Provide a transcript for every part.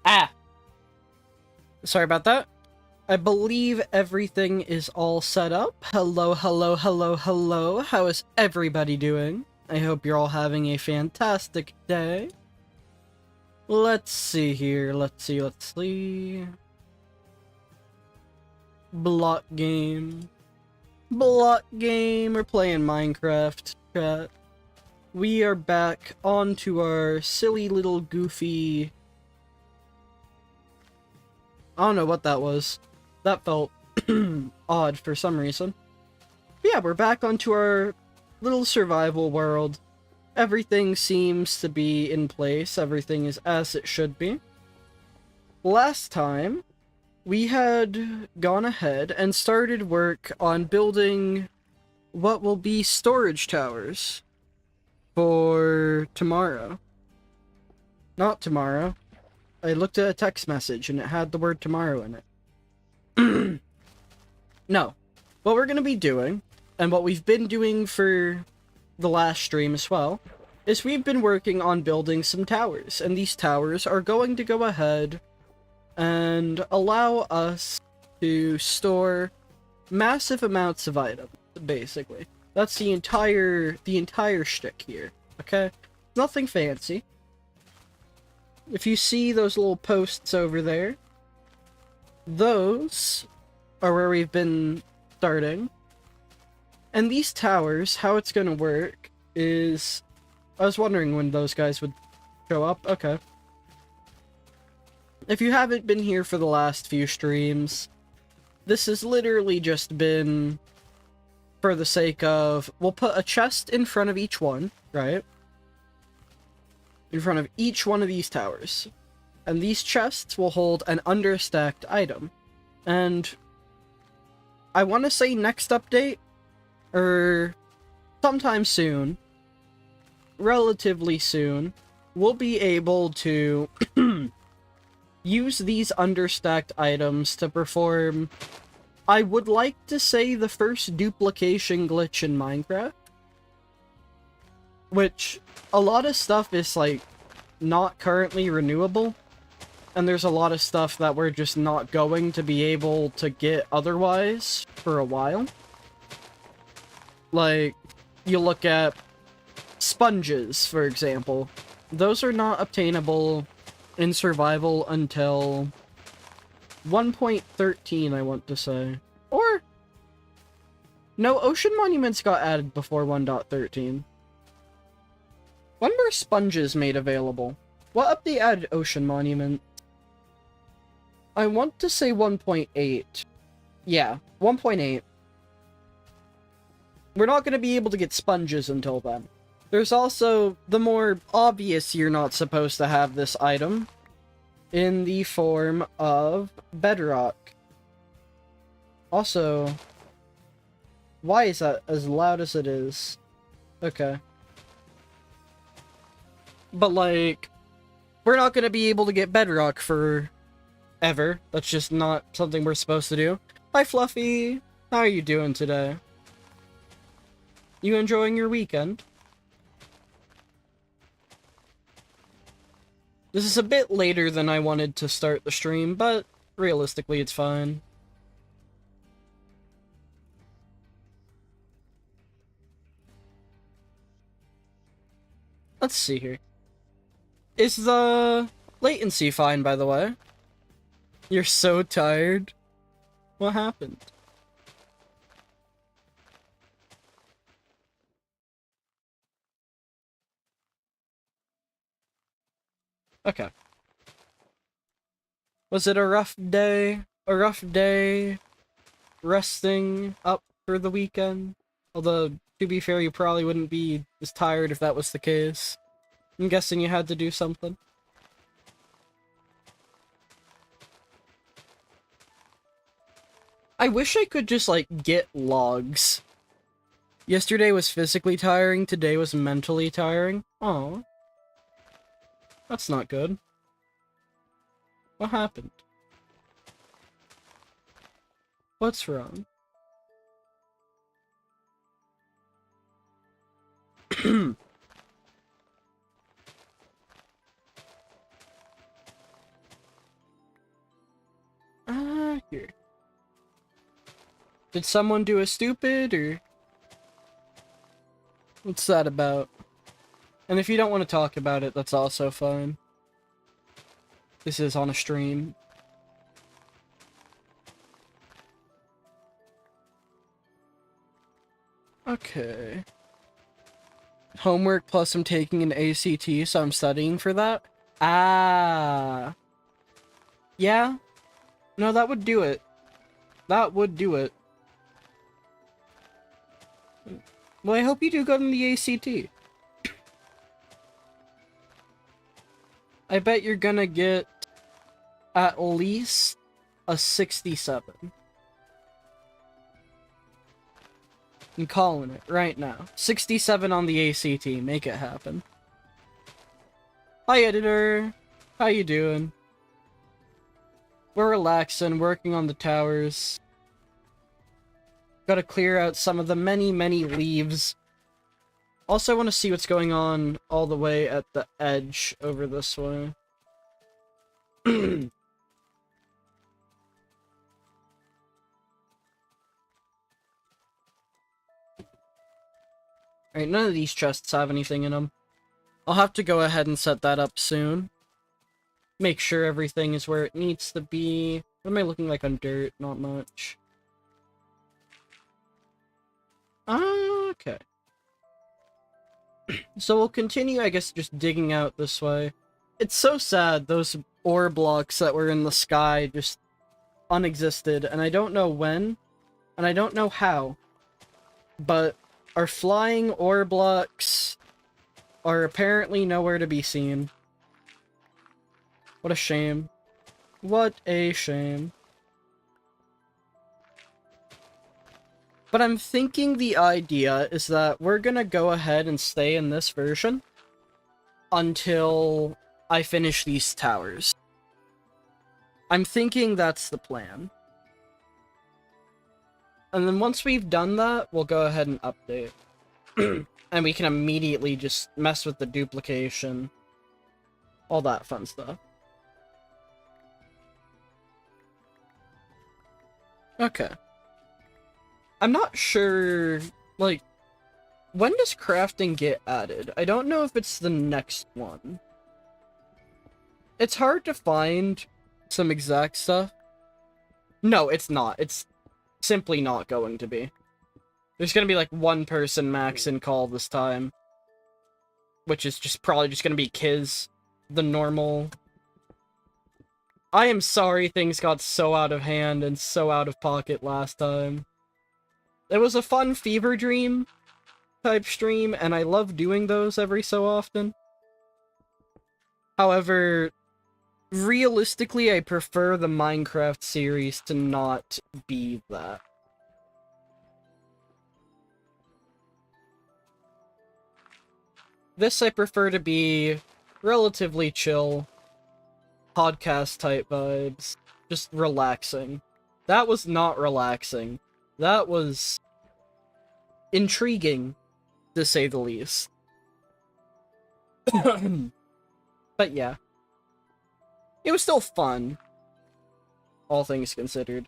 Ah! Sorry about that. I believe everything is all set up. Hello, hello, hello, hello. How is everybody doing? I hope you're all having a fantastic day. Let's see here. Let's see. Block game. We're playing Minecraft. Chat. We are back onto our silly little goofy... I don't know what that was. That felt odd for some reason. But yeah, we're back onto our little survival world. Everything seems to be in place. Everything is as it should be. Last time, we had gone ahead and started work on building what will be storage towers for tomorrow. Not tomorrow. I looked at a text message and it had the word tomorrow in it. No. What we're going to be doing, and what we've been doing for the last stream as well, is we've been working on building some towers. And these towers are going to go ahead and allow us to store massive amounts of items, basically. That's the entire shtick here, okay? Nothing fancy. If you see those little posts over there, those are where we've been starting. And these towers, how it's gonna work is... I was wondering when those guys would show up. Okay. If you haven't been here for the last few streams, this has literally just been for the sake of... We'll put a chest in front of each one, right? In front of each one of these towers. And these chests will hold an understacked item. And I want to say next update, or sometime soon, relatively soon, we'll be able to use these understacked items to perform, I would like to say, the first duplication glitch in Minecraft. Which, a lot of stuff is, like, not currently renewable. And there's a lot of stuff that we're just not going to be able to get otherwise for a while. Like, you look at sponges, for example. Those are not obtainable in survival until 1.13, I want to say. Or... no, ocean monuments got added before 1.13. When were sponges made available? What update added ocean monument? I want to say 1.8. Yeah, 1.8. We're not going to be able to get sponges until then. There's also the more obvious you're not supposed to have this item in the form of bedrock. Also, why is that as loud as it is? Okay. But, like, we're not going to be able to get bedrock for ever. That's just not something we're supposed to do. Hi, Fluffy. How are you doing today? You enjoying your weekend? This is a bit later than I wanted to start the stream, but realistically, it's fine. Let's see here. Is the latency fine, by the way? You're so tired. What happened? Okay. Was it a rough day? A rough day resting up for the weekend? Although, to be fair, you probably wouldn't be as tired if that was the case. I'm guessing you had to do something. I wish I could just, like, get logs. Yesterday was physically tiring, today was mentally tiring. Aw. That's not good. What happened? What's wrong? here? Did someone do a stupid, or what's that about? And if you don't want to talk about it, that's also fine. This is on a stream. Okay. Homework plus I'm taking an ACT, so I'm studying for that? Ah. Yeah. No, that would do it. That would do it. Well, I hope you do good in the ACT. I bet you're gonna get at least a 67. I'm calling it right now. 67 on the ACT. Make it happen. Hi, editor. How you doing? We're relaxing, working on the towers. Gotta clear out some of the many, many leaves. Also, I want to see what's going on all the way at the edge over this way. Alright, none of these chests have anything in them. I'll have to go ahead and set that up soon. Make sure everything is where it needs to be. What am I looking like on dirt? Not much. Okay. So we'll continue, I guess, just digging out this way. It's so sad, those ore blocks that were in the sky just unexisted, and I don't know when, and I don't know how, but our flying ore blocks are apparently nowhere to be seen. What a shame. What a shame. But I'm thinking the idea is that we're gonna go ahead and stay in this version until I finish these towers. I'm thinking that's the plan. And then once we've done that, we'll go ahead and update. And we can immediately just mess with the duplication. All that fun stuff. Okay. I'm not sure, like, when does crafting get added? I don't know if it's the next one. It's hard to find some exact stuff. No, it's not. It's simply not going to be. There's gonna be like one person max in call this time. Which is just probably just gonna be Kiz. The normal. I am sorry things got so out of hand and so out of pocket last time. It was a fun fever dream type stream, and I love doing those every so often. However, realistically, I prefer the Minecraft series to not be that. This I prefer to be relatively chill, podcast type vibes, just relaxing. That was not relaxing. That was intriguing, to say the least. But yeah. It was still fun, all things considered.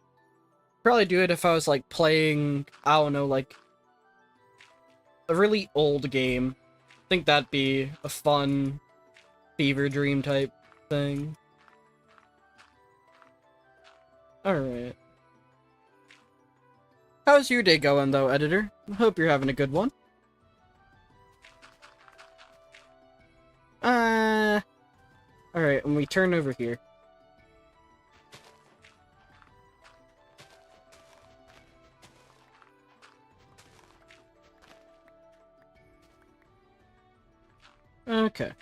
Probably do it if I was, like, playing, I don't know, like, a really old game. I think that'd be a fun fever dream type thing. Alright. How's your day going, though, editor? I hope you're having a good one. Alright, and we turn over here. Okay.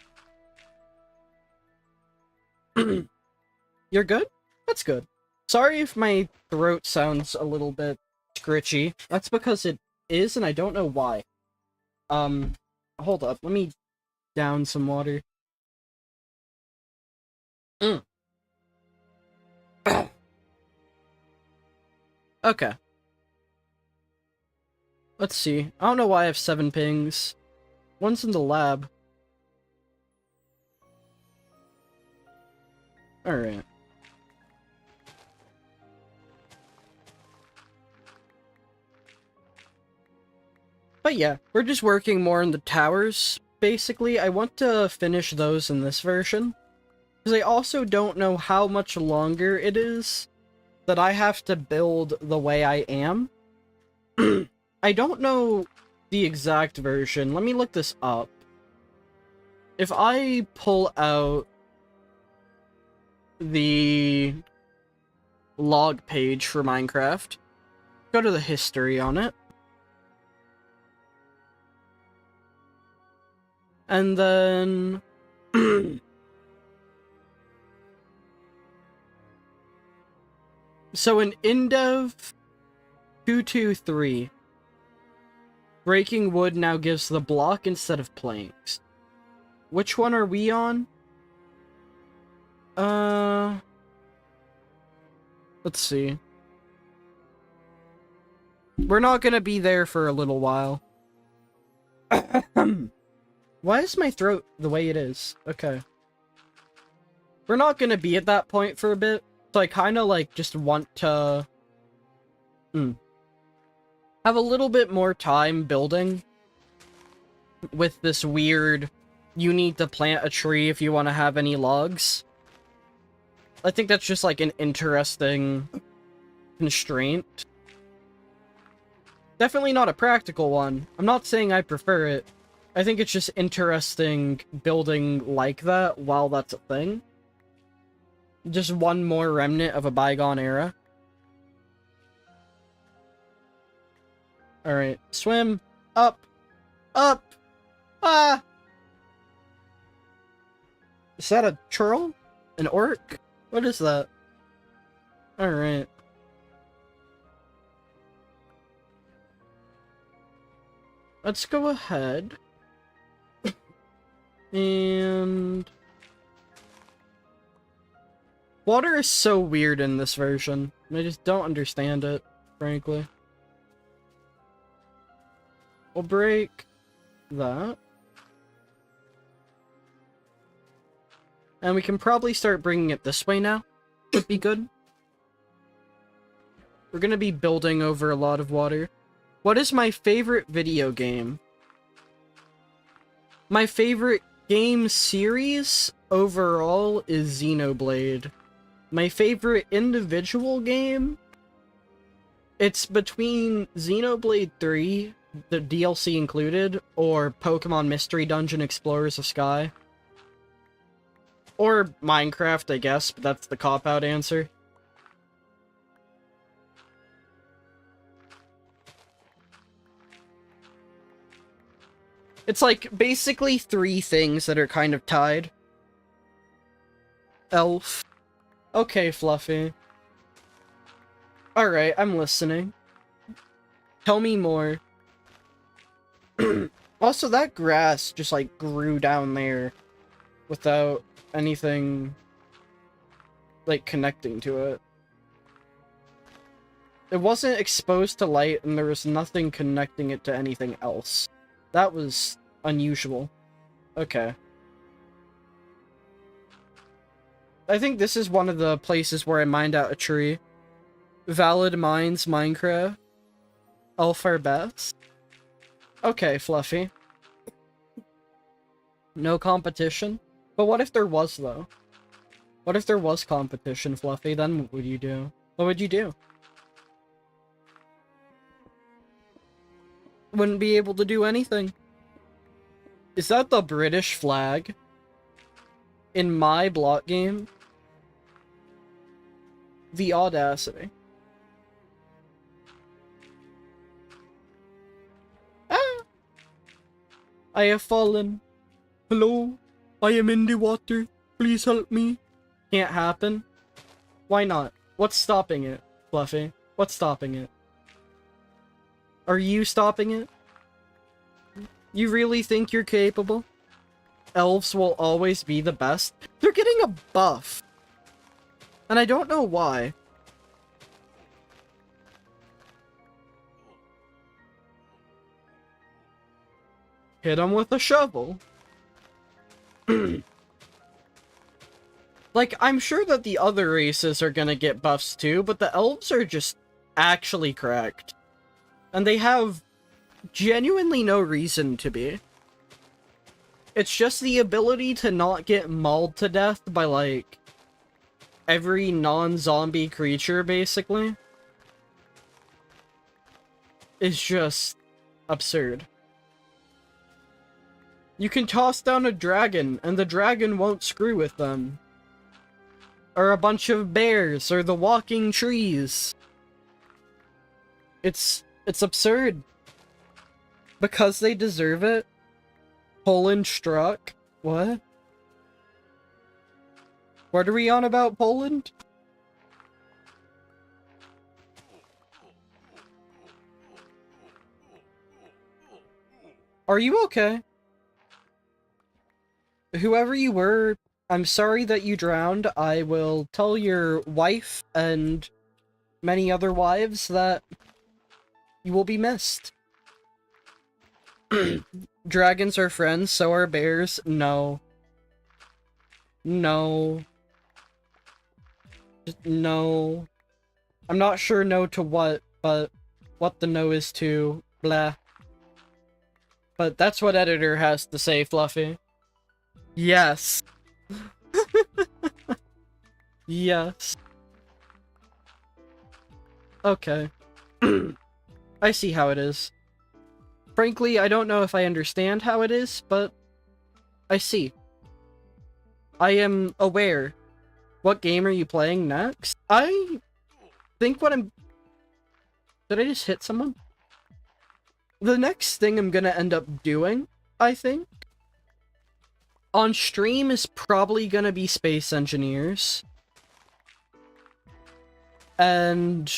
You're good? That's good. Sorry if my throat sounds a little bit scritchy. That's because it is, and I don't know why. Hold up. Let me down some water. Okay. Let's see. I don't know why I have 7 pings. One's in the lab. Alright. But yeah, we're just working more on the towers, basically. I want to finish those in this version, because I also don't know how much longer it is that I have to build the way I am. I don't know the exact version. Let me look this up. If I pull out the log page for Minecraft, go to the history on it, and then so in indev 223, breaking wood now gives the block instead of planks. Which one are we on? Let's see. We're not gonna be there for a little while. Why is my throat the way it is? Okay. We're not gonna be at that point for a bit, so I kind of like just want to have a little bit more time building with this weird, you need to plant a tree if you want to have any logs. I think that's just like an interesting constraint. Definitely not a practical one. I'm not saying I prefer it. I think it's just interesting building like that while that's a thing. Just one more remnant of a bygone era. Alright, swim. Up. Up. Ah! Is that a churl? An orc? What is that? Alright. Let's go ahead. And... water is so weird in this version. I just don't understand it, frankly. We'll break that. And we can probably start bringing it this way now. Would be good. We're gonna be building over a lot of water. What is my favorite video game? My favorite game series overall is Xenoblade. My favorite individual game? It's between Xenoblade 3, the DLC included, or Pokemon Mystery Dungeon Explorers of Sky. Or Minecraft, I guess, but that's the cop-out answer. It's like basically three things that are kind of tied. Elf. Okay, Fluffy. Alright, I'm listening. Tell me more. Also, that grass just like grew down there without anything like connecting to it. It wasn't exposed to light and there was nothing connecting it to anything else. That was unusual. Okay. I think this is one of the places where I mined out a tree. Valid Mines Minecraft. Elfar best. Okay, Fluffy. No competition? But what if there was, though? What if there was competition, Fluffy? Then what would you do? What would you do? Wouldn't be able to do anything. Is that the British flag? In my block game? The audacity. Ah! I have fallen. Hello? I am in the water. Please help me. Can't happen. Why not? What's stopping it, Fluffy? What's stopping it? Are you stopping it? You really think you're capable? Elves will always be the best? They're getting a buff. And I don't know why. Hit him with a shovel. Like, I'm sure that the other races are gonna get buffs too, but the elves are just actually cracked. And they have genuinely no reason to be. It's just the ability to not get mauled to death by, like, every non-zombie creature, basically, is just absurd. You can toss down a dragon, and the dragon won't screw with them. Or a bunch of bears, or the walking trees. It's absurd. Because they deserve it. Poland struck. What? What are we on about Poland? Are you okay? Whoever you were, I'm sorry that you drowned. I will tell your wife and many other wives that you will be missed. Dragons are friends, so are bears. No. No. No. I'm not sure no to what, but what the no is to, blah. But that's what editor has to say, Fluffy. Yes. Yes. Okay. I see how it is. Frankly, I don't know if I understand how it is, but I see. I am aware. What game are you playing next? I think what I'm... Did I just hit someone? The next thing I'm gonna end up doing, I think, on stream is probably gonna be Space Engineers. And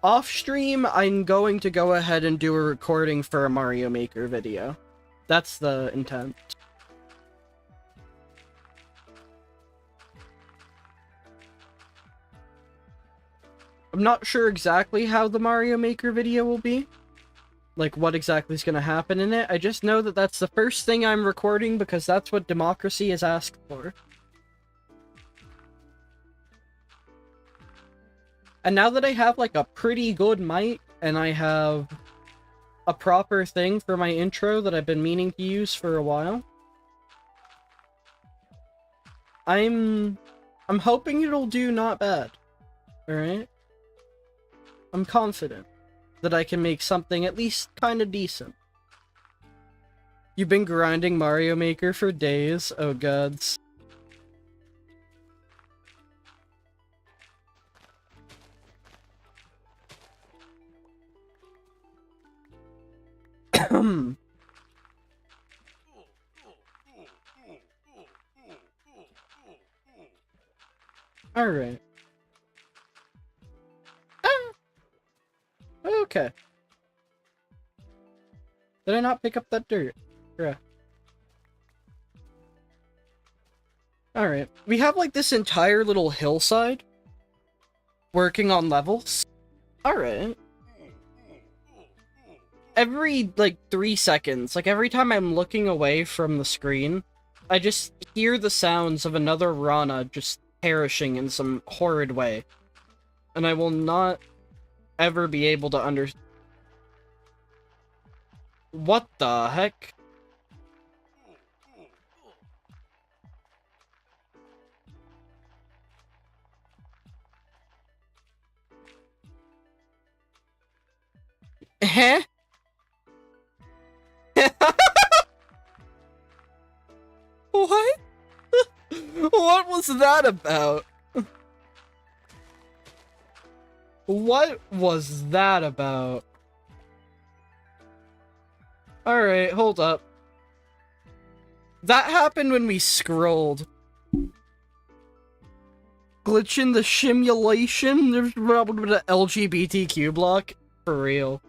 off stream, I'm going to go ahead and do a recording for a Mario Maker video. That's the intent. I'm not sure exactly how the Mario Maker video will be. Like, what exactly is going to happen in it. I just know that that's the first thing I'm recording because that's what democracy is asked for. And now that I have, like, a pretty good mic, and I have a proper thing for my intro that I've been meaning to use for a while, I'm hoping it'll do not bad. Alright? I'm confident that I can make something at least kind of decent. You've been grinding Mario Maker for days? Oh gods. Alright. Okay. Did I not pick up that dirt? Yeah. Alright. We have, like, this entire little hillside working on levels. Alright. Every, like, 3 seconds, like, every time I'm looking away from the screen, I just hear the sounds of another Rana just perishing in some horrid way. And I will not ever be able to understand. What the heck? Huh? What? What was that about? What was that about? Alright, hold up. That happened when we scrolled. Glitch in the simulation? There's probably an LGBTQ block? For real.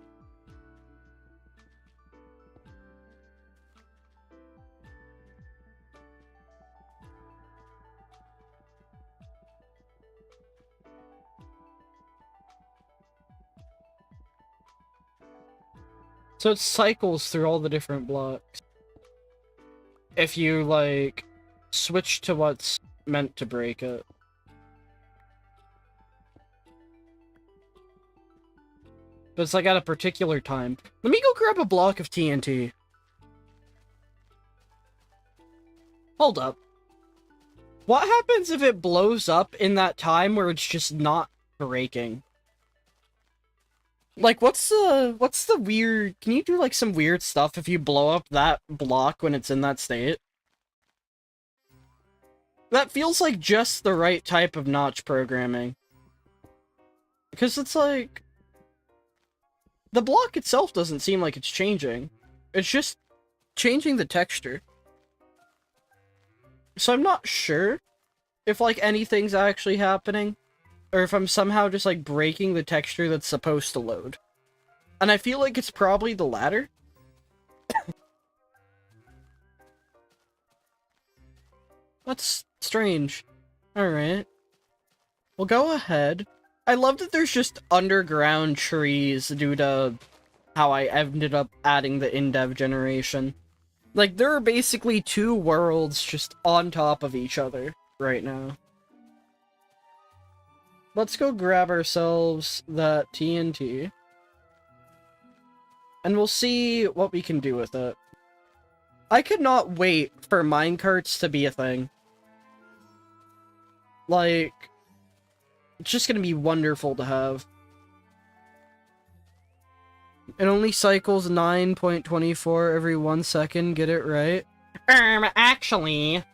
So it cycles through all the different blocks. If you, like, switch to what's meant to break it. But it's like at a particular time. Let me go grab a block of TNT. Hold up. What happens if it blows up in that time where it's just not breaking? Like, what's the weird... Can you do, like, some weird stuff if you blow up that block when it's in that state? That feels like just the right type of notch programming. Because it's like... The block itself doesn't seem like it's changing. It's just changing the texture. So I'm not sure if, like, anything's actually happening. Or if I'm somehow just, like, breaking the texture that's supposed to load. And I feel like it's probably the latter. That's strange. Alright. Well, go ahead. I love that there's just underground trees due to how I ended up adding the indev generation. Like, there are basically two worlds just on top of each other right now. Let's go grab ourselves that TNT. And we'll see what we can do with it. I could not wait for minecarts to be a thing. Like, it's just gonna be wonderful to have. It only cycles 9.24 every 1 second, get it right? Actually...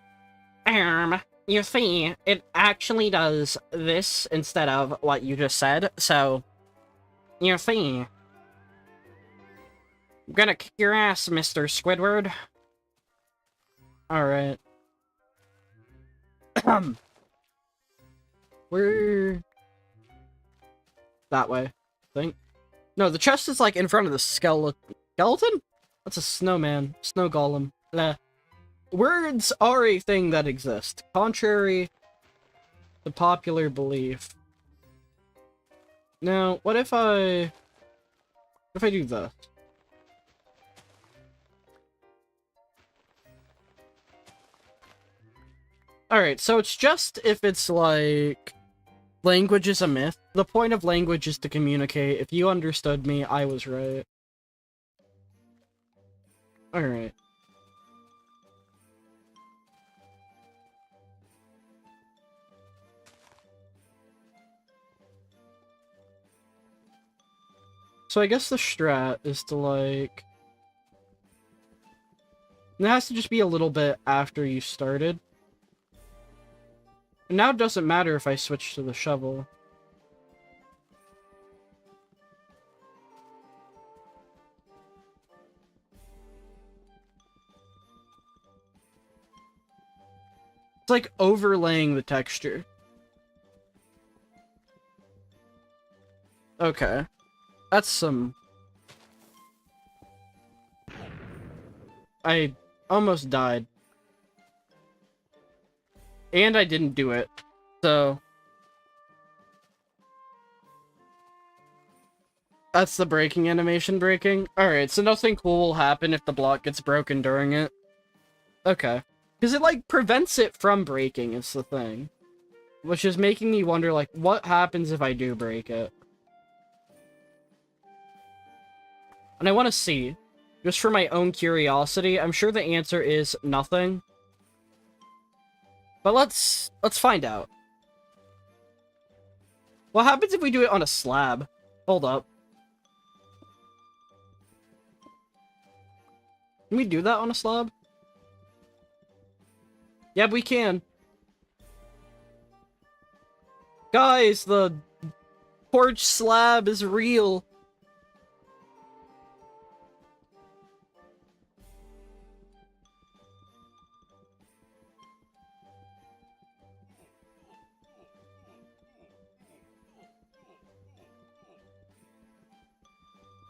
you see, it actually does this instead of what you just said, so... You see... I'm gonna kick your ass, Mr. Squidward. Alright. We're... that way, I think. No, the chest is, like, in front of the skeleton? That's a snowman. Snow golem. Bleh. Words are a thing that exist, contrary to popular belief. Now, what if I do this? Alright, so it's just if it's like... Language is a myth. The point of language is to communicate. If you understood me, I was right. Alright. So I guess the strat is to, like... It has to just be a little bit after you started. And now it doesn't matter if I switch to the shovel. It's like overlaying the texture. Okay. That's some... I almost died. And I didn't do it. So... That's the breaking animation breaking? Alright, so nothing cool will happen if the block gets broken during it. Okay. Because it, like, prevents it from breaking, is the thing. Which is making me wonder, like, what happens if I do break it? And I want to see. Just for my own curiosity, I'm sure the answer is nothing. But let's find out. What happens if we do it on a slab? Hold up. Can we do that on a slab? Yeah, we can. Guys, the porch slab is real.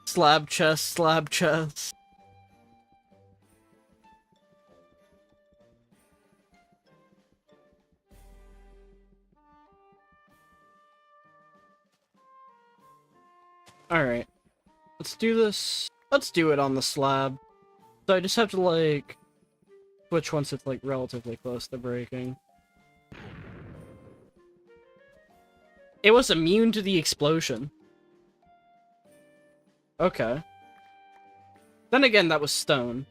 Slab chest, slab chest. Alright. Let's do this. Let's do it on the slab. So I just have to, like, switch once it's, like, relatively close to breaking. It was immune to the explosion. Okay. Then again, that was stone.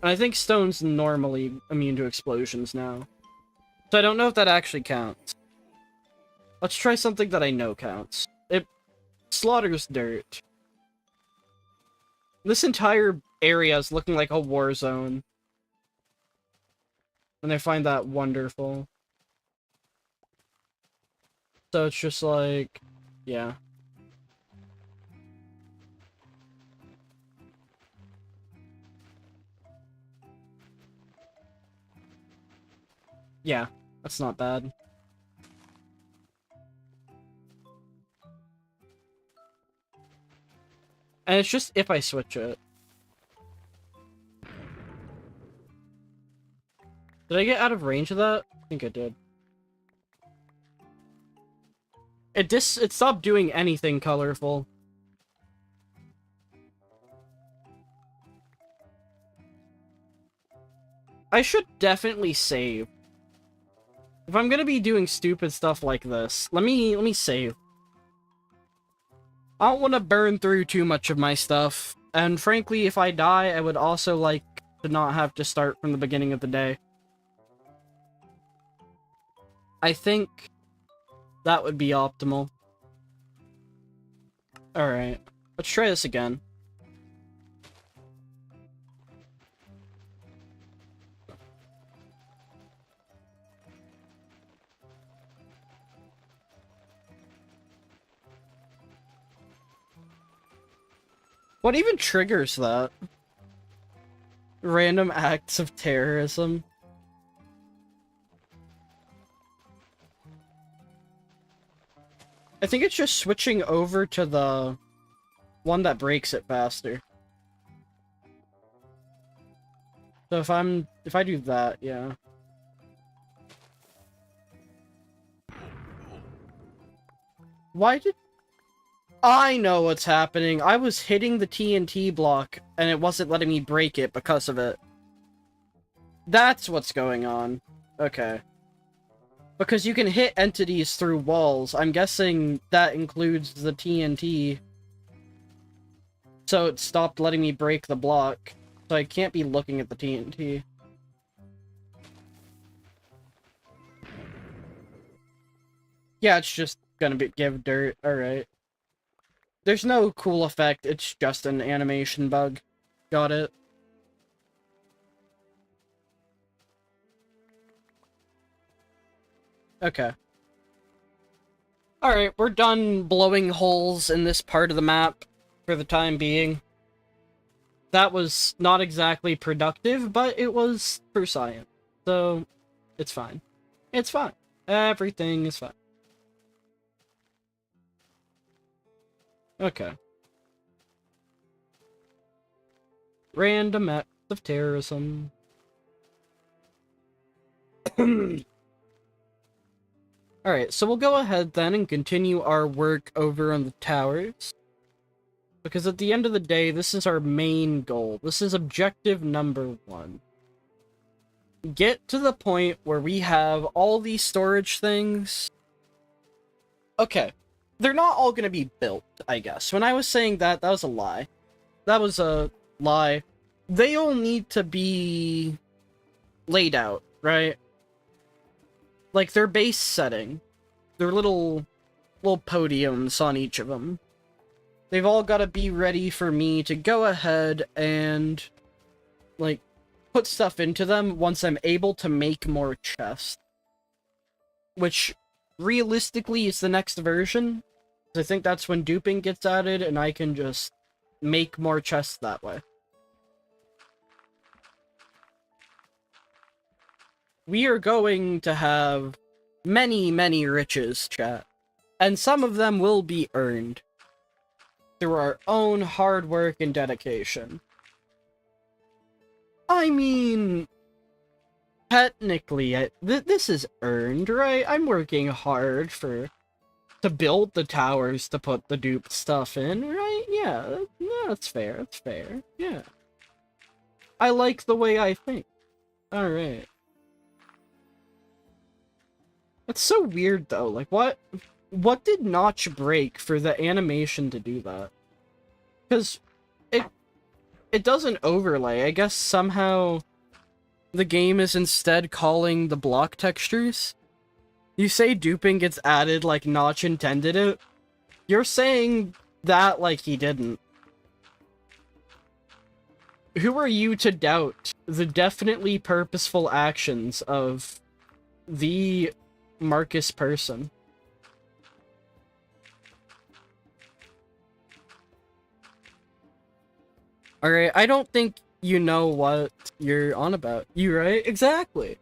And I think stone's normally immune to explosions now. So I don't know if that actually counts. Let's try something that I know counts. It slaughters dirt. This entire area is looking like a war zone. And I find that wonderful. So it's just like, yeah. Yeah, that's not bad. And it's just if I switch it. Did I get out of range of that? I think I did. It stopped doing anything colorful. I should definitely save. If I'm gonna be doing stupid stuff like this, let me save. I don't want to burn through too much of my stuff. And frankly, if I die, I would also like to not have to start from the beginning of the day. I think that would be optimal. Alright, let's try this again. What even triggers that? Random acts of terrorism. I think it's just switching over to the one that breaks it faster. So if I do that, yeah. Why did... I know what's happening. I was hitting the TNT block, and it wasn't letting me break it because of it. That's what's going on. Okay. Because you can hit entities through walls. I'm guessing that includes the TNT. So it stopped letting me break the block. So I can't be looking at the TNT. Yeah, it's just gonna give dirt. Alright. There's no cool effect, it's just an animation bug. Got it. Okay. Alright, we're done blowing holes in this part of the map for the time being. That was not exactly productive, but it was for science. So, it's fine. It's fine. Everything is fine. Okay. Random acts of terrorism. Alright, so we'll go ahead then and continue our work over on the towers. Because at the end of the day, this is our main goal. This is objective number 1. Get to the point where we have all these storage things. Okay. They're not all gonna be built, I guess. When I was saying that, that was a lie. That was a lie. They all need to be laid out, right? Like, their base setting. Their little podiums on each of them. They've all got to be ready for me to go ahead and, like, put stuff into them once I'm able to make more chests. Which, realistically, is the next version. I think that's when duping gets added, and I can just make more chests that way. We are going to have many, many riches, chat. And some of them will be earned through our own hard work and dedication. I mean, technically, this is earned, right? I'm working hard to build the towers to put the duped stuff in, right? Yeah, that's fair, that's fair, yeah. I like the way I think. Alright. That's so weird, though. Like, what did Notch break for the animation to do that? Because it doesn't overlay. I guess somehow the game is instead calling the block textures. You say duping gets added like Notch intended it. You're saying that like he didn't. Who are you to doubt the definitely purposeful actions of the Marcus person? Alright, I don't think you know what you're on about. You right? Exactly.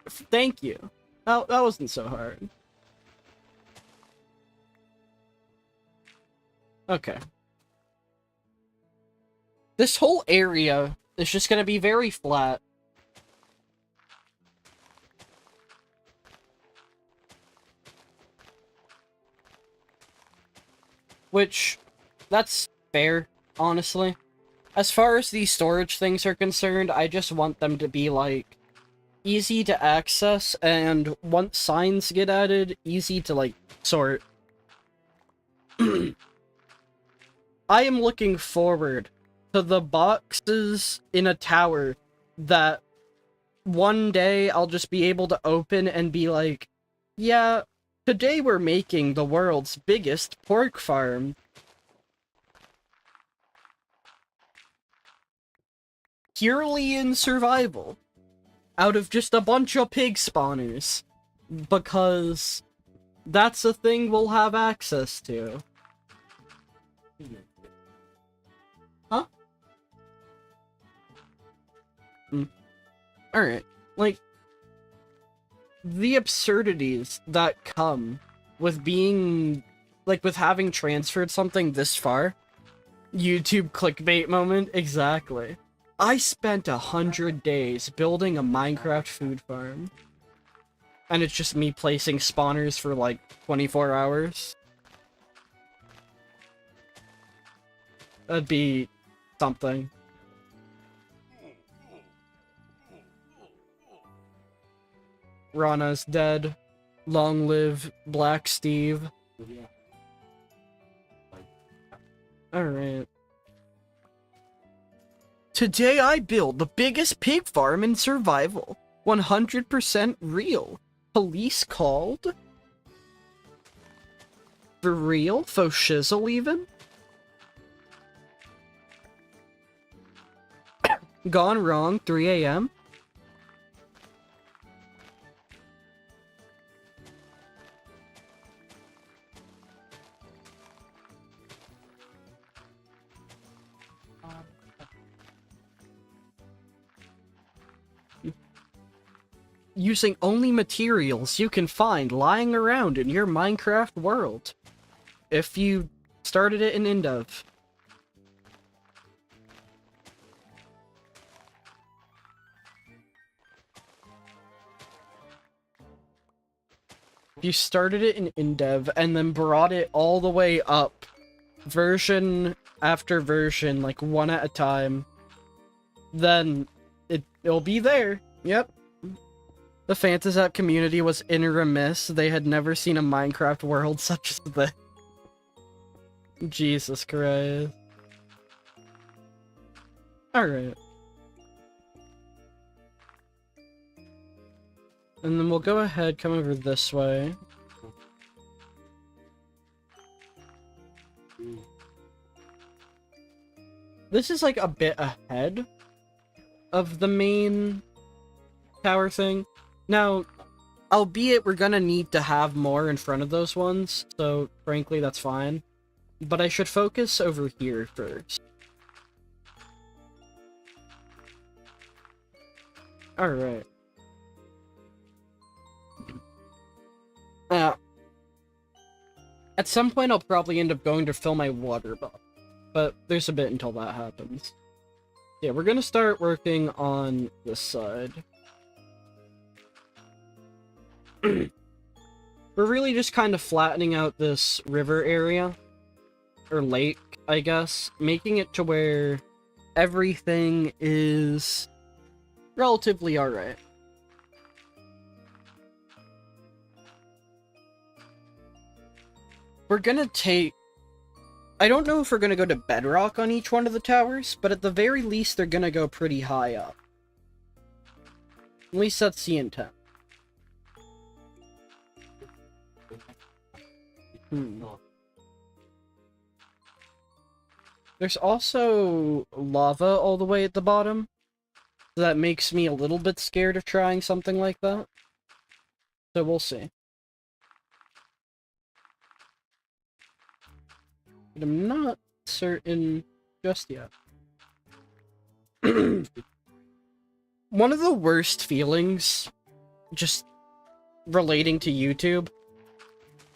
Thank you. That wasn't so hard. Okay. This whole area is just gonna be very flat. Which, that's fair, honestly. As far as these storage things are concerned, I just want them to be, like, easy to access, and once signs get added, easy to, like, sort. I am looking forward to the boxes in a tower that one day I'll just be able to open and be like, yeah, today we're making the world's biggest pork farm. Purely in survival. Out of just a bunch of pig spawners. Because that's a thing we'll have access to. Huh? Alright. Like, the absurdities that come with being, like, with having transferred something this far. YouTube clickbait moment, exactly. I spent 100 days building a Minecraft food farm. And it's just me placing spawners for, like, 24 hours. That'd be something. Rana's dead. Long live Black Steve. Alright. Today I build the biggest pig farm in survival. 100% real. Police called? For real? Faux shizzle even? Gone wrong, 3 a.m. Using only materials you can find lying around in your Minecraft world. If you started it in indev. If you started it in indev and then brought it all the way up, version after version, like one at a time, then it'll be there. Yep. The Phantasap community was remiss. They had never seen a Minecraft world such as this. Jesus Christ. Alright. And then we'll go ahead, come over this way. This is like a bit ahead of the main tower thing. Now, albeit we're gonna need to have more in front of those ones, so frankly that's fine. But I should focus over here first. Alright. At some point I'll probably end up going to fill my water bottle, but there's a bit until that happens. Yeah, we're gonna start working on this side. We're really just kind of flattening out this river area, or lake, I guess, making it to where everything is relatively alright. We're gonna take I don't know if we're gonna go to bedrock on each one of the towers, but at the very least, they're gonna go pretty high up. At least that's the intent. There's also lava all the way at the bottom. So that makes me a little bit scared of trying something like that. So we'll see. But I'm not certain just yet. One of the worst feelings, just relating to YouTube,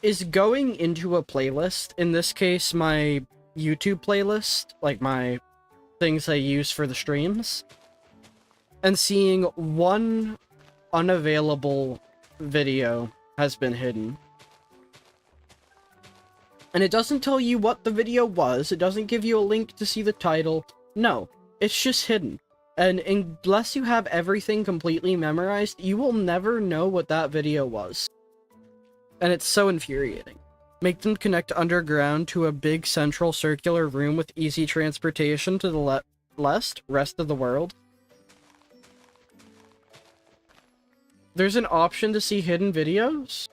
is going into a playlist, in this case my YouTube playlist, like my things I use for the streams, and seeing one unavailable video has been hidden. And it doesn't tell you what the video was, it doesn't give you a link to see the title, no, it's just hidden. And unless you have everything completely memorized, you will never know what that video was. And it's so infuriating. Make them connect underground to a big central circular room with easy transportation to the rest of the world. There's an option to see hidden videos?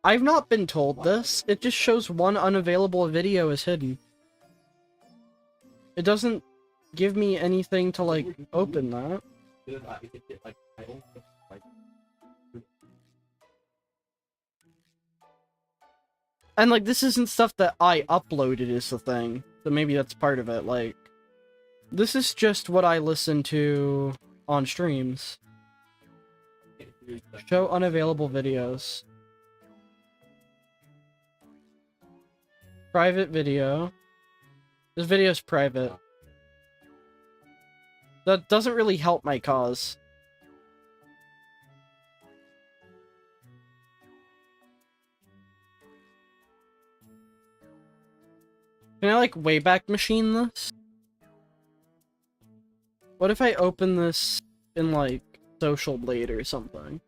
I've not been told this. It just shows one unavailable video is hidden. It doesn't give me anything to, like, open that. And, like, this isn't stuff that I uploaded is the thing. So maybe that's part of it, like... This is just what I listen to on streams. Show unavailable videos. Private video. This video is private. That doesn't really help my cause. Can I, like, Wayback Machine this? What if I open this in, like, Social Blade or something?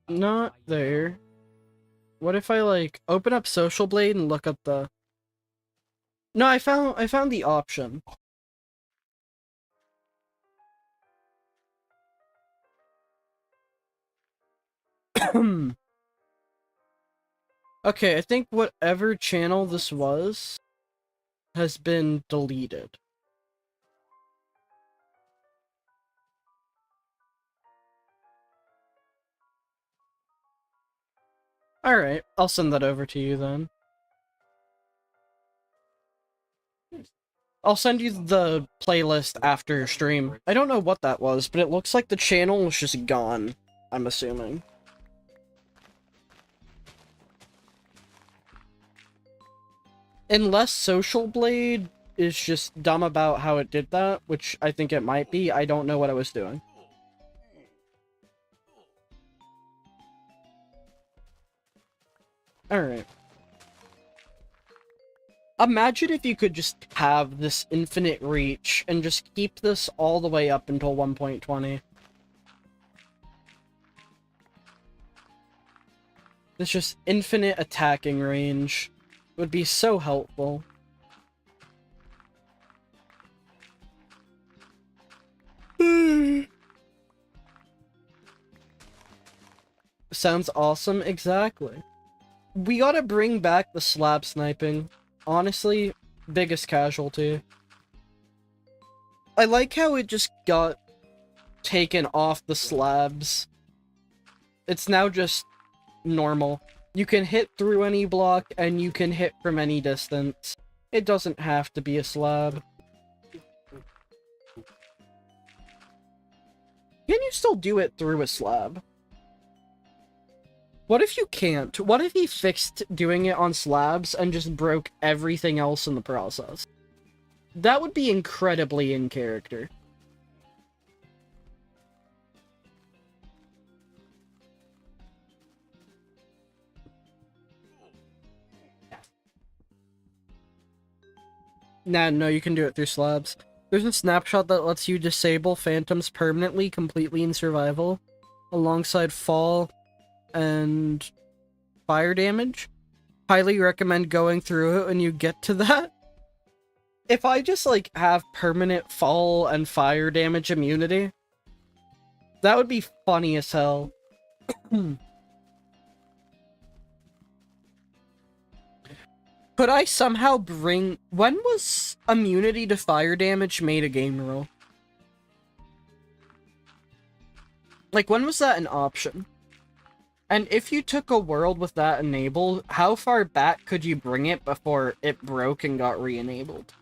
Not there. What if I, like, open up Social Blade and look up the... No, I found the option. Okay, I think whatever channel this was has been deleted. Alright, I'll send that over to you then. I'll send you the playlist after stream. I don't know what that was, but it looks like the channel was just gone, I'm assuming. Unless Social Blade is just dumb about how it did that, which I think it might be, I don't know what I was doing. Alright. Imagine if you could just have this infinite reach and just keep this all the way up until 1.20. This just infinite attacking range would be so helpful. Sounds awesome, exactly. We gotta bring back the slab sniping. Honestly, biggest casualty. I like how it just got taken off the slabs. It's now just normal. You can hit through any block, and you can hit from any distance. It doesn't have to be a slab. Can you still do it through a slab? What if you can't? What if he fixed doing it on slabs and just broke everything else in the process? That would be incredibly in character. Nah, no, you can do it through slabs. There's a snapshot that lets you disable phantoms permanently, completely in survival. alongside fall and fire damage. Highly recommend going through it when you get to that. If I just, like, have permanent fall and fire damage immunity, that would be funny as hell. Could I somehow bring... When was immunity to fire damage made a game rule? Like, when was that an option? And if you took a world with that enabled, how far back could you bring it before it broke and got re-enabled?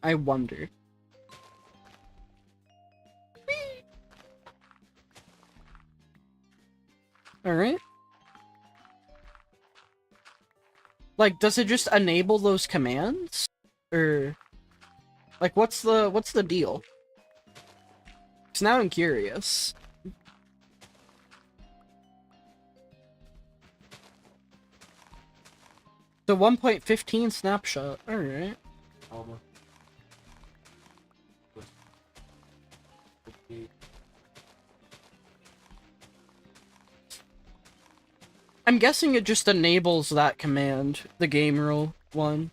I wonder. Alright. Like, does it just enable those commands? Or... Like, what's the deal? Because now I'm curious. The 1.15 snapshot. Alright. I'm guessing it just enables that command, the game rule one.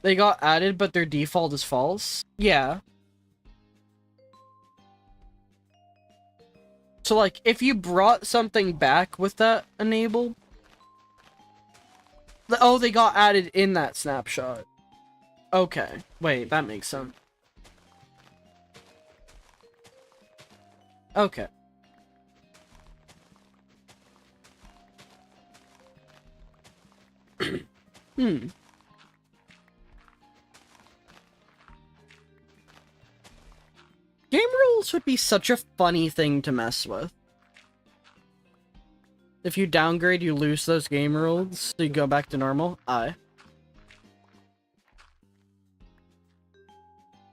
They got added, but their default is false? Yeah. So, like, if you brought something back with that enabled... Oh, they got added in that snapshot. Okay. Wait, that makes sense. Okay. Hmm. Game rules would be such a funny thing to mess with. If you downgrade, you lose those game rules, so you go back to normal.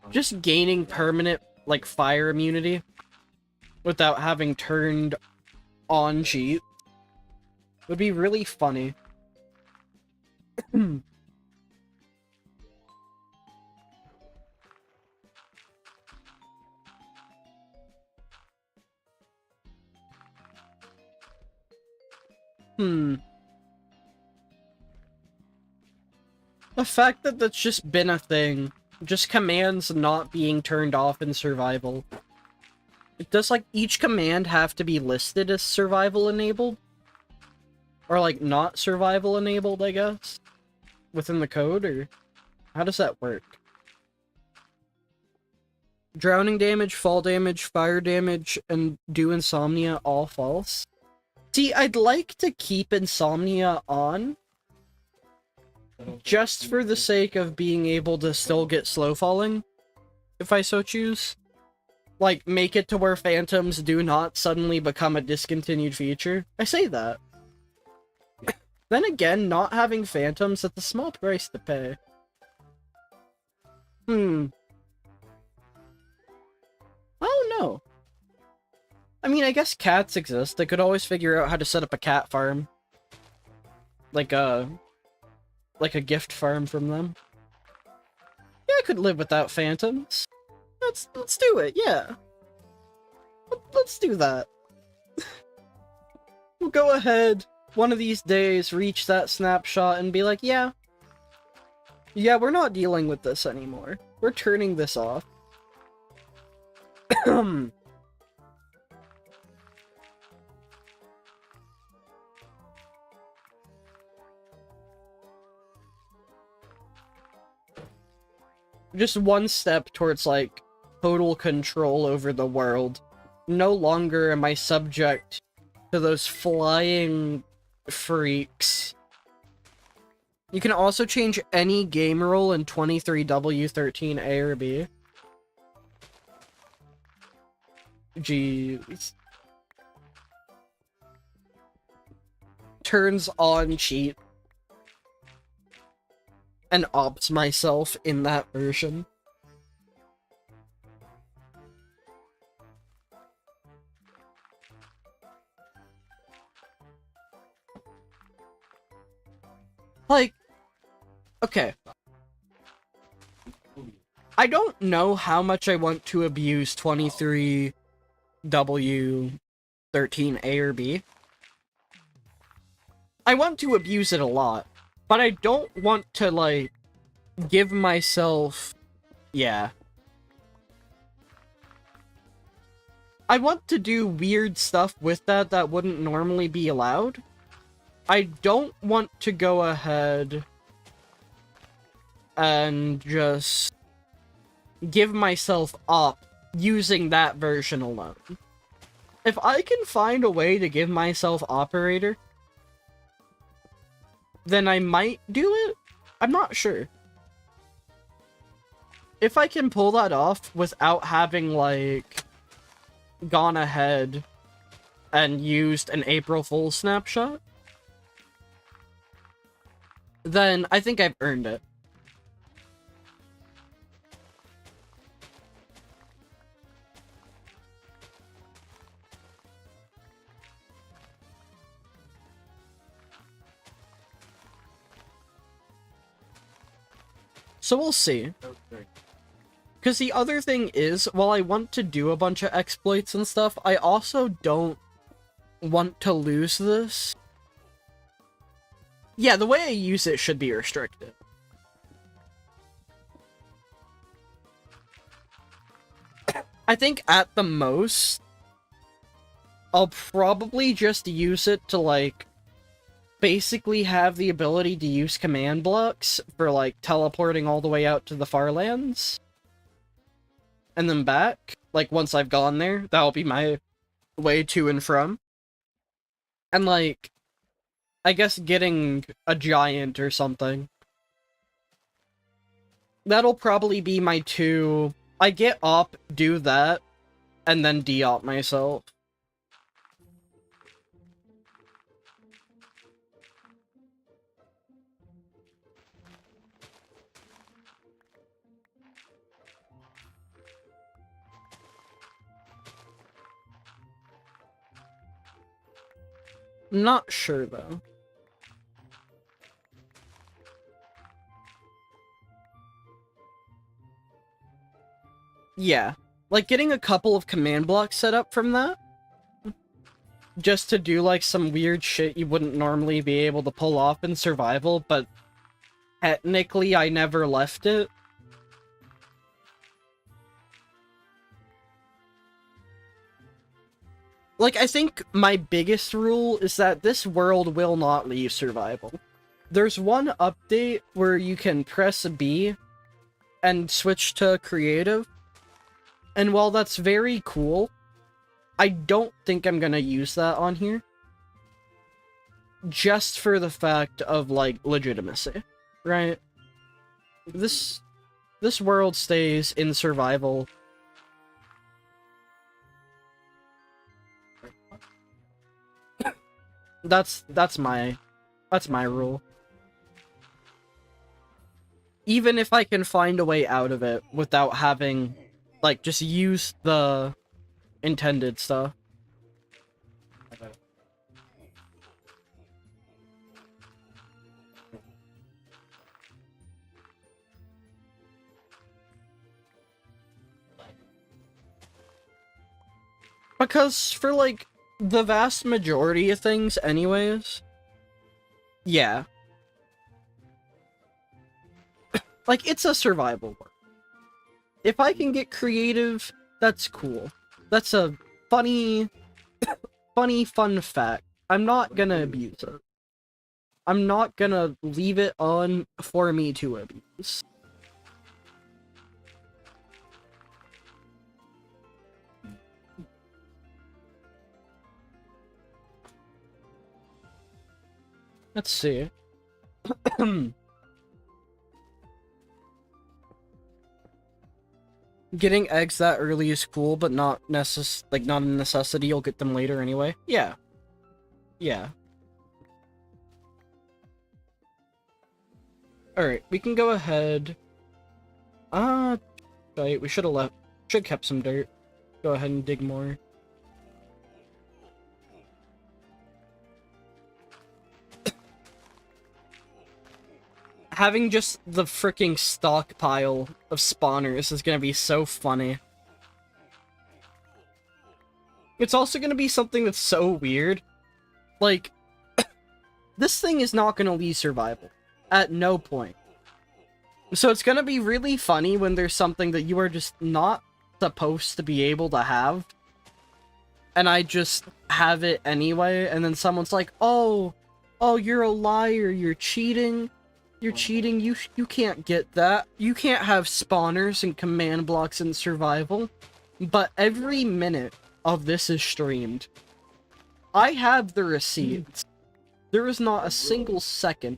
Just gaining permanent, like, fire immunity without having turned on cheat would be really funny. The fact that that's just been a thing. Just commands not being turned off in survival. Does, like, each command have to be listed as survival enabled? Or, like, not survival enabled, I guess? Within the code, or how does that work? Drowning damage, fall damage, fire damage, and do insomnia all false? See, I'd like to keep insomnia on, just for the sake of being able to still get slow falling, if I so choose. Like, make it to where phantoms do not suddenly become a discontinued feature. I say that. Then again, not having phantoms, that's a small price to pay. I don't know. I mean, I guess cats exist. They could always figure out how to set up a cat farm. Like a gift farm from them. Yeah, I could live without phantoms. Let's do it, yeah. Let's do that. We'll go ahead, one of these days, reach that snapshot and be like, yeah, we're not dealing with this anymore. We're turning this off. Just one step towards, like, total control over the world. No longer am I subject to those flying freaks. You can also change any game rule in 23W13A or B. Jeez. Turns on cheat. And opts myself in that version. Like, okay. I don't know how much I want to abuse 23W13A or B. I want to abuse it a lot, but I don't want to, like, give myself... Yeah. I want to do weird stuff with that wouldn't normally be allowed. I don't want to go ahead and just give myself up using that version alone. If I can find a way to give myself operator, then I might do it. I'm not sure. If I can pull that off without having, like, gone ahead and used an April Fool's snapshot, then I think I've earned it. So we'll see. Because the other thing is, while I want to do a bunch of exploits and stuff, I also don't want to lose this. Yeah, the way I use it should be restricted. I think at the most, I'll probably just use it to, like, basically have the ability to use command blocks for, like, teleporting all the way out to the far lands. And then back. Like, once I've gone there, that'll be my way to and from. And, like, I guess getting a giant or something. That'll probably be my two. I get op, do that, and then de-op myself. Not sure, though. Yeah. Like, getting a couple of command blocks set up from that. Just to do, like, some weird shit you wouldn't normally be able to pull off in survival, but technically I never left it. Like, I think my biggest rule is that this world will not leave survival. There's one update where you can press B and switch to creative. And while that's very cool, I don't think I'm gonna use that on here. Just for the fact of, like, legitimacy, right? This world stays in survival. That's my rule. Even if I can find a way out of it without having, like, just use the intended stuff. Because for, like, the vast majority of things anyways, yeah. Like, it's a survival world. If I can get creative, that's cool. That's a funny, fun fact. I'm not gonna abuse it. I'm not gonna leave it on for me to abuse. Let's see. Getting eggs that early is cool, but not not a necessity. You'll get them later anyway. Yeah. Yeah. Alright, we can go ahead. Right, we should have kept some dirt. Go ahead and dig more. Having just the freaking stockpile of spawners is gonna be so funny. It's also gonna be something that's so weird. Like, this thing is not gonna leave survival. At no point. So it's gonna be really funny when there's something that you are just not supposed to be able to have. And I just have it anyway, and then someone's like, oh, you're a liar, you're cheating. You're cheating, you can't get that. You can't have spawners and command blocks in survival. But every minute of this is streamed. I have the receipts. There is not a single second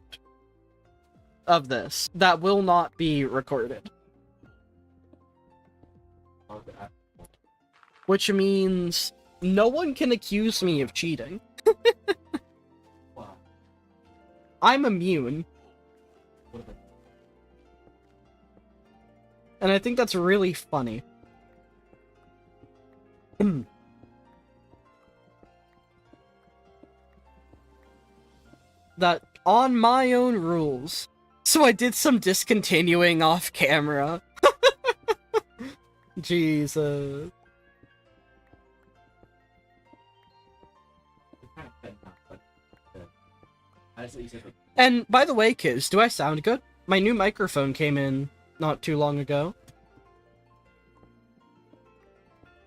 of this that will not be recorded. Which means no one can accuse me of cheating. I'm immune. And I think that's really funny. That on my own rules. So I did some discontinuing off camera. Jesus. And by the way, kids, do I sound good? My new microphone came in not too long ago.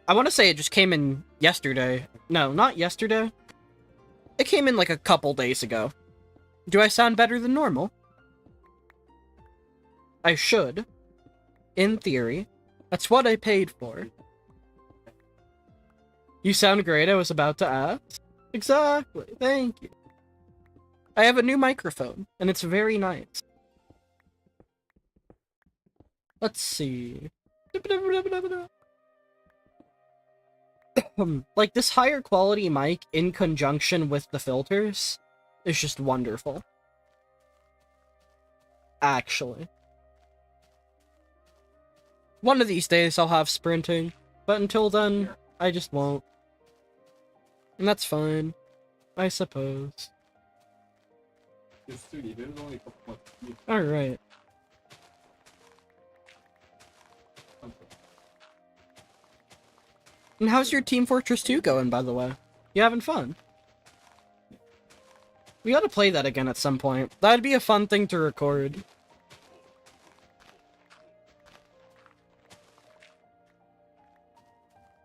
I want to say it just came in yesterday. No, not yesterday. It came in like a couple days ago. Do I sound better than normal? I should. In theory. That's what I paid for. You sound great, I was about to ask. Exactly, thank you. I have a new microphone, and it's very nice. Let's see. Like, this higher quality mic in conjunction with the filters is just wonderful. Actually. One of these days I'll have sprinting, but until then, I just won't. And that's fine, I suppose. Alright. And how's your Team Fortress 2 going, by the way? You having fun? We gotta play that again at some point. That'd be a fun thing to record.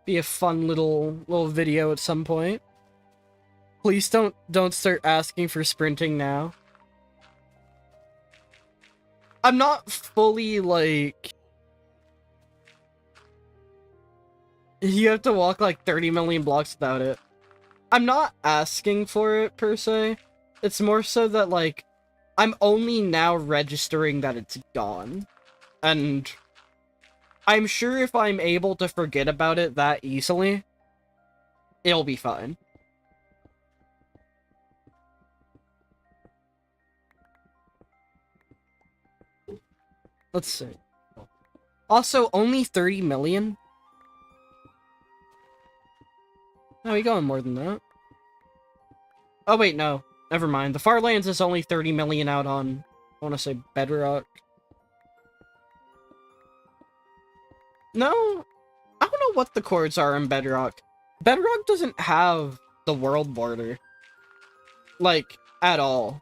Be a fun little video at some point. Please don't start asking for sprinting now. I'm not fully, like... You have to walk like 30 million blocks without it. I'm not asking for it, per se. It's more so that, like, I'm only now registering that it's gone. And I'm sure if I'm able to forget about it that easily, it'll be fine. Let's see. Also, only 30 million? No, we going more than that. Oh, wait, no. Never mind. The Farlands is only 30 million out on, I want to say, Bedrock. No, I don't know what the chords are in Bedrock. Bedrock doesn't have the world border. Like, at all.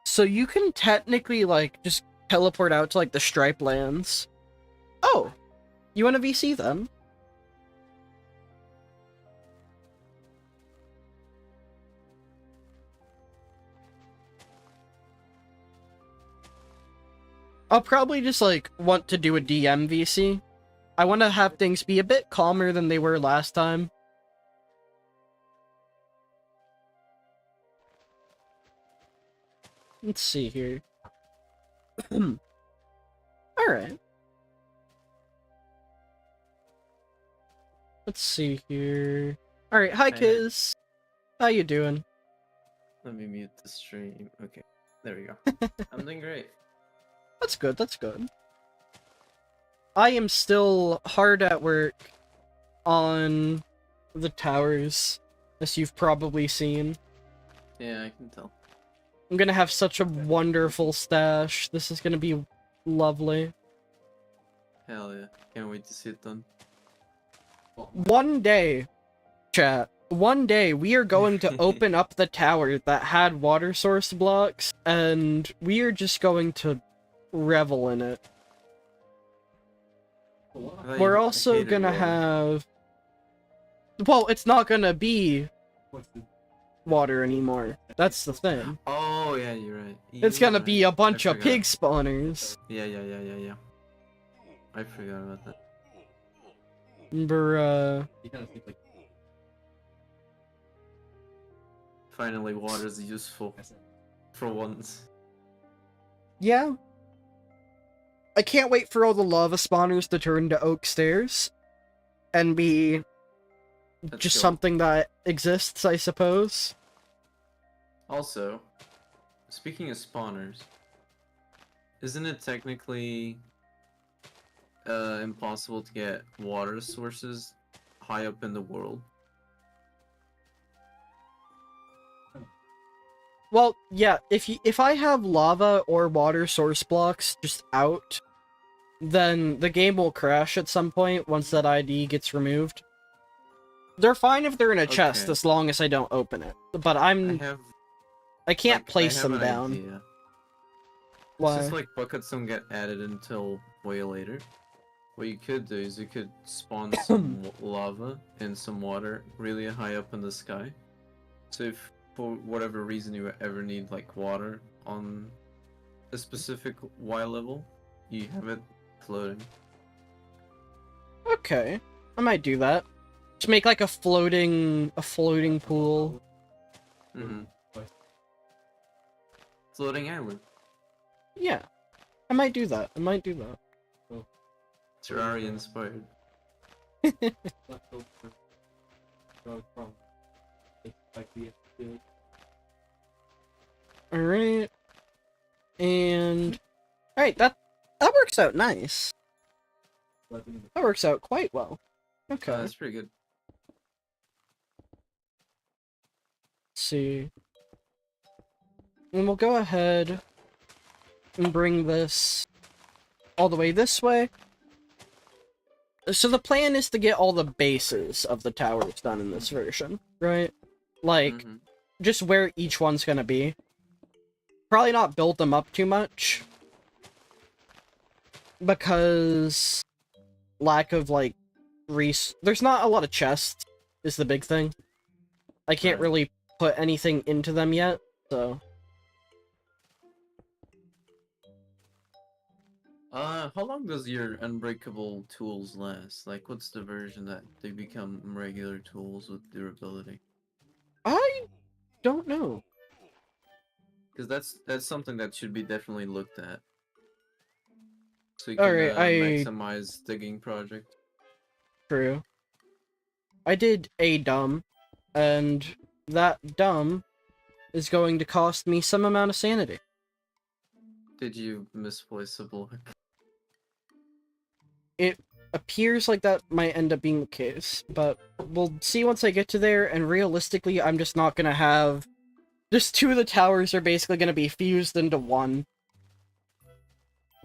So you can technically, like, just teleport out to, like, the Stripe lands. Oh, you want a VC then? I'll probably just, like, want to do a DM VC. I want to have things be a bit calmer than they were last time. Let's see here. Alright. Let's see here. Alright, hi Kiz. How you doing? Let me mute the stream. Okay, there we go. I'm doing great. That's good, that's good. I am still hard at work on the towers, as you've probably seen. Yeah, I can tell. I'm gonna have such a wonderful stash. This is gonna be lovely. Hell yeah. Can't wait to see it done. One day, chat, one day we are going to open up the tower that had water source blocks, and we are just going to revel in it. We're also gonna have... Well, it's not gonna be water anymore. That's the thing. Oh, yeah, you're right. It's gonna be a bunch of pig spawners. Yeah. I forgot about that. Bruh. Finally, water's useful. For once. Yeah. I can't wait for all the lava spawners to turn to oak stairs. And be Let's just go. something that exists, I suppose. Also, speaking of spawners, isn't it technically impossible to get water sources high up in the world? Well, yeah, if I have lava or water source blocks just out, then the game will crash at some point once that ID gets removed. They're fine if they're in a chest Okay. as long as I don't open it. But I can't place them down. Idea. Why? It's just like buckets don't get added until way later. What you could do is you could spawn some lava and some water really high up in the sky. So if for whatever reason you ever need like water on a specific Y level, you have it floating. Okay, I might do that. Just make like a floating pool. Mm-hmm. Floating island. Yeah, I might do that. Terraria inspired. Alright. And... Alright, that works out nice. That works out quite well. Okay. That's pretty good. Let's see. And we'll go ahead and bring this all the way this way. So the plan is to get all the bases of the towers done in this version, right? Like, just where each one's gonna be. Probably not build them up too much. Because... lack of, like, there's not a lot of chests, is the big thing. I can't really put anything into them yet, so... How long does your unbreakable tools last? Like, what's the version that they become regular tools with durability? I don't know. Because that's something that should be definitely looked at. So you can Alright, maximize digging project. True. I did a dumb, and that dumb is going to cost me some amount of sanity. Did you misplace a block? It appears like that might end up being the case, but we'll see once I get to there, and realistically, I'm just not gonna have... Just two of the towers are basically gonna be fused into one.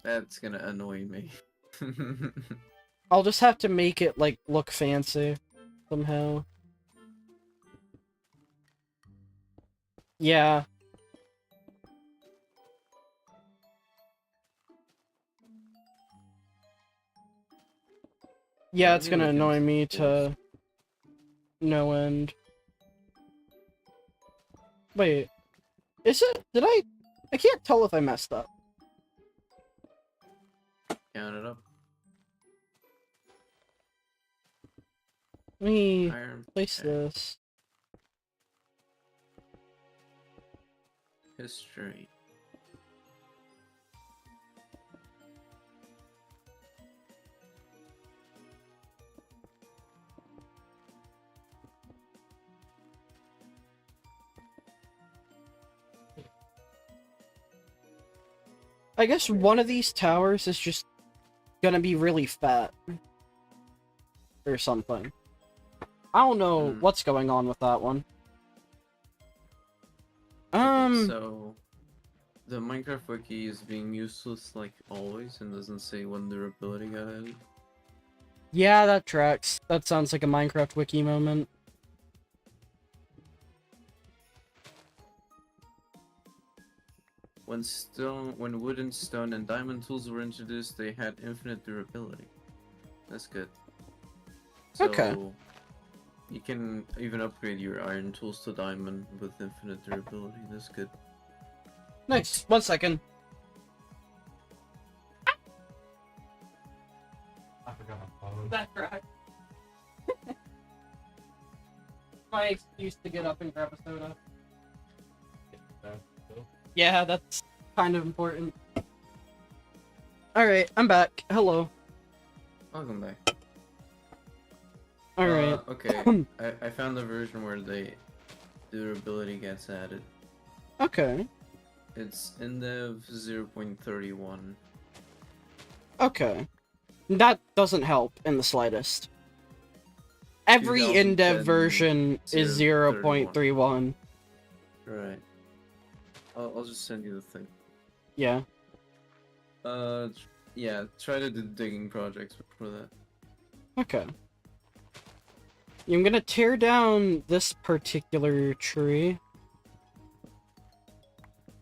That's gonna annoy me. I'll just have to make it, like, look fancy. Somehow. Yeah. Yeah, it's gonna annoy me to no end. Wait. Is it? Did I can't tell if I messed up. Count it up. Let me Iron place pick. this. History. I guess one of these towers is just gonna be really fat. Or something. I don't know what's going on with that one. Okay, so the Minecraft wiki is being useless like always and doesn't say when durability got added. Yeah, that tracks. That sounds like a Minecraft wiki moment. When wooden, stone, and diamond tools were introduced, they had infinite durability. That's good. So, Okay. you can even upgrade your iron tools to diamond with infinite durability. That's good. Nice. 1 second. I forgot my phone. That's right. My excuse to get up and grab a soda. Yeah, that's kind of important. Alright, I'm back. Hello. Welcome back. Alright. Okay, I found the version where the durability gets added. Okay. It's indev 0.31. Okay. That doesn't help in the slightest. Every indev 2010 version is 0.31. Right. I'll just send you the thing. Yeah. Yeah, try to do digging projects before that. Okay. I'm gonna tear down this particular tree.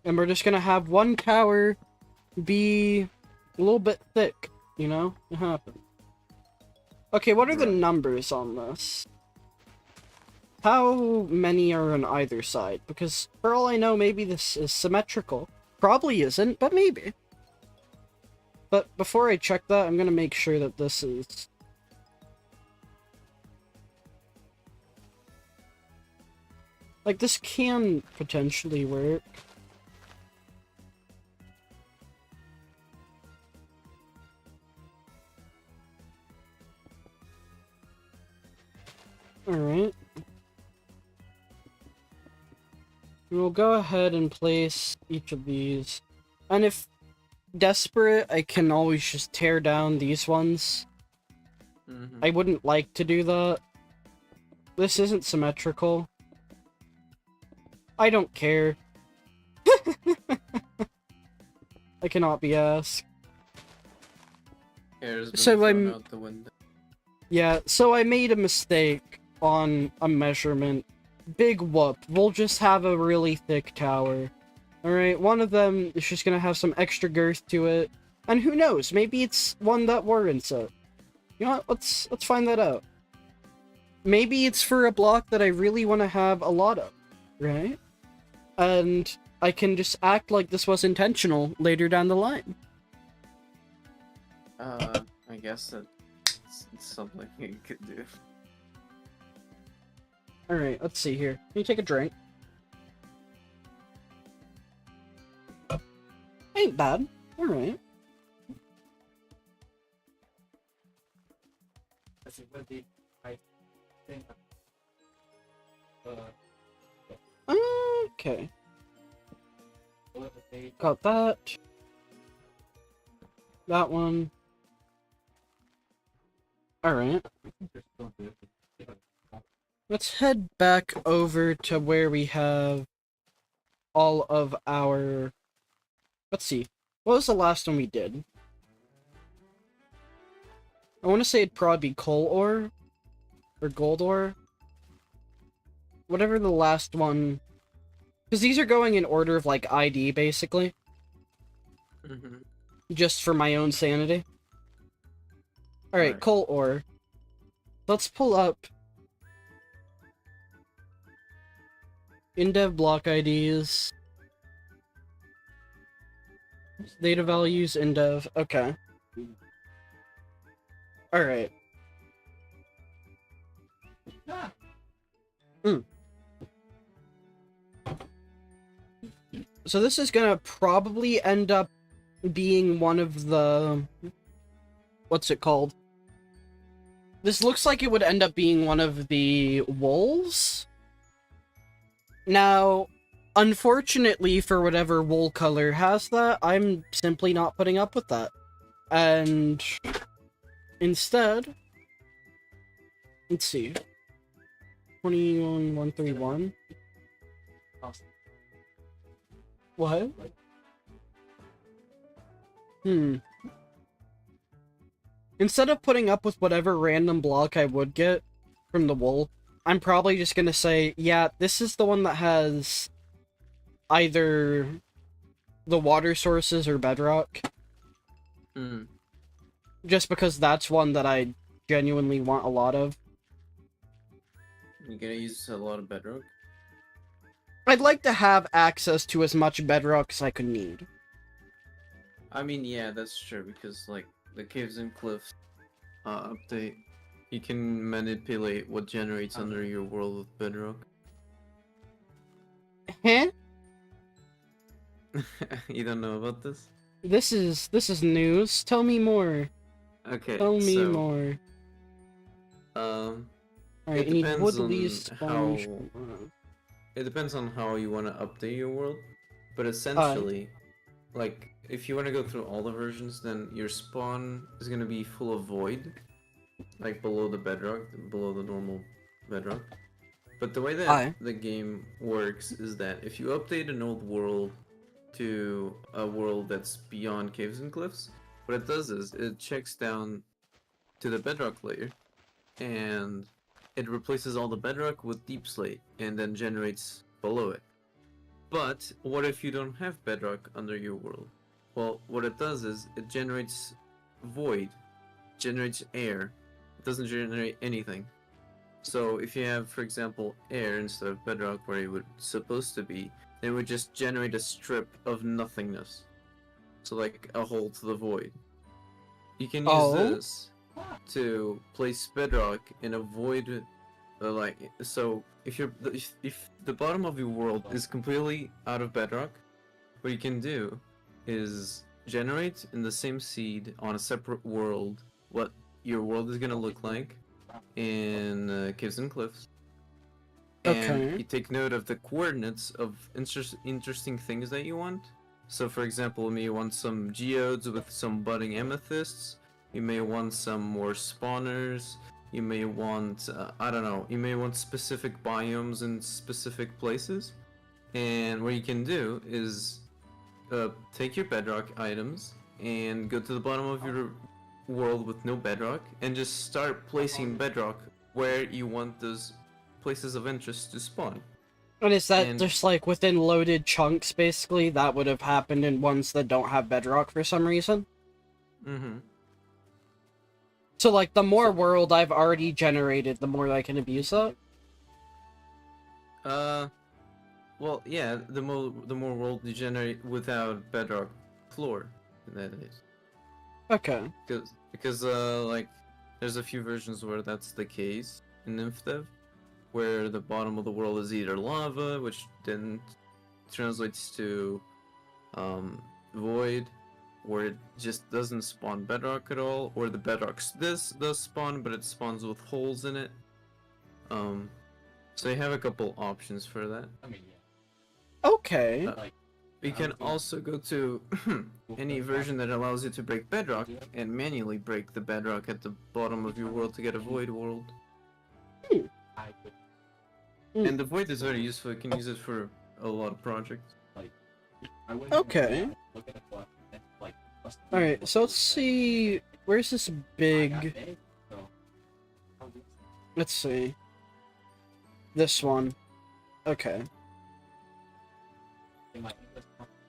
And we're just gonna have one tower be a little bit thick, you know? It happens. Okay, what are the Right. numbers on this? How many are on either side? Because for all I know, maybe this is symmetrical. Probably isn't, but maybe. But before I check that, I'm gonna make sure that this is... Like, this can potentially work. Alright. We'll go ahead and place each of these. And if desperate, I can always just tear down these ones. I wouldn't like to do that. This isn't symmetrical. I don't care. I cannot be asked. Hair's been So thrown out the window. Yeah, so I made a mistake on a measurement. Big whoop. We'll just have a really thick tower. Alright, one of them is just gonna have some extra girth to it. And who knows, maybe it's one that warrants it. You know what, let's find that out. Maybe it's for a block that I really want to have a lot of, right? And I can just act like this was intentional later down the line. I guess that's something you could do. Alright, let's see here. Can you take a drink? Ain't bad. Alright. Okay. Got that. That one. Alright. Let's head back over to where we have all of our... Let's see. What was the last one we did? I want to say it'd probably be coal ore. Or gold ore. Whatever the last one... Because these are going in order of, like, ID, basically. Just for my own sanity. Alright, Right. coal ore. Let's pull up... indev block IDs. Data values, indev. Okay. Alright. So this is gonna probably end up being one of the... What's it called? This looks like it would end up being one of the wolves? Now, unfortunately for whatever wool color has that, I'm simply not putting up with that. And instead, let's see. 21131. What? Instead of putting up with whatever random block I would get from the wool, I'm probably just gonna say, yeah, this is the one that has either the water sources or bedrock. Hmm. Just because that's one that I genuinely want a lot of. You're gonna use a lot of bedrock. I'd like to have access to as much bedrock as I could need. I mean, yeah, that's true, because, like, the Caves and Cliffs update, you can manipulate what generates under your world with bedrock. Huh? You don't know about this? This is news. Tell me more. Okay, Tell me so, more. um, Alright, it I need depends woodley on sponge. it depends on how you want to update your world, but essentially, like, if you want to go through all the versions, then your spawn is going to be full of void, like below the bedrock, below the normal bedrock. But the way that Aye. the game works is that if you update an old world to a world that's beyond caves and cliffs, what it does is it checks down to the bedrock layer, and it replaces all the bedrock with deep slate, and then generates below it. But what if you don't have bedrock under your world? Well, what it does is it generates void, generates air. It doesn't generate anything. So if you have, for example, air instead of bedrock where it would supposed to be, then it would just generate a strip of nothingness. So like a hole to the void. You can use this to place bedrock in a void, so if the bottom of your world is completely out of bedrock, what you can do is generate in the same seed on a separate world what your world is gonna look like in Caves and Cliffs. And Okay. you take note of the coordinates of interesting things that you want. So for example, you may want some geodes with some budding amethysts. You may want some more spawners. You may want, I don't know, you may want specific biomes in specific places. And what you can do is take your bedrock items and go to the bottom of your world with no bedrock and just start placing bedrock where you want those places of interest to spawn. And is that And- just like within loaded chunks, basically? That would have happened in ones that don't have bedrock for some reason? Mm-hmm. So, like, the more world I've already generated, the more I can abuse that? Well, yeah, the more world you generate without bedrock floor, that is. Okay. Because like, there's a few versions where that's the case in indev, where the bottom of the world is either lava, which then translates to void, where it just doesn't spawn bedrock at all, or the bedrock's this does spawn, but it spawns with holes in it. So you have a couple options for that. I mean, yeah. Okay. Like, You can also go to any version that allows you to break bedrock and manually break the bedrock at the bottom of your world to get a void world. I would, And the void is very useful. You can use it for a lot of projects. I wouldn't Okay. look at what, like, Alright, so let's see... Where's this big... Let's see. This one. Okay.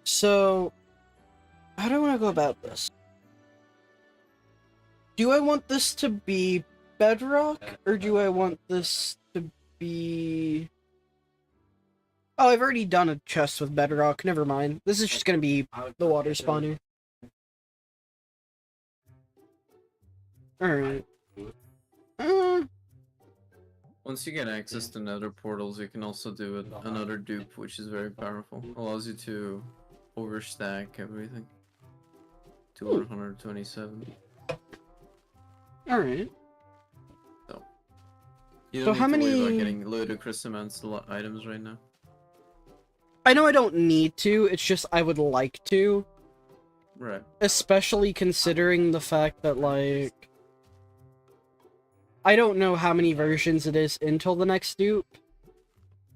So... How do I want to go about this? Do I want this to be bedrock, or do I want this to be... Oh, I've already done a chest with bedrock, never mind. This is just gonna be the water spawner. Alright. Once you get access to nether portals, you can also do another dupe, which is very powerful. Allows you to overstack everything to 127. Alright. You So don't how need to worry about many- getting ludicrous amounts of items right now. I know I don't need to, it's just I would like to. Right. Especially considering the fact that, like... I don't know how many versions it is until the next dupe.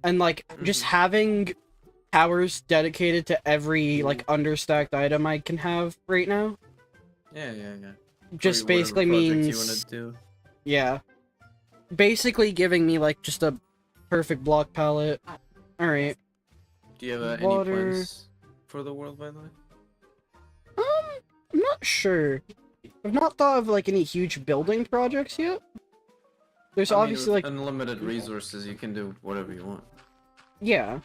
And, like, just having towers dedicated to every, like, understacked item I can have right now Yeah. Just For whatever basically project you means, want to do. yeah, basically giving me like just a perfect block palette. All right. Do you have any Water. plans for the world, by the way? I'm not sure. I've not thought of like any huge building projects yet. There's I mean, obviously with like, unlimited resources, you can do whatever you want. yeah.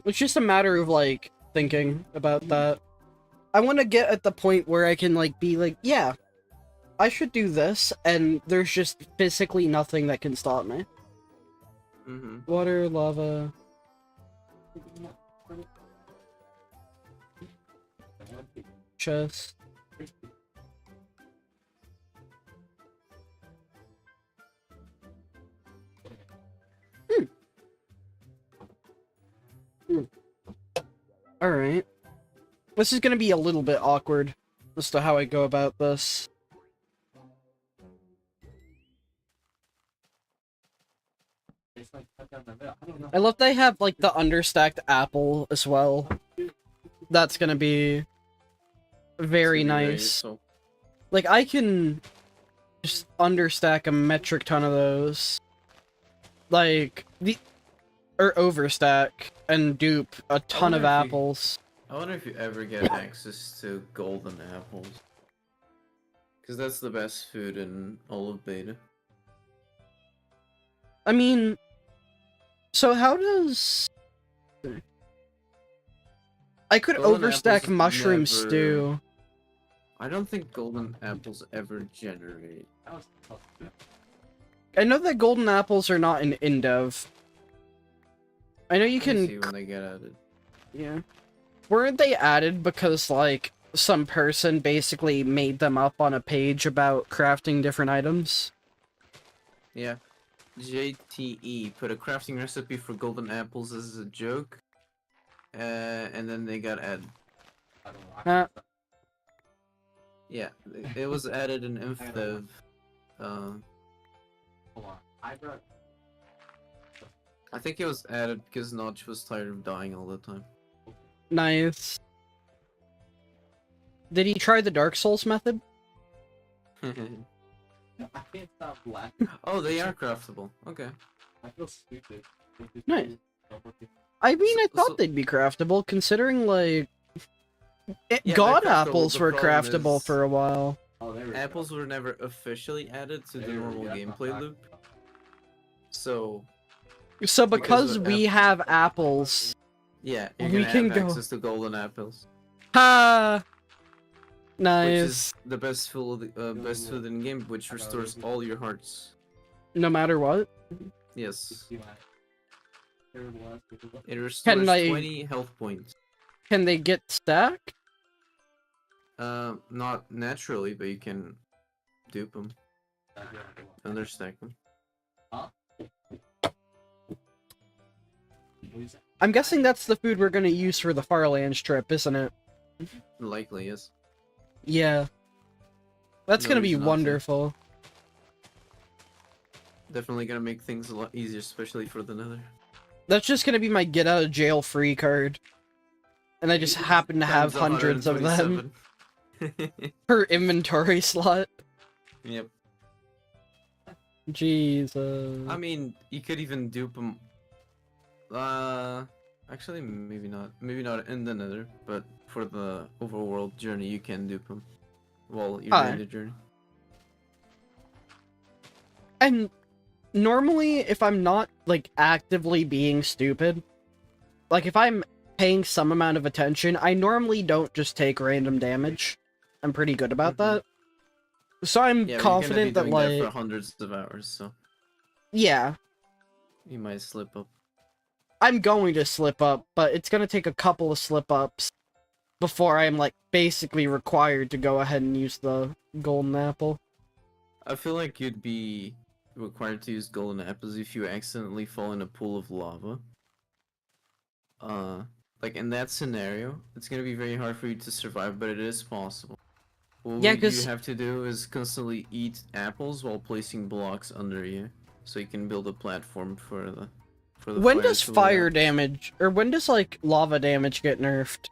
It's just a matter of like thinking about that. I want to get at the point where I can like be like, yeah, I should do this, and there's just physically nothing that can stop me. Mm-hmm. Water, lava, chest. Alright. This is gonna be a little bit awkward as to how I go about this. It's like cut down the middle. I don't know. I love they have like the understacked apple as well. That's gonna be very nice. Useful. Like I can just understack a metric ton of those. Like or overstack and dupe a ton of wonder if you- apples. I wonder if you ever get access to golden apples. Because that's the best food in all of beta. I mean, so how does I could Golden overstack apples mushroom never- stew. I don't think golden apples ever generate. That was tough. I know that golden apples are not in indev. I know you Let me can. see when they get added. Yeah. Weren't they added because, like, some person basically made them up on a page about crafting different items? Yeah. JTE put a crafting recipe for golden apples as a joke. And then they got added. I don't know. Yeah, it was added in indev. Hold on. I brought. I think it was added because Notch was tired of dying all the time. Nice. Did he try the Dark Souls method? I can't stop laughing. Oh, they are craftable. Okay. I feel stupid. Nice. I mean, I So- thought they'd be craftable, considering, like... they're God craftable, apples the were problem craftable is- for a while. Oh, there we Apples were never officially added to the There we normal go. gameplay loop. So, So Because because of we have apples... yeah, you're We gonna can have go- access to golden apples. Ha! Which Nice. is the best food, best food in game, which restores all your hearts. No matter what. Yes. See my terrible ass people. It restores I- 20 health points. Can they get stacked? Not naturally, but you can dupe them, understack them. I'm guessing that's the food we're gonna use for the Farlands trip, isn't it? Likely, yes. Yeah. That's No gonna be reason not to. wonderful. Definitely gonna make things a lot easier, especially for the nether. That's just gonna be my get out of jail free card. And I just happen to have Times hundreds of them 127. per inventory slot. Yep. Jesus. I mean, you could even dupe them. Actually, maybe not. Maybe not in the nether, but for the overworld journey, you can dupe them while you're Aye. doing the journey. And normally, if I'm not, like, actively being stupid, like, if I'm paying some amount of attention, I normally don't just take random damage. I'm pretty good about Mhm. that. So I'm Yeah, confident you're that, gonna be doing like, for hundreds of hours, so yeah, you might slip up. I'm going to slip up, but it's gonna take a couple of slip-ups before I'm, like, basically required to go ahead and use the golden apple. I feel like you'd be required to use golden apples if you accidentally fall in a pool of lava. Like in that scenario, it's gonna be very hard for you to survive, but it is possible. What Yeah, you 'cause- have to do is constantly eat apples while placing blocks under you, so you can build a platform for the When fire does to lay fire out. damage, or when does, like, lava damage get nerfed?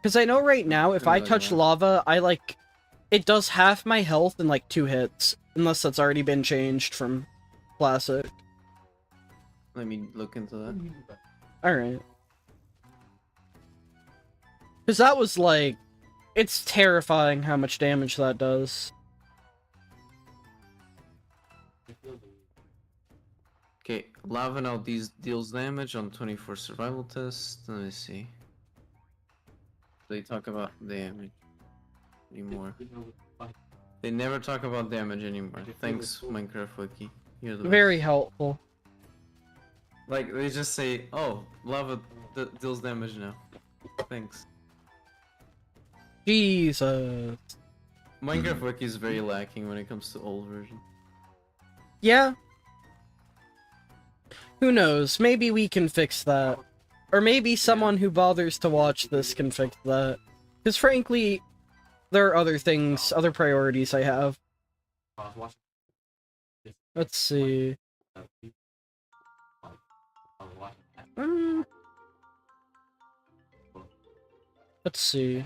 Because I know right now, if I touch Yeah. lava, it does half my health in like 2 hits, unless that's already been changed from classic. Let me look into that. Alright. Because that was like, it's terrifying how much damage that does. Okay, lava now deals damage on 24 survival test. Let me see. They talk about damage anymore. They never talk about damage anymore. Thanks, Minecraft Wiki. You're the Very best. helpful. Like, they just say, oh, lava deals damage now. Thanks. Jesus. Minecraft Wiki is very lacking when it comes to old version. Yeah. Who knows? Maybe we can fix that. Or maybe someone who bothers to watch this can fix that. Because frankly, there are other things, other priorities I have. Let's see. Let's see.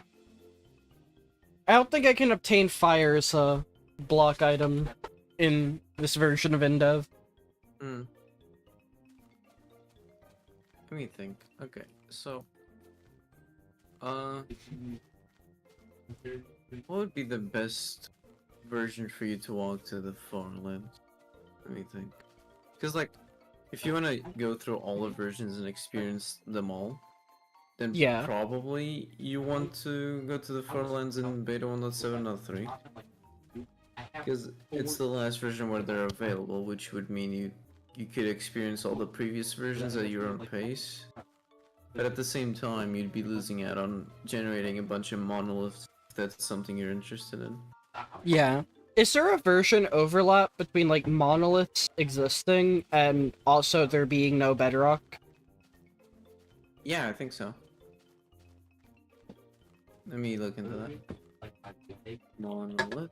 I don't think I can obtain fire as a block item in this version of indev. Hmm. Let me think. Okay, so... what would be the best version for you to walk to the Farlands? Let me think. Because, like, if you want to go through all the versions and experience them all, then Yeah. probably you want to go to the Farlands in beta 1.7.3. Because it's the last version where they're available, which would mean you could experience all the previous versions at your own pace. But at the same time, you'd be losing out on generating a bunch of monoliths if that's something you're interested in. Yeah. Is there a version overlap between, like, monoliths existing and also there being no bedrock? Yeah, I think so. Let me look into that. Monolith.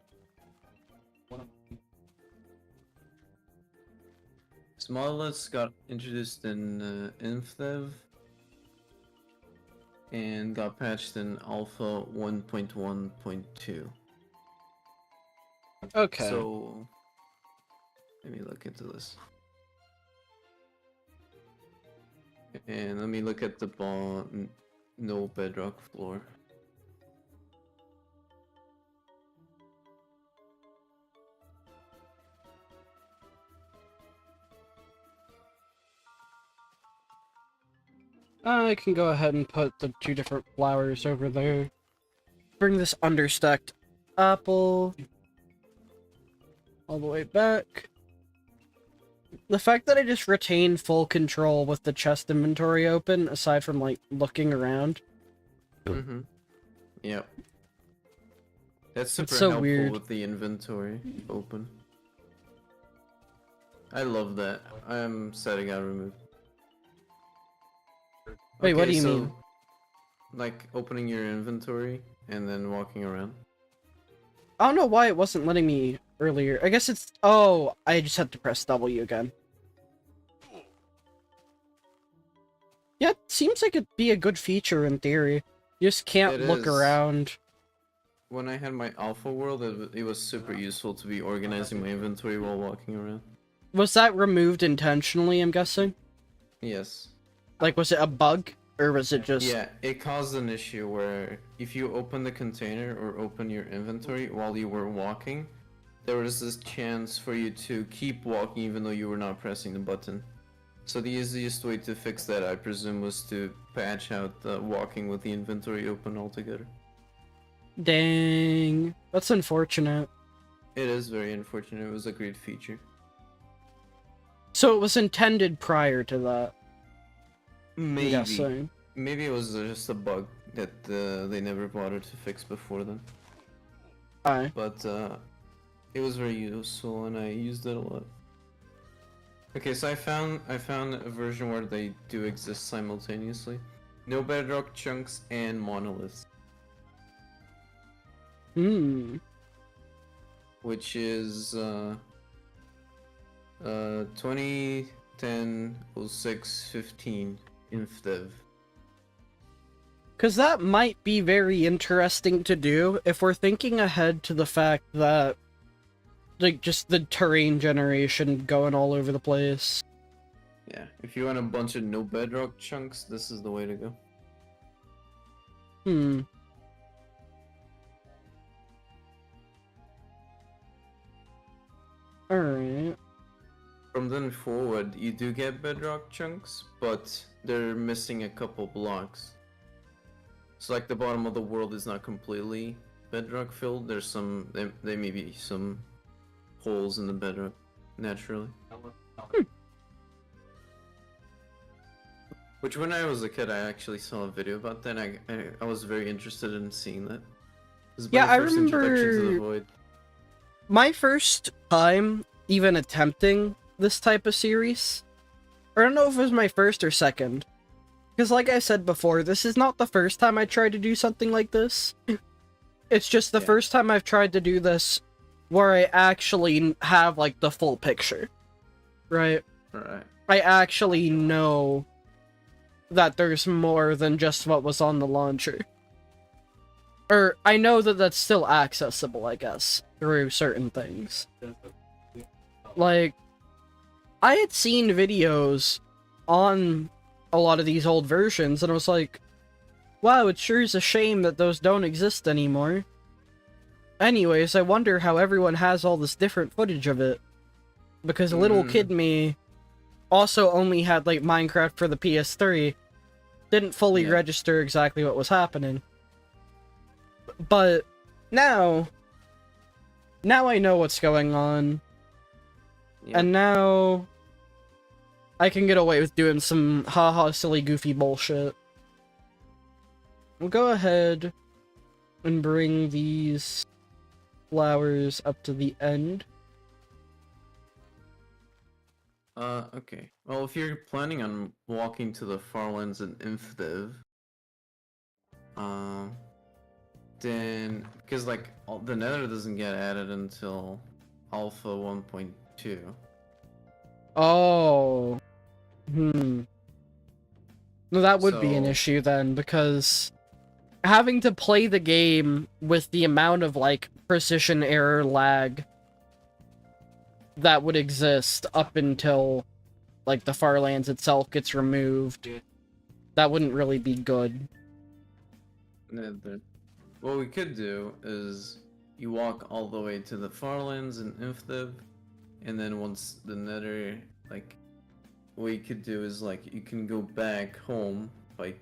So monoliths got introduced in indev and got patched in alpha 1.1.2. Okay. So let me look into this. And let me look at the no bedrock floor. I can go ahead and put the 2 different flowers over there. Bring this understacked apple all the way back. The fact that I just retain full control with the chest inventory open, aside from, like, looking around. Mm-hmm. Yep. That's super so helpful weird. with the inventory open. I love that. I'm setting out remove. Wait, what do you mean? Like opening your inventory and then walking around. I don't know why it wasn't letting me earlier. I guess it's... Oh, I just had to press W again. Yeah, it seems like it'd be a good feature in theory. You just can't It look is. around. When I had my alpha world, it was super useful to be organizing my inventory while walking around. Was that removed intentionally, I'm guessing? Yes. Like, was it a bug? Or was it just... Yeah, it caused an issue where if you open the container or open your inventory while you were walking, there was this chance for you to keep walking even though you were not pressing the button. So the easiest way to fix that, I presume, was to patch out the walking with the inventory open altogether. Dang. That's unfortunate. It is very unfortunate. It was a great feature. So it was intended prior to that. Maybe. I'm guessing. Maybe it was just a bug that they never bothered to fix before then. Aye. But it was very useful and I used it a lot. Okay, so I found a version where they do exist simultaneously. No bedrock chunks and monoliths. Hmm. Which is 2010-06-15 indev. Because that might be very interesting to do if we're thinking ahead to the fact that, like, just the terrain generation going all over the place. Yeah, if you want a bunch of no bedrock chunks, this is the way to go. Hmm. Alright. From then forward, you do get bedrock chunks, but they're missing a couple blocks. So like the bottom of the world is not completely bedrock filled. There's some, there may be some holes in the bedrock naturally. Which when I was a kid, I actually saw a video about that. And I was very interested in seeing that. It was Yeah, my I first introduction to the remember void. my first time even attempting this type of series, or I don't know if it was my first or second, because like I said before, this is not the first time I tried to do something like this. It's just the first time I've tried to do this where I actually have, like, the full picture. Right? Right. I actually know that there's more than just what was on the launcher. Or, I know that that's still accessible, I guess, through certain things. Like, I had seen videos on a lot of these old versions, and I was like, wow, it sure is a shame that those don't exist anymore. Anyways, I wonder how everyone has all this different footage of it. Because little kid me also only had, like, Minecraft for the PS3. Didn't fully register exactly what was happening. But now I know what's going on. Yeah. And now I can get away with doing some haha silly goofy bullshit. We'll go ahead and bring these flowers up to the end. Okay. Well, if you're planning on walking to the Farlands in indev, then, because, like, the Nether doesn't get added until Alpha 1.2. Oh. No, that would be an So- issue then, because having to play the game with the amount of, like, precision error lag that would exist up until, like, the Farlands itself gets removed, that wouldn't really be good. Nether. What we could do is you walk all the way to the Farlands in indev, and then once the Nether, like, what you could do is, like, you can go back home by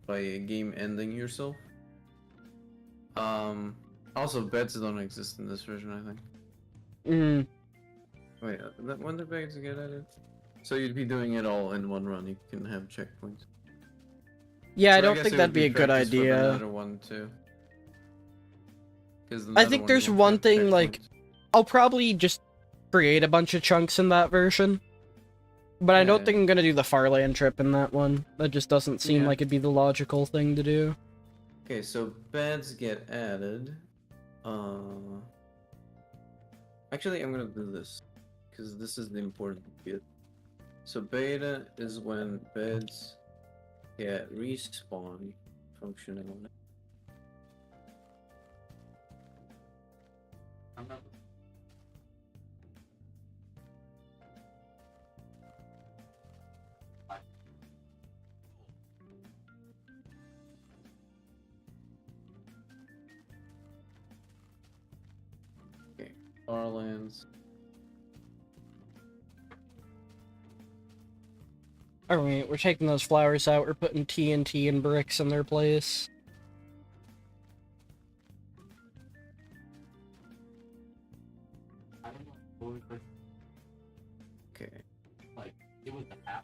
a game ending yourself. Also, beds don't exist in this version, I think. Wait, when do beds get added? So you'd be doing it all in one run. You can have checkpoints. Yeah, I So don't guess think it that'd would be a good practice for the idea. Nether one too. 'Cause the I Nether think one there's won't one have thing, like, checkpoints. I'll probably just create a bunch of chunks in that version. But I don't Yeah. think I'm gonna do the Farland trip in that one. That just doesn't seem Yeah. like it'd be the logical thing to do. Okay, so beds get added. Actually, I'm gonna do this because this is the important bit. So beta is when beds get respawn functioning on it. I'm not. Okay, Farlands. Alright, we're taking those flowers out, we're putting TNT and bricks in their place. I don't know. Fully first, Okay. like it was a half.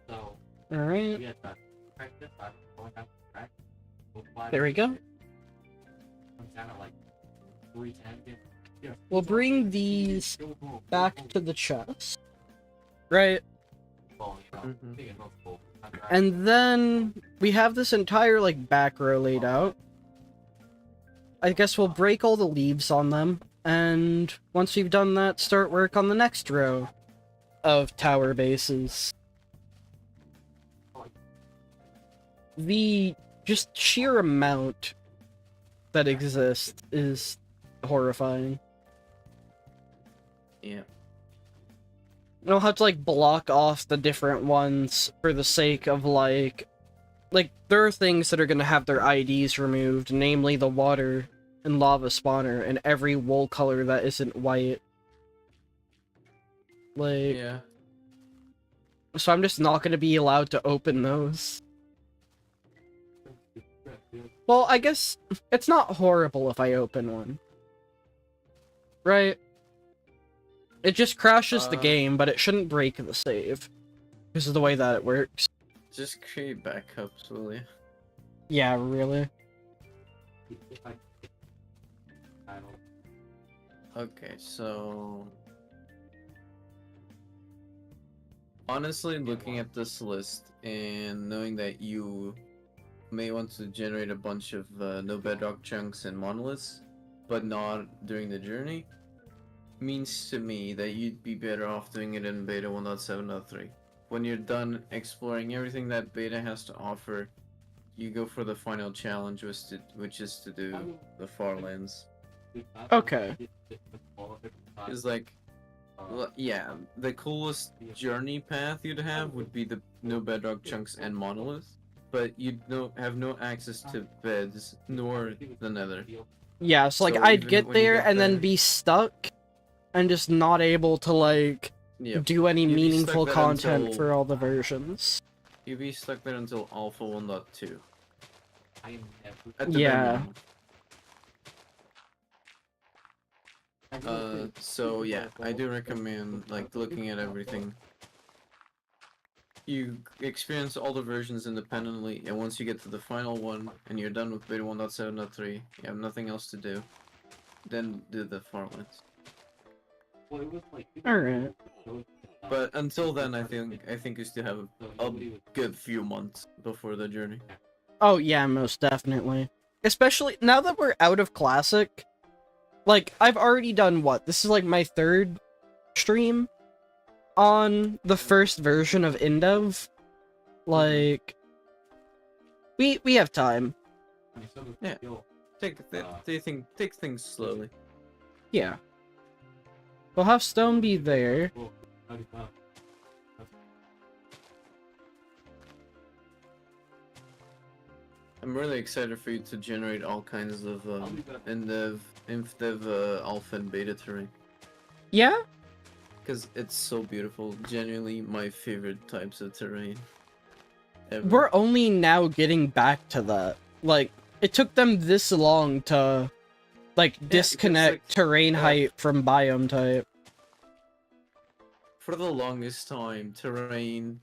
So Alright, we had to practice. I was going down the track. there we go. Comes down at like 3:10. Yeah. We'll bring these back to the chest. Right, Well, you know, Mhm. big and multiple. and then we have this entire, like, back row laid out. I guess we'll break all the leaves on them, and once we've done that, start work on the next row of tower bases. The just sheer amount that exists is horrifying. Yeah. You don't have to, like, block off the different ones for the sake of, like, there are things that are gonna have their IDs removed, namely the water and lava spawner and every wool color that isn't white. Like, Yeah. so I'm just not gonna be allowed to open those. Well, I guess it's not horrible if I open one. Right? It just crashes the game, but it shouldn't break the save. Because of the way that it works. Just create backups, will you? Yeah, really. Okay, so... Honestly, looking at this list and knowing that you may want to generate a bunch of no bedrock chunks and monoliths, but not during the journey, means to me that you'd be better off doing it in beta 1.7.3. When you're done exploring everything that beta has to offer, you go for the final challenge, which is to do the Farlands. Okay. It's like, well, yeah, the coolest journey path you'd have would be the no bedrock chunks and monoliths, but you'd have no access to beds nor the nether. Yeah, so, like, So I'd even get when you there get and then there- be stuck and just not able to, like, Yep. do any You'd be meaningful stuck there content until- for all the versions. You'd be stuck there until Alpha 1.2. I am never. At the bare Yeah. minimum. So yeah, I do recommend like looking at everything. You experience all the versions independently, and once you get to the final one, and you're done with beta 1.7.3, you have nothing else to do, then do the Farlands. Well, it was like. Alright. But until then, I think you still have a good few months before the journey. Oh, yeah, most definitely. Especially now that we're out of Classic. Like, I've already done what? This is like my third stream on the first version of indev. Like, we have time. Yeah. Take things slowly. Yeah. We'll have Stone be there. I'm really excited for you to generate all kinds of indev, alpha, and beta terrain. Yeah? Because it's so beautiful. Genuinely my favorite types of terrain. Ever. We're only now getting back to that. Like, it took them this long to, like, because, disconnect like, terrain height from biome type. For the longest time, terrain,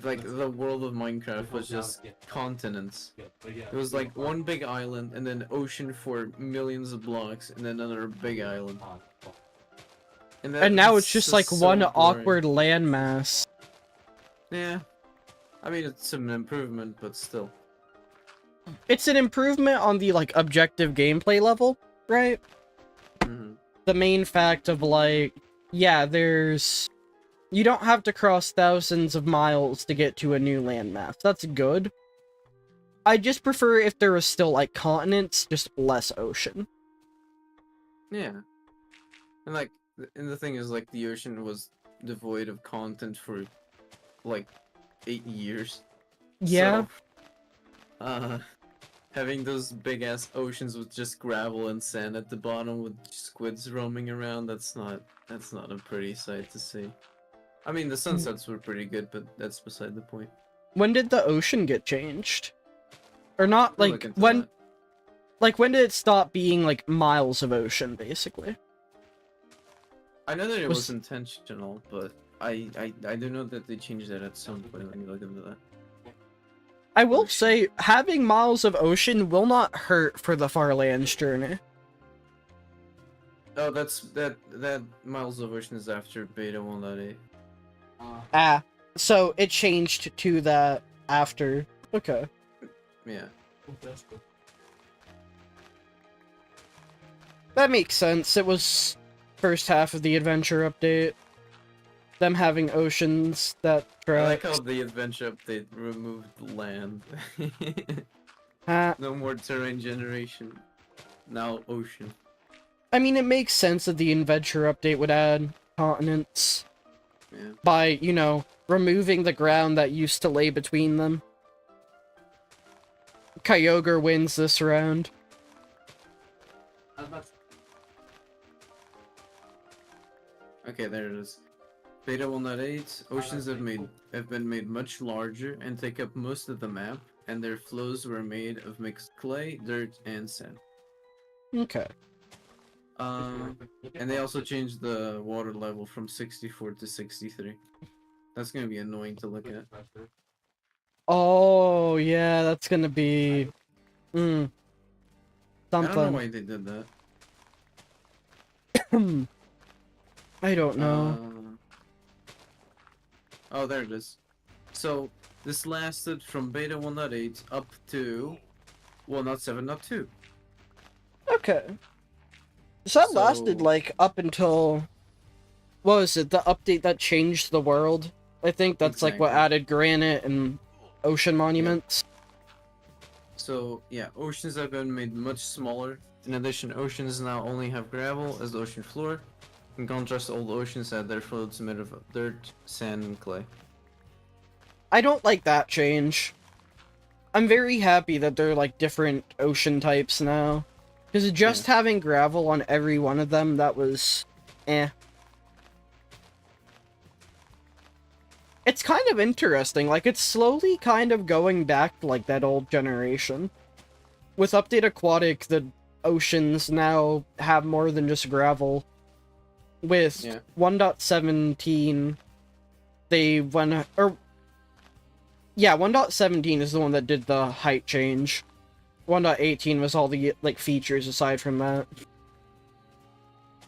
like the world of Minecraft was just continents. It was like one big island and then ocean for millions of blocks and then another big island. And now it's just like so one boring. awkward landmass. Yeah. I mean, it's an improvement, but still. It's an improvement on the, like, objective gameplay level, right? Mhm. The main fact of, like, yeah, you don't have to cross thousands of miles to get to a new landmass. That's good. I just prefer if there was still, like, continents, just less ocean. Yeah. And like, and the thing is, like, the ocean was devoid of content for, like, 8 years. Yeah. So, having those big ass oceans with just gravel and sand at the bottom with squids roaming around, that's not a pretty sight to see. I mean, the sunsets were pretty good, but that's beside the point. When did the ocean get changed? Or not, We'll like, look into when... that. Like, when did it stop being, like, miles of ocean, basically? I know that it was- was intentional, but I do know that they changed that at some point. Let me look into that. I will say, having miles of ocean will not hurt for the Farlands journey. Oh, that Miles of Ocean is after beta 1.8. Ah, so it changed to that after. Okay. Yeah. That makes sense. It was first half of the adventure update. Them having oceans that I like track. how the adventure update removed land. No more terrain generation. Now ocean. I mean, it makes sense that the Adventure update would add continents Yeah. by, you know, removing the ground that used to lay between them. Kyogre wins this round. Okay, there it is. Beta 1.8, oceans have been made much larger and take up most of the map, and their flows were made of mixed clay, dirt, and sand. Okay. And they also changed the water level from 64 to 63. That's gonna be annoying to look at. Oh, yeah, that's gonna be... I don't know something. why they did that. I don't know. Oh, there it is. So, this lasted from beta 1.8 up to 1.7.2. Okay. So that lasted, So- like, up until... What was it? The update that changed the world? I think that's, like, what Exactly. added granite and ocean monuments. So, yeah, oceans have been made much smaller. In addition, oceans now only have gravel as the ocean floor. In contrast, old oceans had their floats made of dirt, sand, and clay. I don't like that change. I'm very happy that they're, like, different ocean types now. Because just having gravel on every one of them, that was... eh. It's kind of interesting, like, it's slowly kind of going back to, like, that old generation. With Update Aquatic, the oceans now have more than just gravel. With 1.17, they went... Yeah, 1.17 is the one that did the height change. 1.18 was all the, like, features aside from that.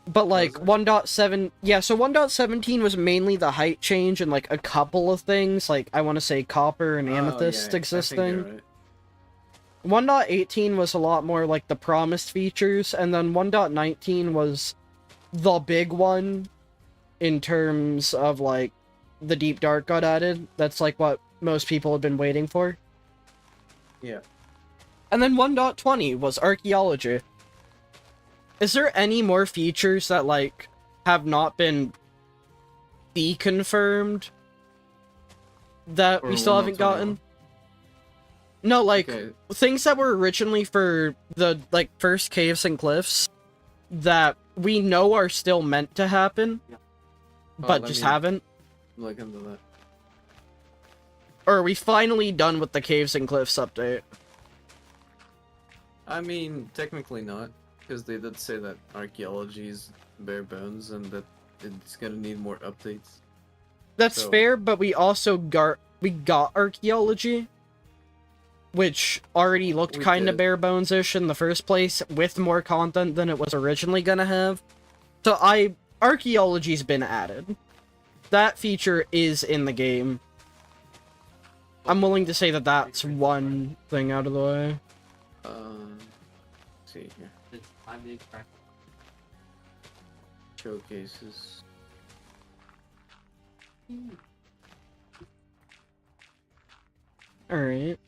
But, like, 1.7... Yeah, so 1.17 was mainly the height change and, like, a couple of things. Like, I want to say copper and amethyst existing. 1.18 was a lot more, like, the promised features. And then 1.19 was the big one in terms of, like, the Deep Dark got added. That's, like, what most people have been waiting for. Yeah. And then 1.20 was archaeology. Is there any more features that, like, have not been confirmed that we still haven't gotten? No, like, things that were originally for the, like, first caves and cliffs that we know are still meant to happen, but just haven't. Look into that. Or are we finally done with the caves and cliffs update? I mean, technically not, because they did say that archaeology is bare bones and that it's gonna need more updates. That's fair, but we also got archaeology, which already looked kind of bare bones-ish in the first place, with more content than it was originally gonna have. So archaeology's been added. That feature is in the game. I'm willing to say that that's one thing out of the way. Let's see here. Showcases. Alright.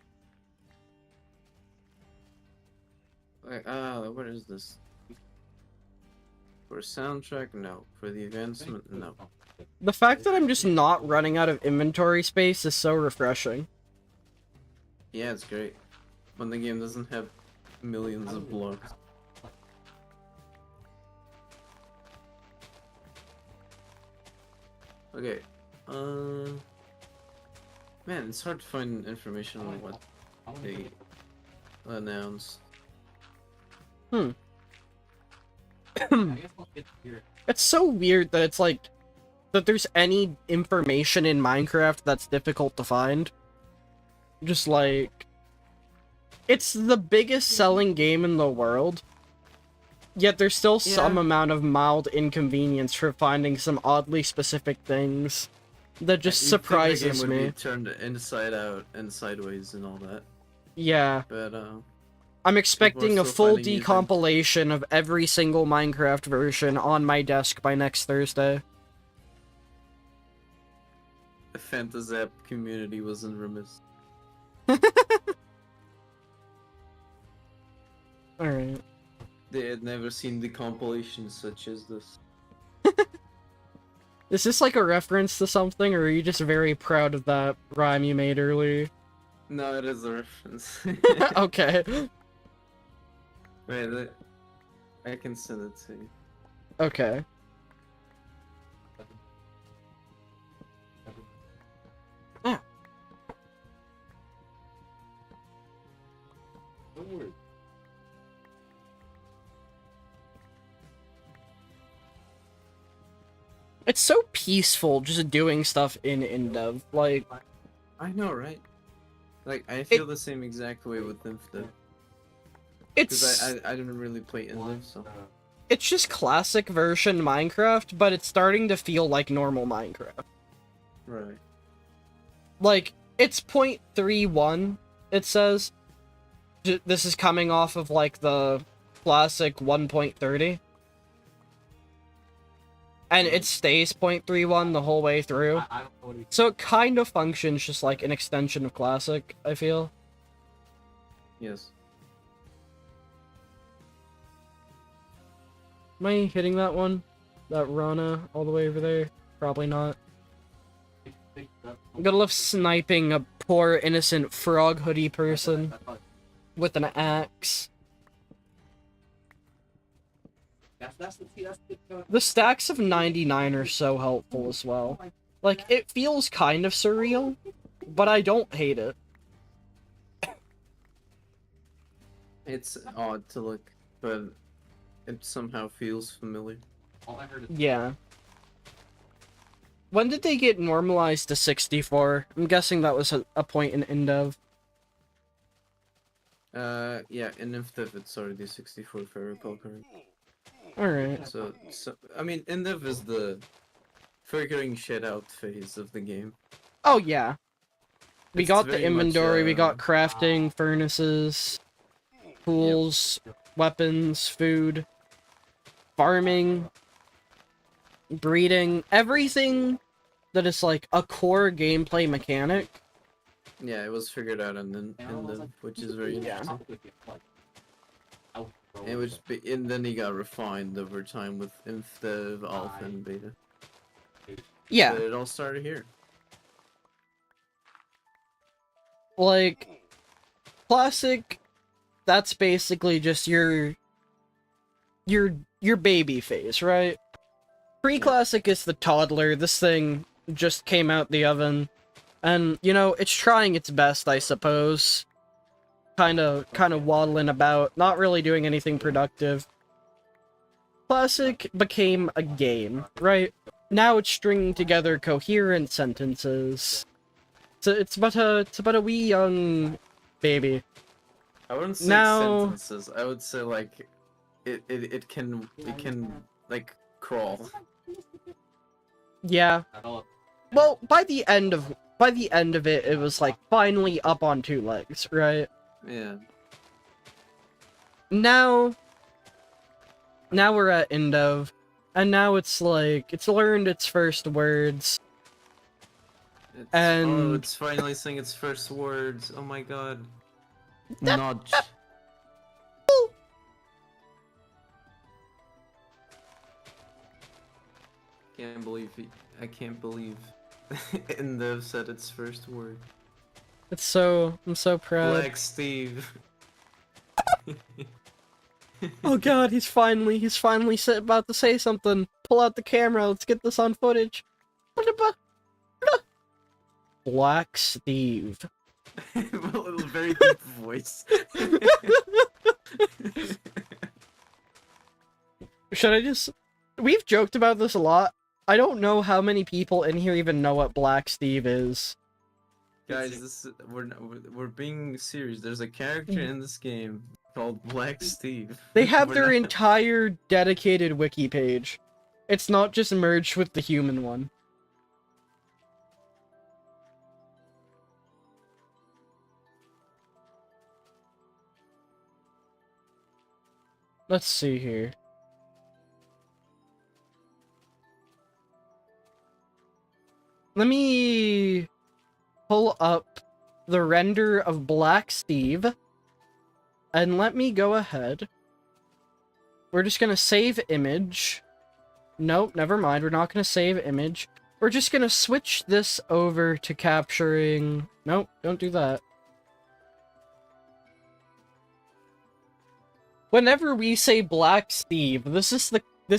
What is this? For a soundtrack, no. For the advancement, no. The fact that I'm just not running out of inventory space is so refreshing. Yeah, it's great. When the game doesn't have millions of blocks. Okay, man, it's hard to find information on what they announced. It's so weird that it's like that there's any information in Minecraft that's difficult to find. Just like it's the biggest selling game in the world, yet there's still some amount of mild inconvenience for finding some oddly specific things that just surprises the game me. would be turned inside out and sideways and all that. Yeah. But I'm expecting a full decompilation of every single Minecraft version on my desk by next Thursday. The Phantasap community wasn't remiss. Alright. They had never seen the compilations such as this. Is this like a reference to something, or are you just very proud of that rhyme you made earlier? No, it is a reference. Okay. Wait, I can send it to you. Okay. Ah. Don't worry. It's so peaceful just doing stuff in indev. Like, I know, right? Like, I feel the same exact way with indev. it's Because I didn't really play indev, so... it's just classic version Minecraft, but it's starting to feel like normal Minecraft. Right. Like, it's 0.31, it says. This is coming off of, like, the classic 1.30. And it stays 0.31 the whole way through. I don't know what he So it kind of functions just like an extension of classic, I feel. Yes. Am I hitting that one? That Rana all the way over there? Probably not. picked up. I'm gonna love sniping a poor innocent frog hoodie person with an axe. That's the The stacks of 99 are so helpful as well. Like, it feels kind of surreal, but I don't hate it. It's odd to look, but it somehow feels familiar. all I heard is Yeah. When did they get normalized to 64? I'm guessing that was a point in indev. Yeah, in indev it's already 64 if I recall correctly. Alright. So, I mean, indev is the figuring shit out phase of the game. Oh, yeah. We It's got the very much, inventory, we got crafting, furnaces, tools, weapons, food, farming, breeding, everything that is like a core gameplay mechanic. Yeah, it was figured out in indev, which is very Yeah. interesting. And then he got refined over time with indev, alpha, and beta. Yeah, But it all started here. like, classic, that's basically just your baby phase, right? Pre-classic is the toddler. This thing just came out the oven, and you know, it's trying its best, I suppose. Kind of waddling about, not really doing anything productive. Classic became a game, right? Now it's stringing together coherent sentences. So it's about a wee young baby. I wouldn't say Now- sentences. I would say like it can like crawl. Yeah. Well, by the end of it, it was like finally up on two legs, right? Yeah. Now we're at indev, and now it's like it's learned its first words. Oh, And- it's finally saying its first words. Oh my god. That- Nudge. I can't believe indev said its first word. I'm so proud. Black Steve. Oh god, he's finally about to say something. Pull out the camera, let's get this on footage. Black Steve. A very deep voice. Should I just... We've joked about this a lot. I don't know how many people in here even know what Black Steve is. Guys, we're being serious. There's a character in this game called Black Steve. They have We're their not- entire dedicated wiki page. It's not just merged with the human one. Let's see here. Let me pull up the render of Black Steve. And let me go ahead. We're just gonna save image. Nope, never mind. We're not gonna save image. We're just gonna switch this over to capturing... Nope, don't do that. Whenever we say Black Steve, this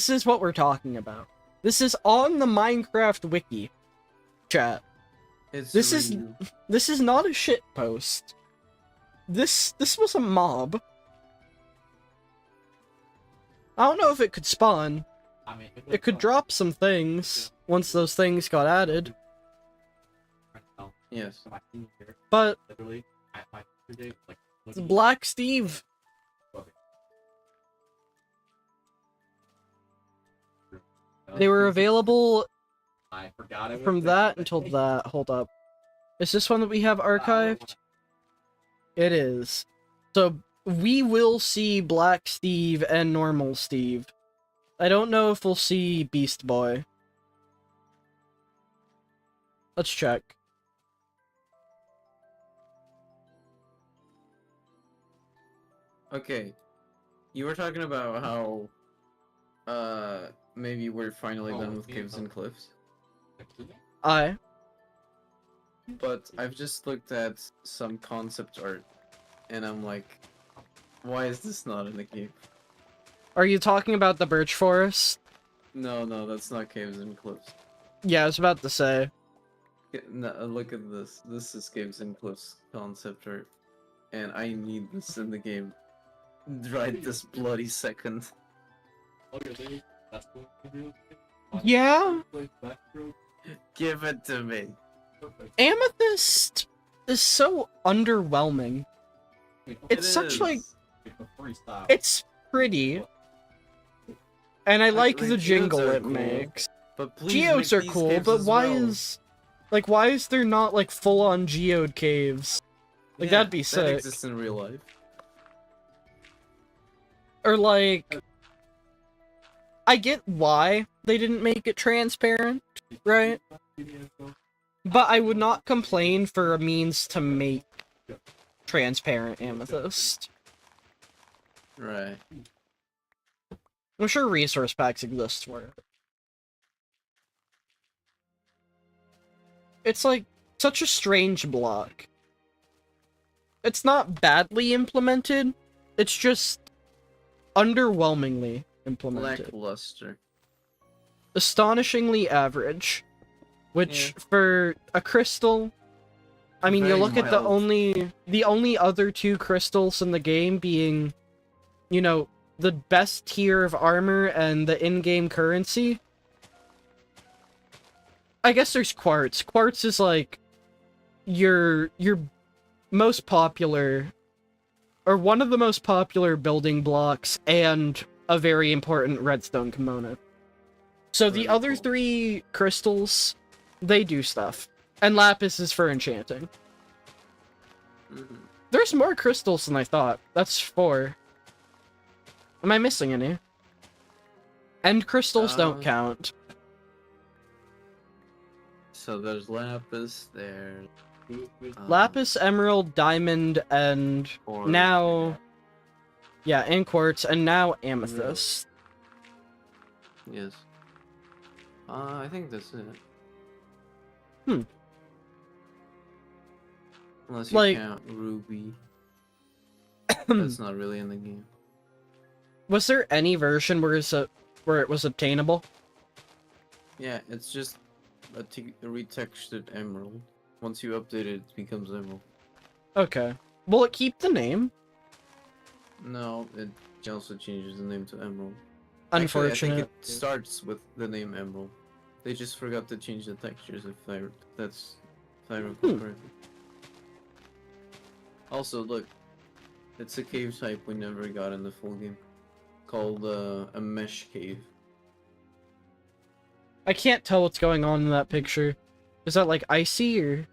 is what we're talking about. This is on the Minecraft wiki. Chat. This is not a shit post. This was a mob. I don't know if it could spawn. I mean, It could drop some things once those things got added. Yes. My senior year, But literally, at my senior day, like, it's Black Steve. They were available I forgot it was from there, that but- until that. Hold up. Is this one that we have archived? It is. So we will see Black Steve and Normal Steve. I don't know if we'll see Beast Boy. Let's check. Okay. You were talking about how maybe we're finally done with caves and cliffs. I. But I've just looked at some concept art and I'm like, why is this not in the game? Are you talking about the birch forest? No, that's not caves and cliffs. Yeah, I was about to say. No, look at this. This is caves and cliffs concept art. And I need this in the game. Right this bloody second. Oh, really? That's what you do? Yeah? Give it to me. Amethyst is so underwhelming. It's such, like... It's pretty. And I like the geodes jingle are it cool, makes. But please Geodes make are these cool, caves but as why well. is... Like, why is there not, like, full-on geode caves? Like, Yeah, that'd be that sick. exists in real life. Or, like... I get why they didn't make it transparent, right? But I would not complain for a means to make transparent amethyst. Right. I'm sure resource packs exist for it. It's like such a strange block. It's not badly implemented, it's just underwhelmingly implemented. Lackluster. Astonishingly average. Which, Yeah. for a crystal... I mean, you Very look at the mild. only other two crystals in the game being, you know, the best tier of armor and the in-game currency. I guess there's quartz. Quartz is like your most popular, or one of the most popular building blocks and a very important redstone component. So the Very other cool. three crystals, they do stuff. And lapis is for enchanting. Mhm. There's more crystals than I thought. That's 4. Am I missing any? End crystals don't count. So there's lapis, there's Lapis, emerald, diamond, and quartz. now... Yeah, and quartz, and now amethyst. Yes. I think that's it. Hmm. Unless you Like- count ruby. That's not really in the game. Was there any version where it was obtainable? Yeah, it's just a retextured emerald. Once you update it, it becomes emerald. Okay. Will it keep the name? No, it also changes the name to emerald. Unfortunate. Actually, I think it starts with the name emerald. They just forgot to change the textures if I recall correctly. Also, look, it's a cave type we never got in the full game, called a mesh cave. I can't tell what's going on in that picture. Is that like icy or?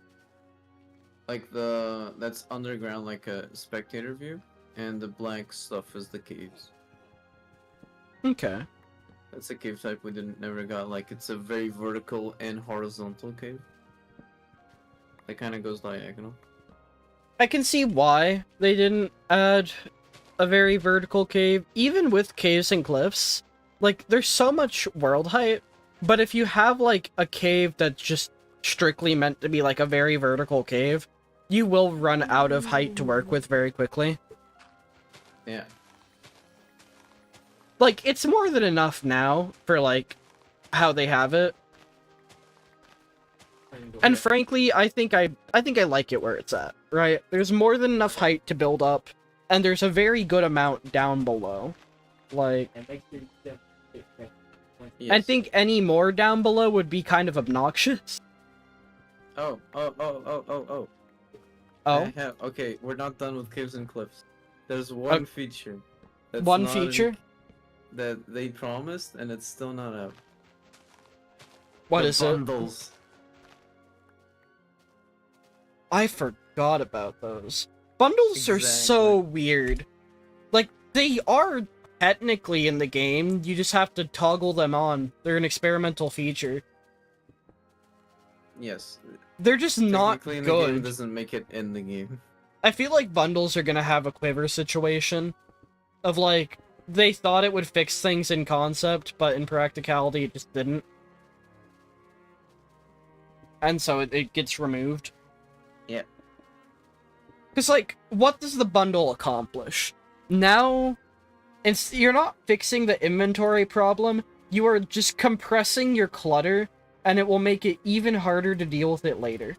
Like that's underground, like a spectator view, and the black stuff is the caves. Okay. That's a cave type we never got. Like it's a very vertical and horizontal cave. It kind of goes diagonal. I can see why they didn't add a very vertical cave, even with caves and cliffs, like, there's so much world height, but if you have, like, a cave that's just strictly meant to be, like, a very vertical cave, you will run out of height to work with very quickly. Yeah. Like, it's more than enough now for, like, how they have it. And frankly, I think I like it where it's at, right? There's more than enough height to build up, and there's a very good amount down below. Like, It makes it Yes. I think any more down below would be kind of obnoxious. Oh. Oh? Okay, we're not done with caves and cliffs. There's one feature. That's One not in- feature? that they promised, and it's still not out. What The is it? bundles. I forgot about those. Bundles are so weird. Like, they are technically in the game, you just have to toggle them on. They're an experimental feature. Yes. They're just not Technically in the game good. doesn't make it in the game. I feel like bundles are gonna have a quiver situation. Of like, they thought it would fix things in concept, but in practicality it just didn't. And so it gets removed. Yeah. Because, like, what does the bundle accomplish? Now, you're not fixing the inventory problem, you are just compressing your clutter, and it will make it even harder to deal with it later.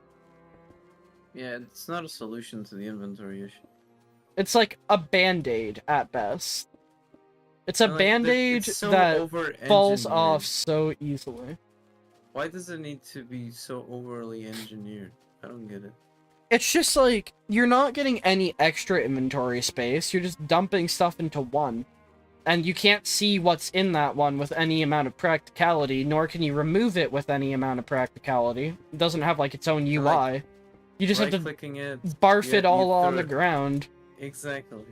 Yeah, it's not a solution to the inventory issue. It's like a band-aid at best. It's a And, like, band-aid it's so that falls over-engineered. off so easily. Why does it need to be so overly engineered? I don't get it. It's just like, you're not getting any extra inventory space, you're just dumping stuff into one. And you can't see what's in that one with any amount of practicality, nor can you remove it with any amount of practicality. It doesn't have, like, its own UI. Like, You just have to right-clicking it. barf yeah, it all you on throw the it- ground. Exactly.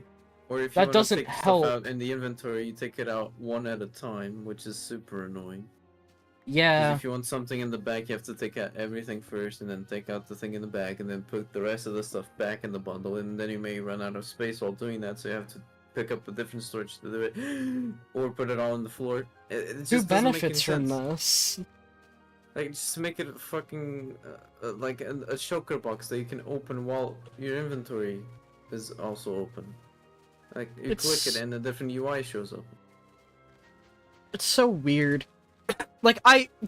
Or if you That want doesn't to take help. stuff out in the inventory, you take it out one at a time, which is super annoying. 'Cause Yeah. if you want something in the back, you have to take out everything first, and then take out the thing in the back, and then put the rest of the stuff back in the bundle, and then you may run out of space while doing that, so you have to pick up a different storage to do it, or put it all on the floor. It Who just doesn't make benefits any from sense. this? Like, just make it fucking like a shulker box that you can open while your inventory is also open. Like, you click It's- it and a different UI shows up. It's so weird. Like,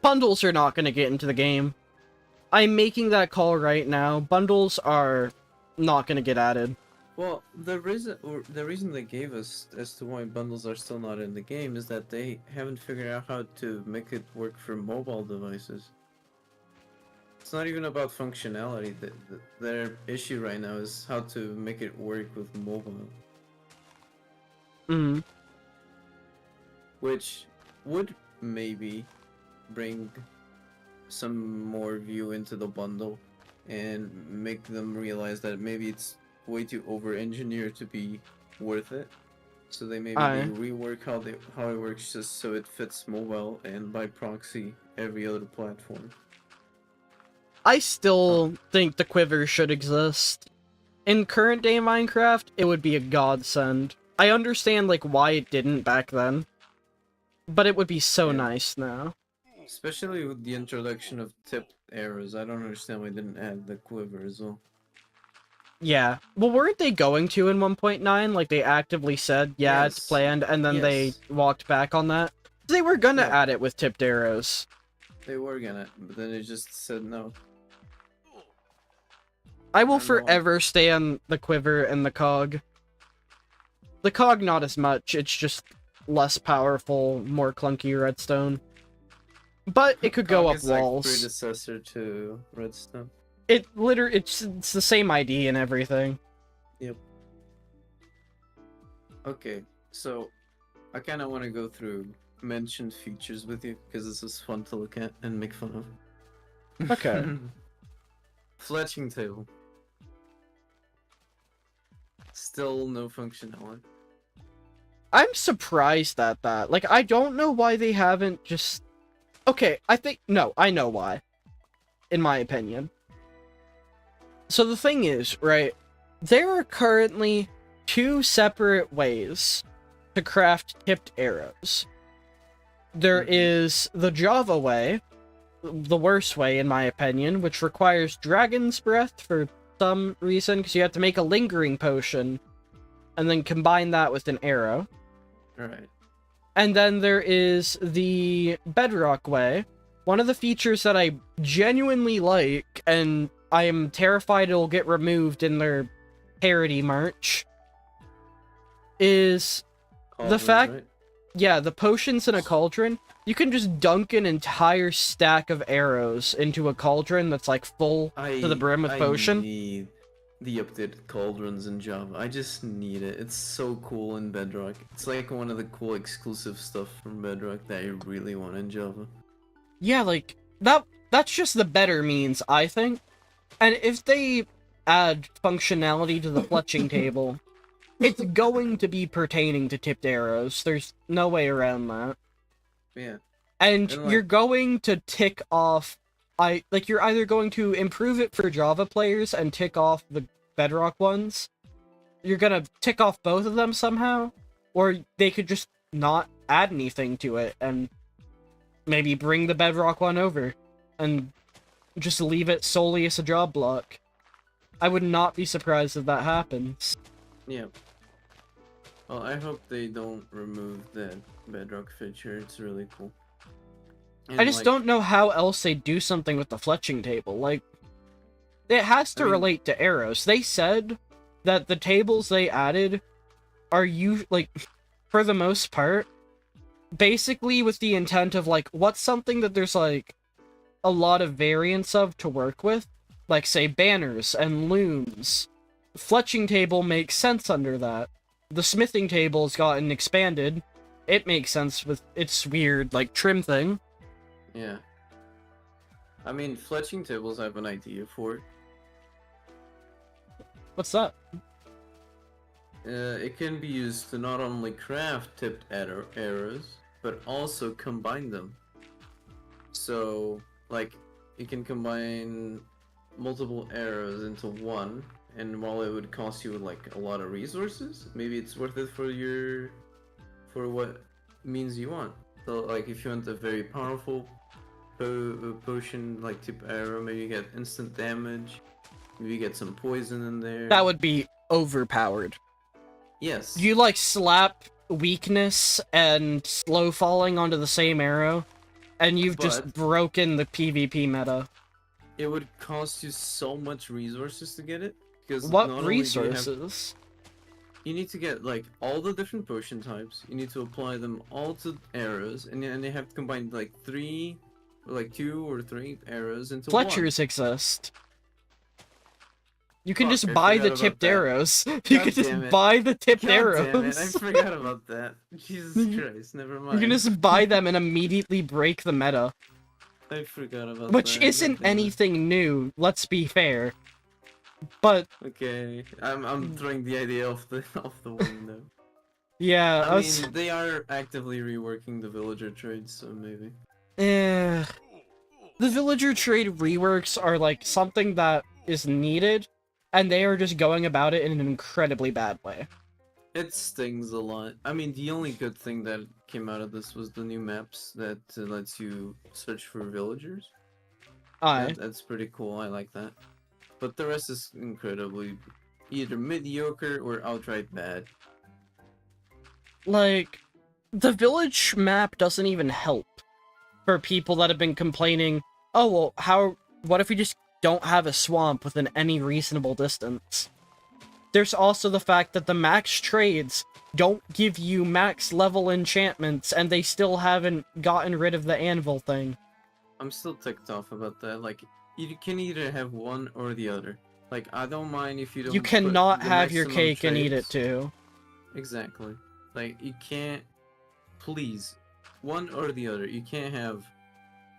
bundles are not gonna get into the game. I'm making that call right now. Bundles are not gonna get added. Well, the reason they gave us as to why bundles are still not in the game is that they haven't figured out how to make it work for mobile devices. It's not even about functionality. Their issue right now is how to make it work with mobile, Mm. which would maybe bring some more view into the bundle and make them realize that maybe it's way too over-engineered to be worth it. So they maybe Aye. rework how it works just so it fits mobile and by proxy every other platform. I still think the quiver should exist. In current day Minecraft, it would be a godsend. I understand, like, why it didn't back then. But it would be so Yeah. nice now. Especially with the introduction of tipped arrows. I don't understand why they didn't add the quiver as well. Yeah. Well, weren't they going to in 1.9? Like, they actively said, yeah, it's Yes. planned, and then they Yes. walked back on that? They were gonna Yeah. add it with tipped arrows. They were gonna, but then they just said no. I will don't know why. forever stay on the quiver and the cog. The cog not as much, it's just less powerful, more clunky redstone. But it could go Cog up is like walls. predecessor to redstone. It's the same ID and everything. Okay, so I kind of want to go through mentioned features with you because this is fun to look at and make fun of. Okay. Fletching table. Still no functionality. I'm surprised at that. Like, I don't know why they haven't just... Okay, no, I know why. In my opinion. So the thing is, right, there are currently two separate ways to craft tipped arrows. There is the Java way, the worst way in my opinion, which requires dragon's breath for some reason, because you have to make a lingering potion and then combine that with an arrow. Alright. And then there is the bedrock way. One of the features that I genuinely like, and I am terrified it'll get removed in their parody merch, is the fact, right? yeah, the potions in a cauldron, you can just dunk an entire stack of arrows into a cauldron that's like full to the brim with potion. I need the updated cauldrons in Java. I just need it. It's so cool in Bedrock. It's like one of the cool exclusive stuff from Bedrock that I really want in Java. Yeah, like, that's just the better means, I think. And if they add functionality to the fletching table, it's going to be pertaining to tipped arrows. There's no way around that. Yeah. And And, like- you're going to tick off... you're either going to improve it for Java players and tick off the Bedrock ones. You're gonna tick off both of them somehow. Or they could just not add anything to it and maybe bring the Bedrock one over and just leave it solely as a job block. I would not be surprised if that happens. Yeah. Well, I hope they don't remove that Bedrock feature. It's really cool. I just don't know how else they do something with the fletching table. Like, it has to relate to arrows. They said that the tables they added are for the most part, basically with the intent of, like, what's something that there's, like, a lot of variance of to work with? Like, say, banners and looms. Fletching table makes sense under that. The smithing table's gotten expanded. It makes sense with its weird, like, trim thing. Yeah. I mean, fletching tables I have an idea for. What's that? It can be used to not only craft tipped arrows, but also combine them. So, like, you can combine multiple arrows into one, and while it would cost you like a lot of resources, maybe it's worth it for what means you want. So, like, if you want a very powerful potion like tip arrow, maybe you get instant damage, maybe you get some poison in there. That would be overpowered. Yes. You, like, slap weakness and slow falling onto the same arrow, and you've just But- broken the PvP meta. It would cost you so much resources to get it, because What not only do you have- resources? You need to get like all the different potion types. You need to apply them all to arrows, and they have to combine like two or three arrows into Fletchers exist. You can Fuck, just I buy forgot the about tipped that. arrows. You God can just damn it. buy the tipped one. God damn it! I arrows. forgot about that. Jesus Christ! Never mind. You can just buy them and immediately break the meta, I forgot about which that. isn't God damn it. anything new. Let's be fair. But Okay, I'm throwing the idea off the window. yeah, I us. mean, they are actively reworking the villager trade, so maybe. The villager trade reworks are like something that is needed, and they are just going about it in an incredibly bad way. It stings a lot. I mean, the only good thing that came out of this was the new maps that lets you search for villagers. That's pretty cool. I like that. But the rest is incredibly either mediocre or outright bad. Like, the village map doesn't even help for people that have been complaining, oh, well, what if we just don't have a swamp within any reasonable distance? There's also the fact that the max trades don't give you max level enchantments, and they still haven't gotten rid of the anvil thing. I'm still ticked off about that. Like, you can either have one or the other. Like, I don't mind if you don't. You put cannot the have your maximum cake and eat it trades. too. Exactly. Like, you can't. Please, one or the other. You can't have.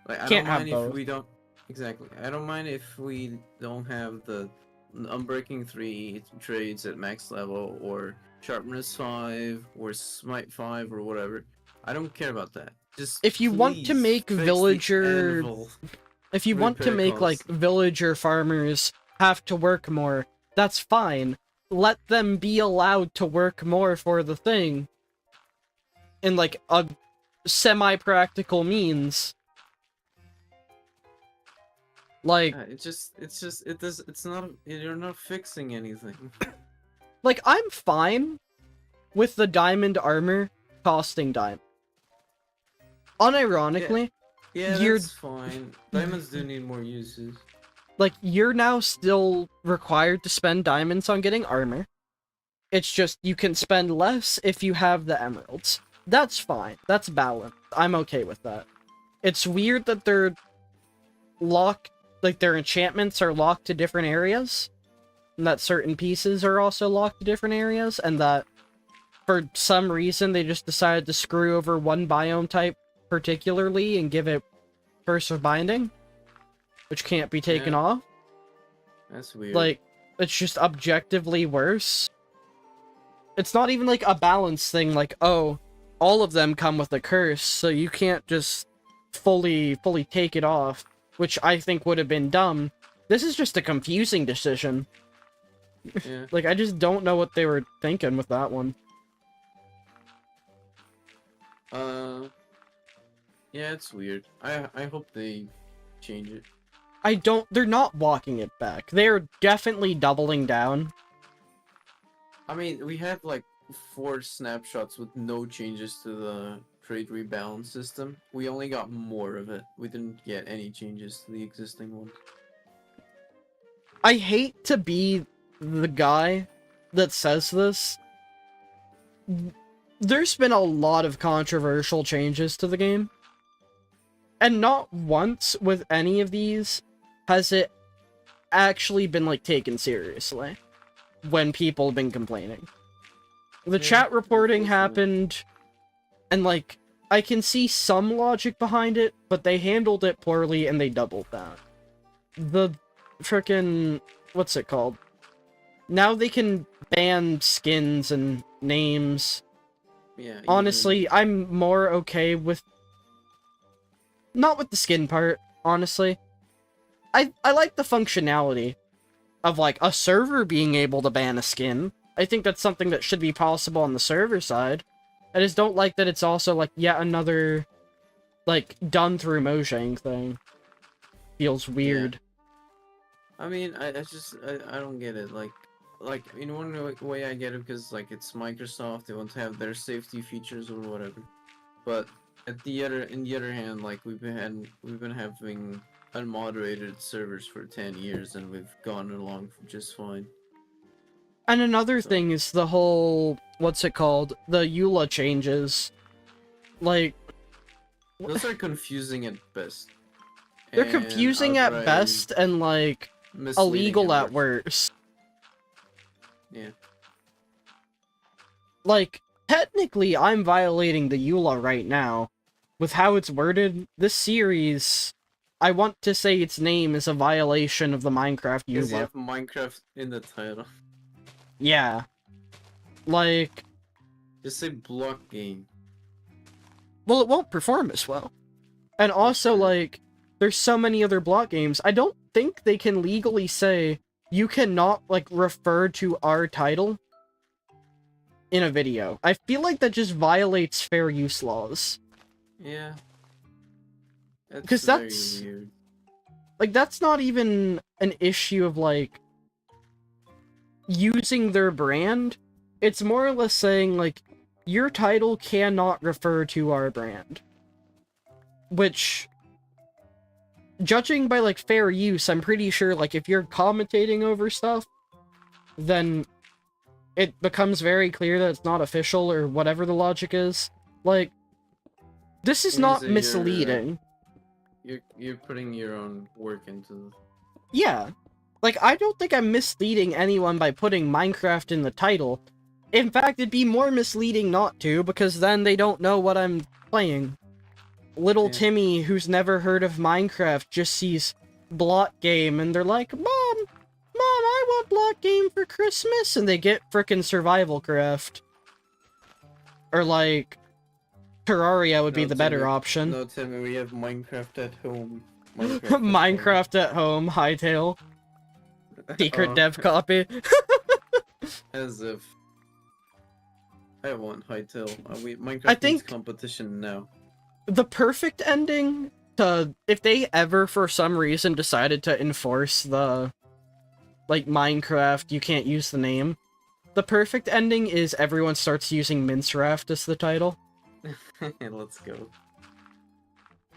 Like, I Can't don't have mind both. if we don't. Exactly. I don't mind if we don't have the Unbreaking 3 trades at max level, or Sharpness 5, or Smite 5, or whatever. I don't care about that. Just If you want to please make fix the villager- anvil. If you want to Repair make, like, costs. villager farmers have to work more, that's fine. let them be allowed to work more for the thing in like a semi-practical means. Like, it's not, you're not fixing anything. like, I'm fine with the diamond armor costing diamond. Unironically, Yeah, you're that's fine. Diamonds do need more uses. like, you're now still required to spend diamonds on getting armor. It's just you can spend less if you have the emeralds. That's fine. That's balanced. I'm okay with that. It's weird that they're locked, like their enchantments are locked to different areas, and that certain pieces are also locked to different areas, and that for some reason they just decided to screw over one biome type particularly and give it Curse of Binding, which can't be taken off. That's weird. Like, it's just objectively worse. It's not even like a balance thing, like, oh, all of them come with a curse, so you can't just fully take it off, which I think would have been dumb. This is just a confusing decision. Yeah. Like, I just don't know what they were thinking with that one. Yeah, it's weird. I hope they change it. They're not walking it back. They're definitely doubling down. I mean, we had like 4 snapshots with no changes to the trade rebalance system. We only got more of it. We didn't get any changes to the existing one. I hate to be the guy that says this. There's been a lot of controversial changes to the game. And not once with any of these has it actually been, like, taken seriously when people have been complaining. The chat reporting happened, and, like, I can see some logic behind it, but they handled it poorly and they doubled that. The frickin'... what's it called? Now they can ban skins and names. Yeah. Honestly, I'm more okay with... not with the skin part, honestly. I like the functionality of, like, a server being able to ban a skin. I think that's something that should be possible on the server side. I just don't like that it's also, like, yet another, like, done through Mojang thing. Feels weird. Yeah. I mean, I don't get it. Like in one way I get it because, like, it's Microsoft, they want to have their safety features or whatever. But in the other hand, like, we've been having unmoderated servers for 10 years and we've gone along just fine. And another thing is the whole, what's it called? The EULA changes. Like... those are confusing at best. they're confusing at best and, like, illegal at worst. Yeah. Like, technically, I'm violating the EULA right now. With how it's worded, this series, I want to say its name is a violation of the Minecraft Because you EULA. have Minecraft in the title. Yeah. Like... just say block game. well, it won't perform as well. And also, like, there's so many other block games, I don't think they can legally say, you cannot, like, refer to our title in a video. I feel like that just violates fair use laws. Yeah. Because very that's... weird. like, that's not even an issue of, like, using their brand. It's more or less saying, like, your title cannot refer to our brand. Which, judging by, like, fair use, I'm pretty sure, like, if you're commentating over stuff, then it becomes very clear that it's not official or whatever the logic is. Like, this is not misleading. You're putting your own work into... yeah. Like, I don't think I'm misleading anyone by putting Minecraft in the title. In fact, it'd be more misleading not to, because then they don't know what I'm playing. Little Timmy, who's never heard of Minecraft, just sees Blot Game, and they're like, Mom, I want Blot Game for Christmas, and they get frickin' Survival Craft. Or, like, Terraria would be the better option. No, Timmy, we have Minecraft at home. Minecraft at home, Hightail. Secret dev copy. As if I want Hytale. Minecraft I needs think competition now. the perfect ending to, if they ever for some reason decided to enforce the, like, Minecraft, you can't use the name, the perfect ending is everyone starts using Minceraft as the title. Let's go.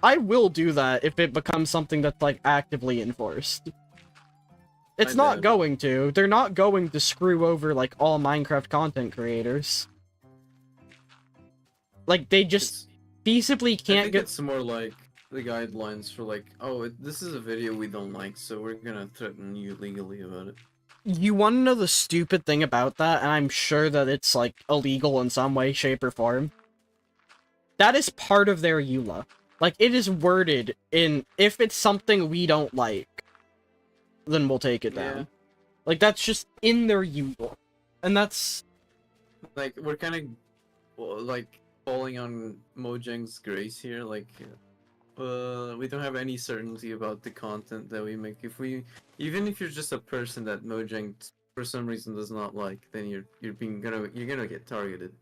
I will do that if it becomes something that's, like, actively enforced. It's I not doubt it. going to. They're not going to screw over, like, all Minecraft content creators. Like, they just feasibly I can't think get... it's more like the guidelines for like, oh, this is a video we don't like, so we're gonna threaten you legally about it. You want to know the stupid thing about that, and I'm sure that it's, like, illegal in some way, shape, or form? That is part of their EULA. Like, it is worded in, if it's something we don't like, then we'll take it down. Yeah. Like, that's just in their EULA. And that's... Like, we're kind of like falling on Mojang's grace here. Like, we don't have any certainty about the content that we make. Even if you're just a person that Mojang for some reason does not like, then you're gonna get targeted.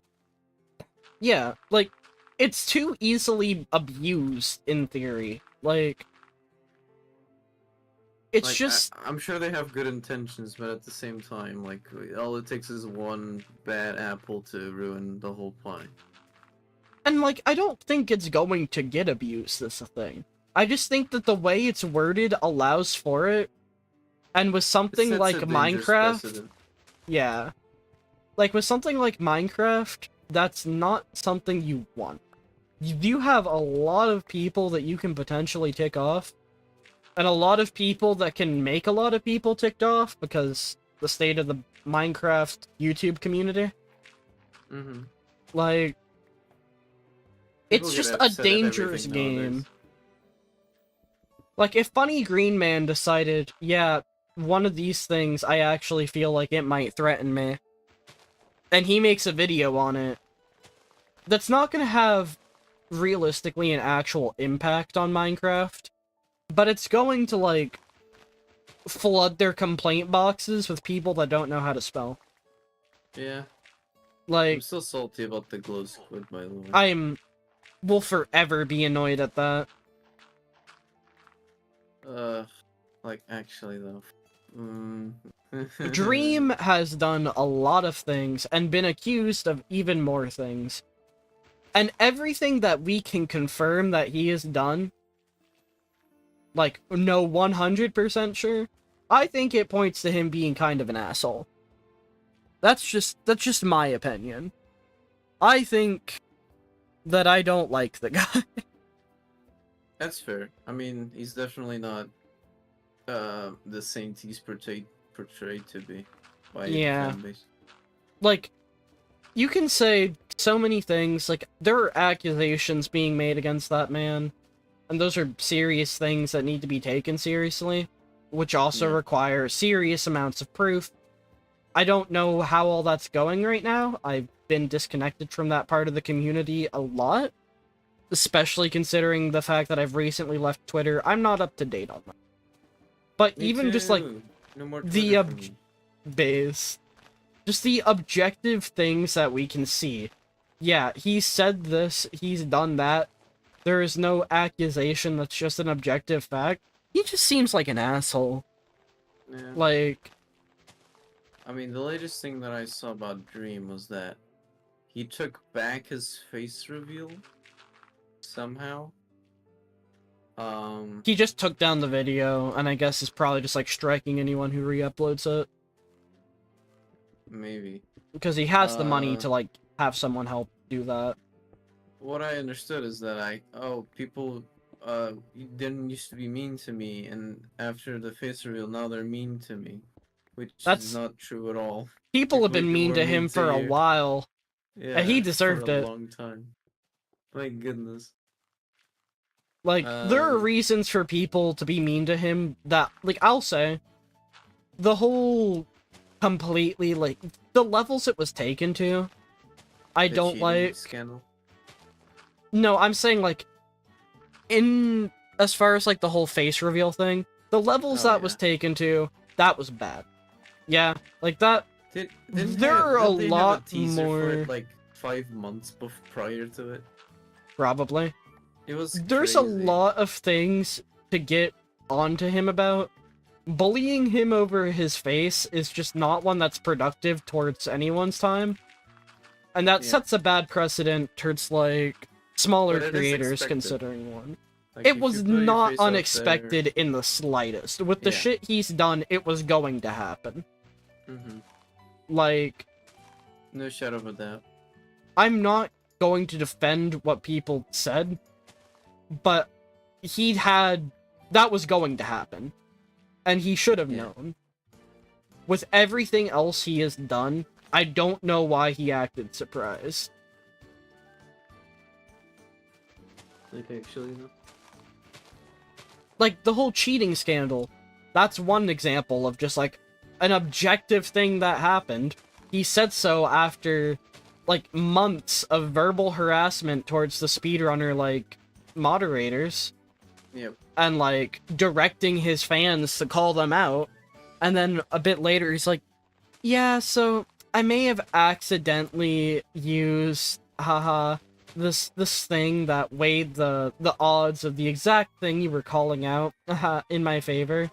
Yeah, like, it's too easily abused, in theory. Like... It's Like, just... I'm sure they have good intentions, but at the same time, like, all it takes is one bad apple to ruin the whole pie. And, like, I don't think it's going to get abused, is the thing. I just think that the way it's worded allows for it. And with It something sets like a dangerous Minecraft... precedent. Yeah. Like, with something like Minecraft, that's not something you want. You do have a lot of people that you can potentially tick off. And a lot of people that can make a lot of people ticked off, because the state of the Minecraft YouTube community. Mm-hmm. Like... People It's get just a upset at dangerous everything game. nowadays. Like, if Funny Green Man decided, yeah, one of these things, I actually feel like it might threaten me, and he makes a video on it, that's not gonna have, realistically, an actual impact on Minecraft, but it's going to, like, flood their complaint boxes with people that don't know how to spell. Yeah. I'm Like, still salty about the glow squid, by the way. will forever be annoyed at that. Like, actually, though. Dream has done a lot of things and been accused of even more things. And everything that we can confirm that he has done, like, no 100% sure, I think it points to him being kind of an asshole. That's just my opinion. I think that I don't like the guy. That's fair. I mean, he's definitely not the saint he's portrayed to be by Yeah. the fanbase. Like, you can say so many things, like, there are accusations being made against that man, and those are serious things that need to be taken seriously, which also Yeah. require serious amounts of proof. I don't know how all that's going right now. I've been disconnected from that part of the community a lot, especially considering the fact that I've recently left Twitter. I'm not up to date on that. But Me even just, like, too. No more the Twitter for me. base. Just the objective things that we can see. Yeah, he said this, he's done that. There is no accusation, that's just an objective fact. He just seems like an asshole. Yeah. Like, I mean, the latest thing that I saw about Dream was that he took back his face reveal somehow. he just took down the video, and I guess is probably just, like, striking anyone who re-uploads it. Maybe. Because he has the money Uh, to, like, have someone help do that. What I understood is that people didn't used to be mean to me, and after the face reveal, now they're mean to me, which That's- is not true at all. People have been mean were to him for a you. while. Yeah, he deserved for a it. long time. My goodness. Like, there are reasons for people to be mean to him that, like, I'll say, the whole completely, like, the levels it was taken to, I The don't cheating like. scandal. No, I'm saying, like, as far as, like, the whole face reveal thing, the levels Oh, that was yeah. taken to, that was bad. Yeah, like, that There are a didn't they have lot teaser for more- it, like 5 months prior to it? Probably. It was There's a crazy. lot of things to get onto him about. Bullying him over his face is just not one that's productive towards anyone's time. And that Yeah. sets a bad precedent towards, like, smaller But it is creators expected. considering one. Like, It if was you put your not face out unexpected in the slightest. With the Yeah. shit he's done, it was going to happen. there, Like, no shadow of a doubt. I'm not going to defend what people said, but that was going to happen. And he should have Yeah. known. With everything else he has done, I don't know why he acted surprised. Like, actually, no. Like, the whole cheating scandal, that's one example of just, like, an objective thing that happened. He said so after, like, months of verbal harassment towards the speedrunner, like, moderators. Yep. And, like, directing his fans to call them out. And then a bit later, he's like, yeah, so I may have accidentally used, this thing that weighed the odds of the exact thing you were calling out, in my favor.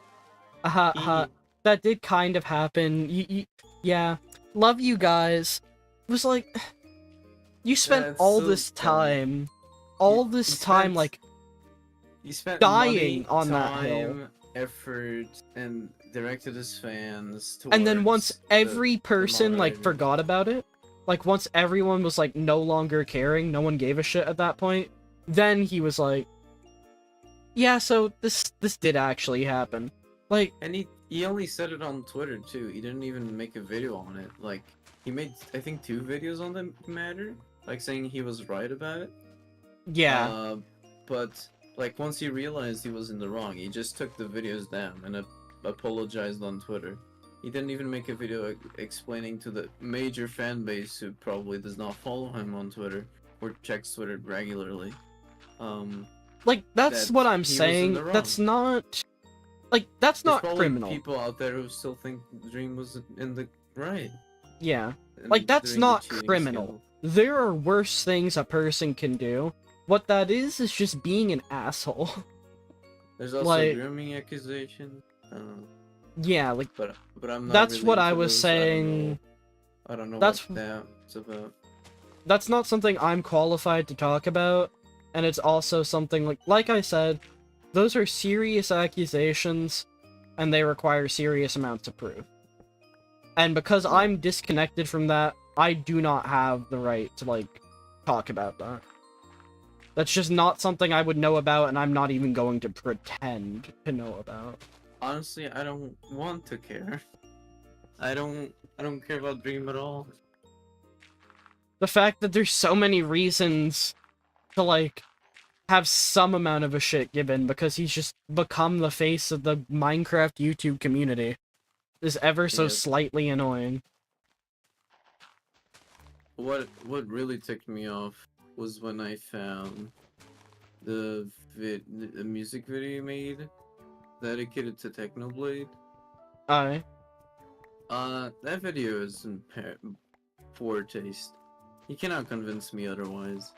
That did kind of happen. Yeah. Love you guys. It was like, you spent That's all so this dumb. time, spent- like, He spent dying money, on that time, hill. effort, and directed his fans And then once towards every the person, like, moderators. forgot about it, like, once everyone was, like, no longer caring, no one gave a shit at that point, then he was like, yeah, so this did actually happen. Like, And he only said it on Twitter too. He didn't even make a video on it. Like, he made, I think, 2 videos on the matter, like saying he was right about it. yeah. But like, once he realized he was in the wrong, he just took the videos down and apologized on Twitter. He didn't even make a video explaining to the major fan base who probably does not follow him on Twitter or checks Twitter regularly. Like, that's that what I'm he was in saying. the wrong. That's not... Like, that's There's not probably criminal. people out there who still think Dream was in the right. Yeah. and Like, that's during the not cheating criminal. scandal. There are worse things a person can do. What that is just being an asshole. There's also like- grooming accusation. Yeah, like, But I'm not. that's really what I into was those. saying. I don't know That's- what that's about. That's not something I'm qualified to talk about, and it's also something like I said, those are serious accusations, and they require serious amounts of proof. And because I'm disconnected from that, I do not have the right to, like, talk about that. That's just not something I would know about, and I'm not even going to pretend to know about. Honestly, I don't want to care. I don't care about Dream at all. The fact that there's so many reasons to, like, have some amount of a shit given because he's just become the face of the Minecraft YouTube community is ever so Yep. slightly annoying. What really ticked me off was when I found the music video he made dedicated to Technoblade. Aye. That video is in poor taste. You cannot convince me otherwise.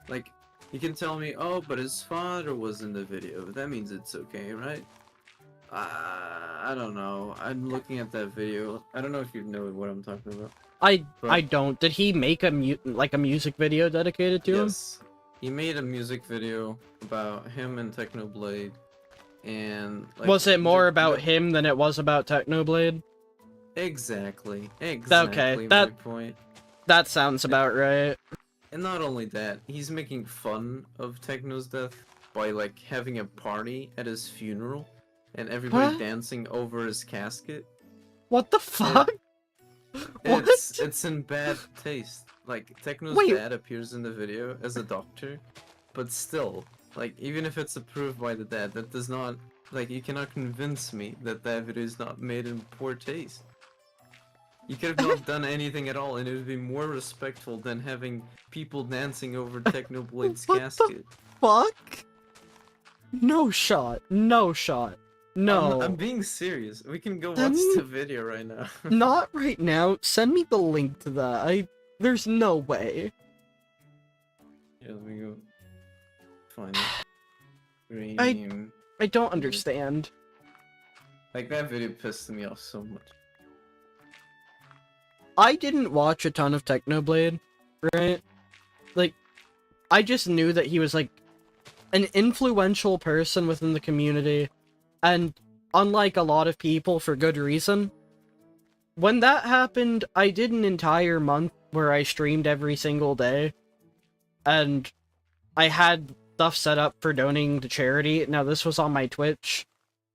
Like, you can tell me, oh, but his father was in the video. That means it's okay, right? I don't know. I'm looking at that video. I don't know if you know what I'm talking about. I But- don't. Did he make a music video dedicated to him? Yes. He made a music video about him and Technoblade. And like, Was it more the- about the- him than it was about Technoblade? Exactly. that- my point. That sounds about right. And not only that, he's making fun of Techno's death by like having a party at his funeral and everybody What? dancing over his casket. What the fuck? What? It's in bad taste. Like, Techno's Wait. dad appears in the video as a doctor, but still, like, even if it's approved by the dad, that does not, like, you cannot convince me that that video is not made in poor taste. You could have not done anything at all, and it would be more respectful than having people dancing over Technoblade's What the casket. Fuck? No shot. No shot. No. I'm being serious. We can go Then- watch the video right now. Not right now. Send me the link to that. There's no way. Yeah, let me go find it. Dream. I don't understand. Like, that video pissed me off so much. I didn't watch a ton of Technoblade, right? Like, I just knew that he was, like, an influential person within the community, and unlike a lot of people, for good reason. When that happened, I did an entire month where I streamed every single day, and I had stuff set up for donating to charity. Now, this was on my Twitch,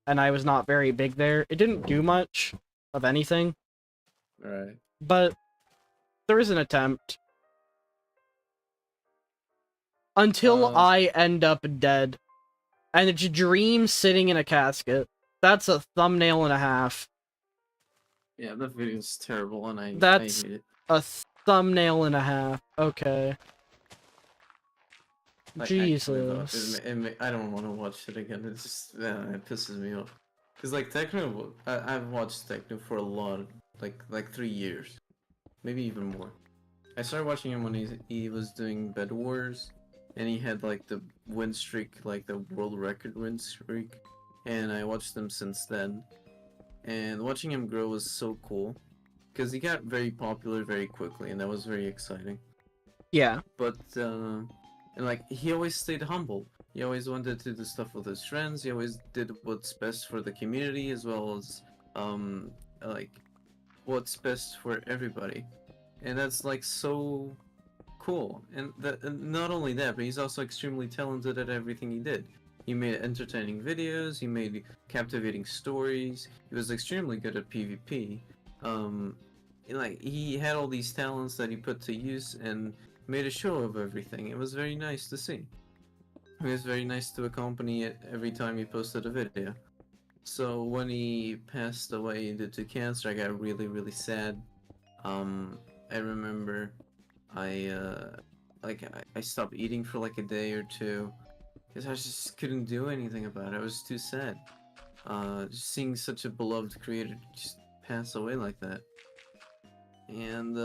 and I was not very big there. It didn't do much of anything, Right. but there was an attempt. Until I end up dead. And it's a dream sitting in a casket. That's a thumbnail and a half. Yeah, that video's terrible, and I That's- hate it. A thumbnail and a half. Okay. Like, Jesus. actually, I don't want to watch it again. It's just, it pisses me off. Cause like Techno, I've watched Techno for a lot, like 3 years, maybe even more. I started watching him when he was doing Bed Wars, and he had like the win streak, like the world record win streak, and I watched him since then. And watching him grow was so cool, because he got very popular very quickly, and that was very exciting. Yeah. But and like he always stayed humble. He always wanted to do stuff with his friends. He always did what's best for the community, as well as like what's best for everybody. And that's like so cool. And not only that, but he's also extremely talented at everything he did. He made entertaining videos. He made captivating stories. He was extremely good at PvP. Like he had all these talents that he put to use and made a show of everything. It was very nice to see. It was very nice to accompany it every time he posted a video. So when he passed away due to cancer, I got really, really sad. I remember I stopped eating for like a day or two because I just couldn't do anything about it. I was too sad. Just seeing such a beloved creator just pass away like that. And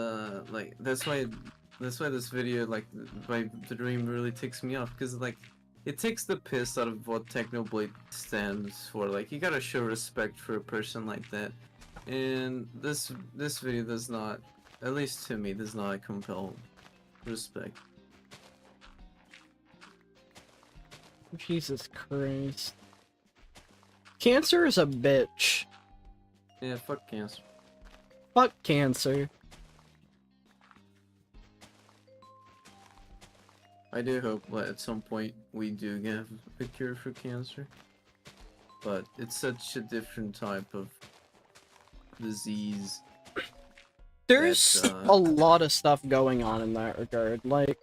like that's why this video, like by the dream, really ticks me off, because like it takes the piss out of what Technoblade stands for. Like you gotta show respect for a person like that, and this video does not, at least to me, does not compel respect. Jesus Christ. Cancer is a bitch. Yeah, fuck cancer. Fuck cancer. I do hope that at some point we do get a cure for cancer, but it's such a different type of disease. There's That's, a lot of stuff going on in that regard. Like,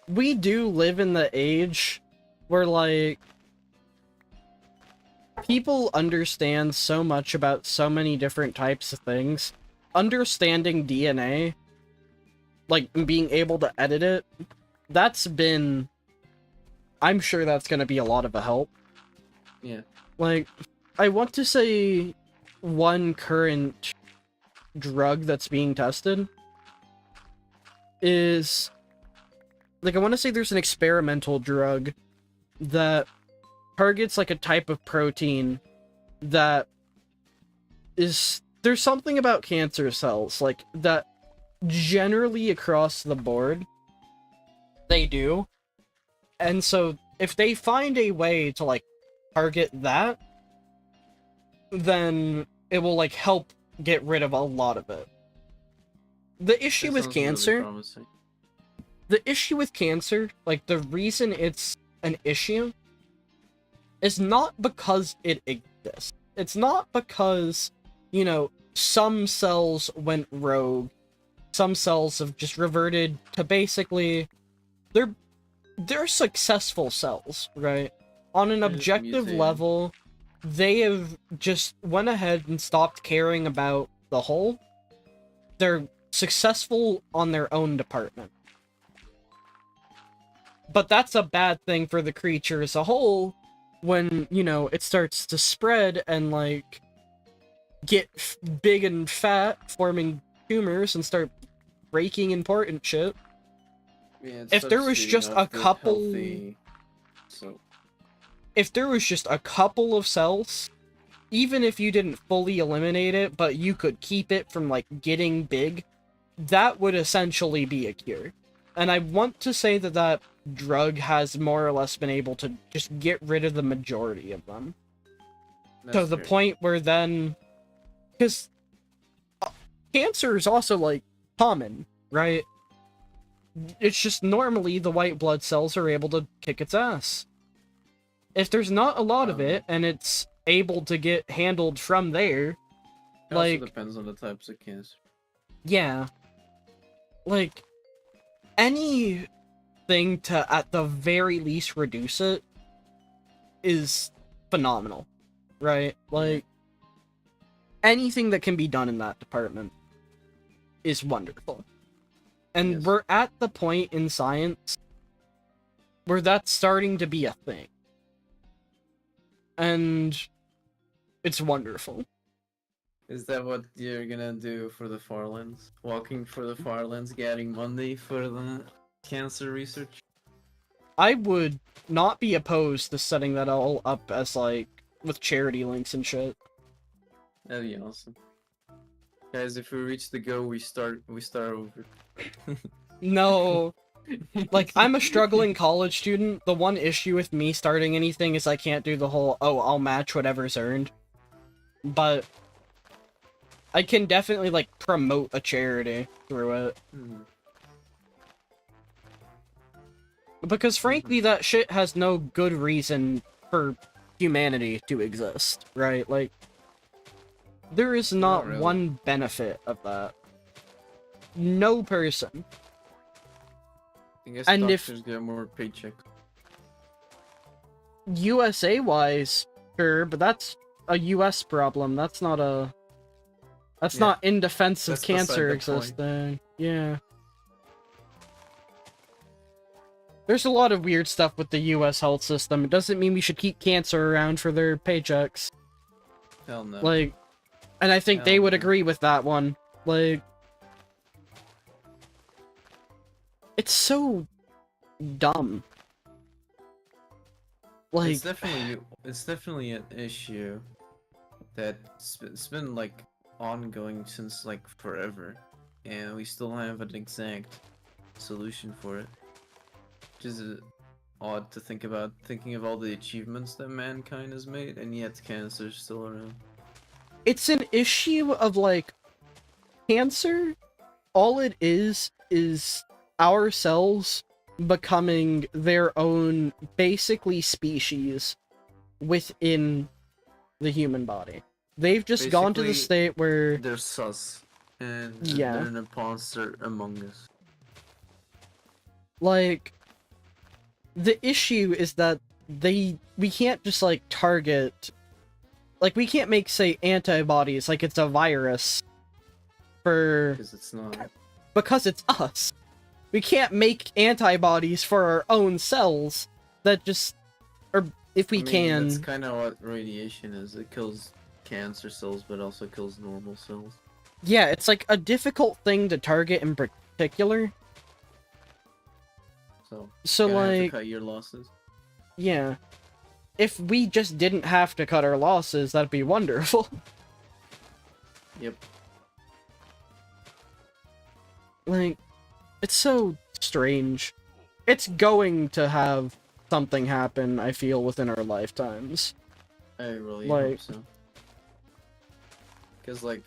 we do live in the age where, like, people understand so much about so many different types of things. Understanding DNA, like, being able to edit it, that's been... I'm sure that's gonna be a lot of a help. Yeah. Like, I want to say one current drug that's being tested is... Like, I want to say there's an experimental drug that targets, like, a type of protein that is... There's something about cancer cells, like, that generally across the board, they do. And so, if they find a way to, like, target that, then it will, like, help get rid of a lot of it. The issue That with sounds really cancer... promising. The issue with cancer, like, the reason it's an issue is not because it exists. It's not because, you know, some cells went rogue. Some cells have just reverted to basically... They're successful cells, right? On an They're just objective mutated. level, they have just went ahead and stopped caring about the whole. They're successful on their own department. But that's a bad thing for the creature as a whole, when, you know, it starts to spread and, like, get big and fat, forming tumors and start breaking important shit. Yeah, If there was substituting just off a good, couple... healthy, so If there was just a couple of cells, even if you didn't fully eliminate it, but you could keep it from, like, getting big, that would essentially be a cure. And I want to say that that drug has more or less been able to just get rid of the majority of them. To that's the great. point where then... Because cancer is also, like, common, right? It's just normally the white blood cells are able to kick its ass. If there's not a lot of it, and it's able to get handled from there, It like... also depends on the types of cancer. Yeah. Like, anything to, at the very least, reduce it is phenomenal, right? Like, anything that can be done in that department is wonderful. And Yes. we're at the point in science where that's starting to be a thing. And it's wonderful. Is that what you're gonna do for the Farlands? Walking for the Farlands, getting money for the cancer research? I would not be opposed to setting that all up as, like, with charity links and shit. That'd be awesome. Guys, if we reach the goal, we start over. No. Like, I'm a struggling college student. The one issue with me starting anything is I can't do the whole, oh, I'll match whatever's earned. But I can definitely, like, promote a charity through it. Because, frankly, that shit has no good reason for humanity to exist, right? Like, there is not really. one benefit of that. No person. I guess And if- doctors get more paycheck. USA-wise, sure, but that's a US problem. That's not a... That's Yeah. not in defense of That's beside cancer the existing. Yeah. There's a lot of weird stuff with the US health system. It doesn't mean we should keep cancer around for their paychecks. Hell no. Like, and I think they Hell would no. agree with that one. Like, it's so dumb. Like, it's definitely an issue it's been like ongoing since like forever, and we still have an exact solution for it. Which is odd to think about, thinking of all the achievements that mankind has made, and yet cancer's still around. it's an issue of, like, cancer, all it is our cells becoming their own, basically, species within the human body. They've just gone to the Basically, state where... They're sus, and Yeah. they're an imposter among us. Like, the issue is that we can't just, like, target... Like, we can't make, say, antibodies like it's a virus for... Because it's not. Because it's us. We can't make antibodies for our own cells that just... Or, if we can... That's kind of what radiation is. It kills cancer cells, but also kills normal cells. Yeah, it's, like, a difficult thing to target in particular. So, you're gonna have to like... cut your losses. Yeah. If we just didn't have to cut our losses, that'd be wonderful. Yep. Like, it's so strange. It's going to have something happen, I feel, within our lifetimes. I really Like- hope so. Because, like,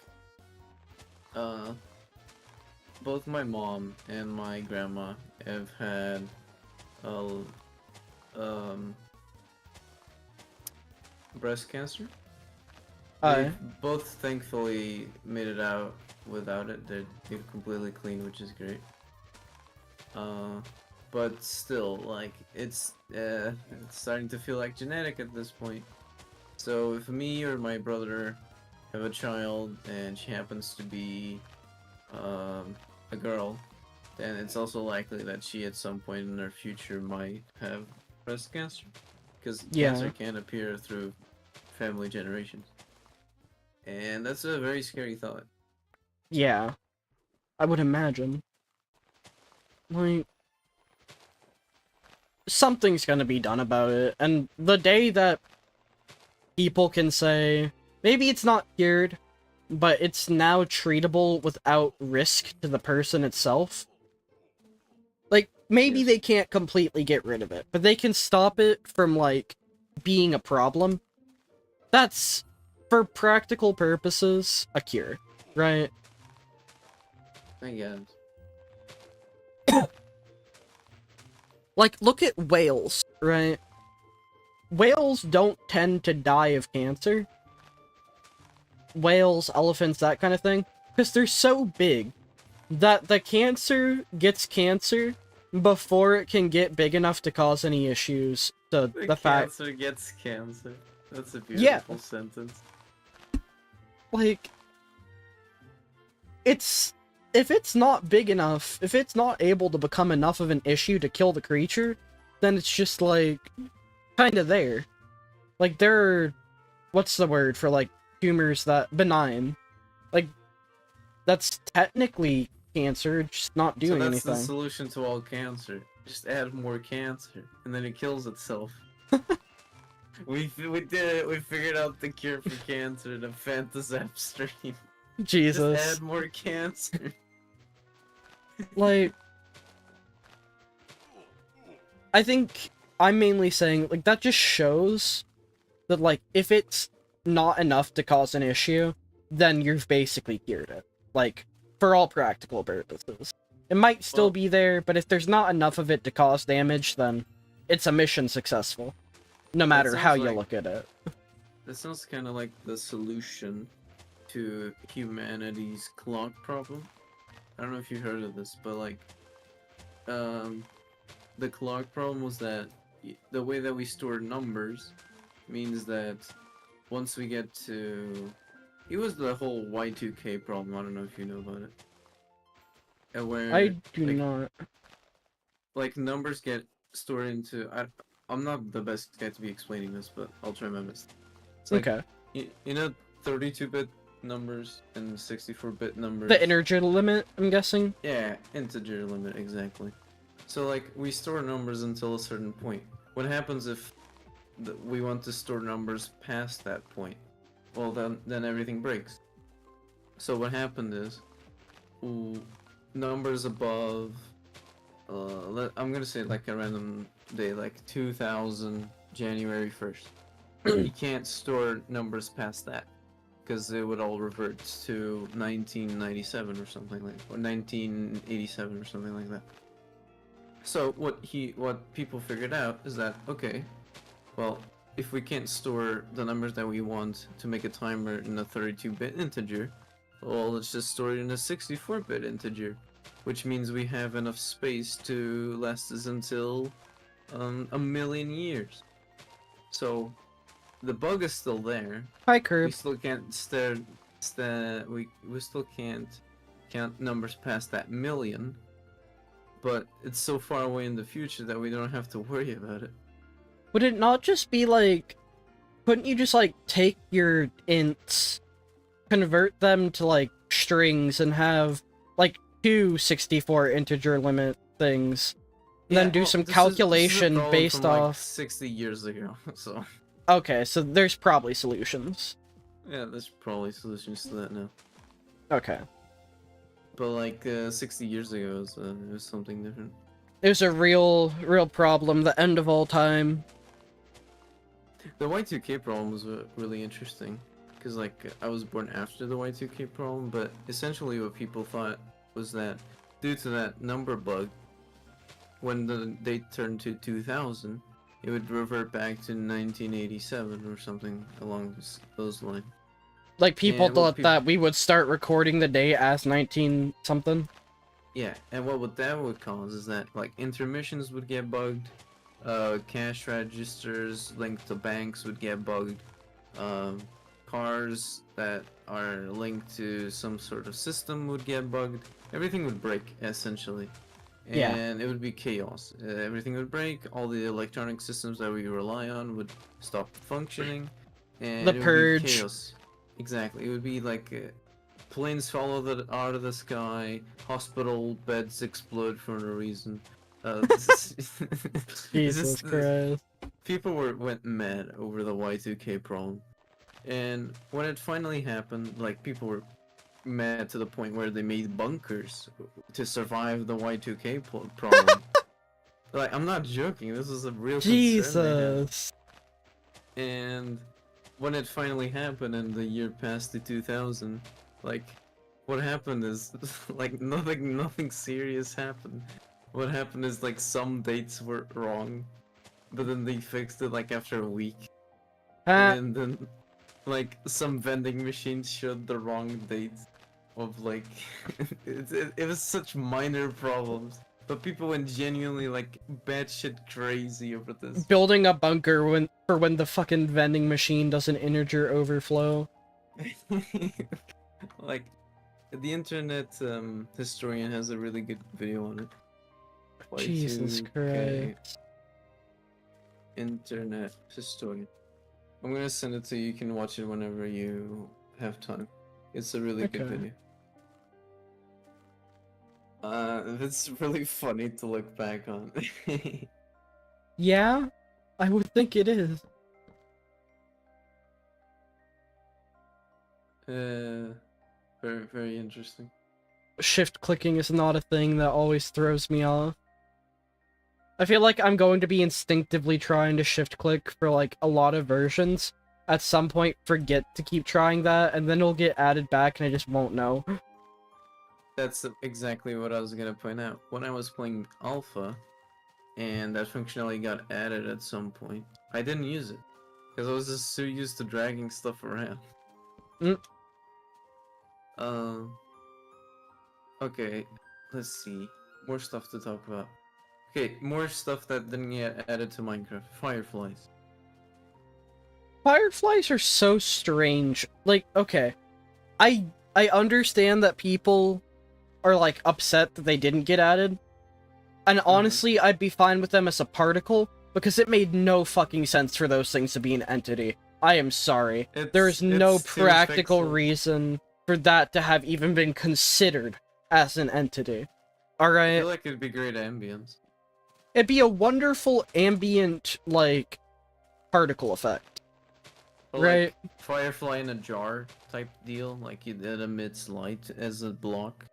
both my mom and my grandma have had, breast cancer. Aye. They've both thankfully made it out without it. They're completely clean, which is great. But still, like, it's starting to feel like genetic at this point. So if me or my brother have a child and she happens to be a girl, then it's also likely that she at some point in her future might have breast cancer. because Yeah. cancer can appear through family generations, and that's a very scary thought. Yeah, I would imagine. Like, something's gonna be done about it, and the day that people can say, maybe it's not cured, but it's now treatable without risk to the person itself. Like, maybe Yes. they can't completely get rid of it, but they can stop it from, like, being a problem. That's, for practical purposes, a cure, right? I guess. Like, look at whales, right? Whales don't tend to die of cancer. Whales, elephants, that kind of thing. Because they're so big that the cancer gets cancer before it can get big enough to cause any issues. So the fact, cancer gets cancer. That's a Yeah. beautiful sentence. like, if it's not big enough, if it's not able to become enough of an issue to kill the creature, then it's just, like, kind of there. Like, what's the word for, like, tumors that, benign. Like, that's technically cancer, just not doing So that's the anything. solution to all cancer. Just add more cancer, and then it kills itself. we did it. We figured out the cure for cancer. The Fantasap stream. Just Jesus. add more cancer. Like, I think I'm mainly saying, like, that just shows that, like, if it's not enough to cause an issue, then you've basically cured it. Like, for all practical purposes. It might still Well- be there, but if there's not enough of it to cause damage, then it's a mission successful. No matter sounds how you like- look at it. That sounds kind of like the solution to humanity's clock problem. I don't know if you heard of this, but like, the clock problem was that the way that we store numbers means that once we get to, it was the whole Y2K problem. I don't know if you know about it. Where I do like, not. like numbers get stored into. I'm not the best guy to be explaining this, but I'll try my best. It's like, Okay. You know, 32-bit numbers and 64-bit numbers. The integer limit, I'm guessing? Yeah, integer limit, exactly. So, like, we store numbers until a certain point. What happens if we want to store numbers past that point? Well, then everything breaks. So what happened is, numbers above, I'm gonna say like a random day, like 2000 January 1st. You can't store numbers past that, because it would all revert to 1997 or something like, or 1987 or something like that. So what people figured out is that, okay, well, if we can't store the numbers that we want to make a timer in a 32-bit integer, well, let's just store it in a 64-bit integer, which means we have enough space to last us until a million years. So the bug is still there. Hi, We Curb. still can't we still can't count numbers past that million, but it's so far away in the future that we don't have to worry about it. Would it not just be like, couldn't you just like take your ints, convert them to like strings, and have like two 64 integer limit things, and then do well, some this is a calculation problem based from, like, off... 60 years ago, so Okay, so there's probably solutions. yeah, there's probably solutions to that now. Okay. But like 60 years ago, it was something different. It was a real problem, the end of all time. The Y2K problem was really interesting, because like I was born after the Y2K problem, but essentially what people thought was that due to that number bug, when the date turned to 2000, it would revert back to 1987 or something along those lines. Like, people And what thought that we would start recording the day as 19-something. Yeah, and what that would cause is that like intermissions would get bugged, cash registers linked to banks would get bugged, cars that are linked to some sort of system would get bugged. Everything would break essentially, Yeah. and it would be chaos. Everything would break. All the electronic systems that we rely on would stop functioning, and The it would be Purge. chaos. Exactly. It would be like planes fall out of the sky, hospital beds explode for no reason. This is, Jesus Christ. people went mad over the Y2K problem, and when it finally happened, like people were mad to the point where they made bunkers to survive the Y2K problem. Like, I'm not joking. This is a real concern they had. Jesus. And when it finally happened and the year past the 2000, like, what happened is like nothing serious happened. What happened is like some dates were wrong, but then they fixed it like after a week, and then like some vending machines showed the wrong date of like it was such minor problems, but people went genuinely like batshit crazy over this. Building a bunker when the fucking vending machine doesn't integer overflow. Like, the internet historian has a really good video on it. Jesus Y2K Christ. Internet historian. I'm gonna send it to you. You can watch it whenever you have time. It's a really good Okay. video. It's really funny to look back on. Yeah, I would think it is. Very, very interesting. Shift clicking is not a thing that always throws me off. I feel like I'm going to be instinctively trying to shift click for like a lot of versions. At some point, forget to keep trying that, and then it'll get added back and I just won't know. That's exactly what I was gonna point out. When I was playing Alpha, and that functionality got added at some point, I didn't use it. Because I was just so used to dragging stuff around. Okay, let's see. More stuff to talk about. Okay, more stuff that didn't get added to Minecraft. Fireflies. Fireflies are so strange. Like, okay, I understand that people are like upset that they didn't get added, and honestly, I'd be fine with them as a particle because it made no fucking sense for those things to be an entity. I am sorry. There's no it's too practical fixable. reason for that to have even been considered as an entity. I Alright? feel like it'd be great ambience. It'd be a wonderful ambient, like, particle effect. But Right. like, Firefly in a jar type deal, like it emits light as a block.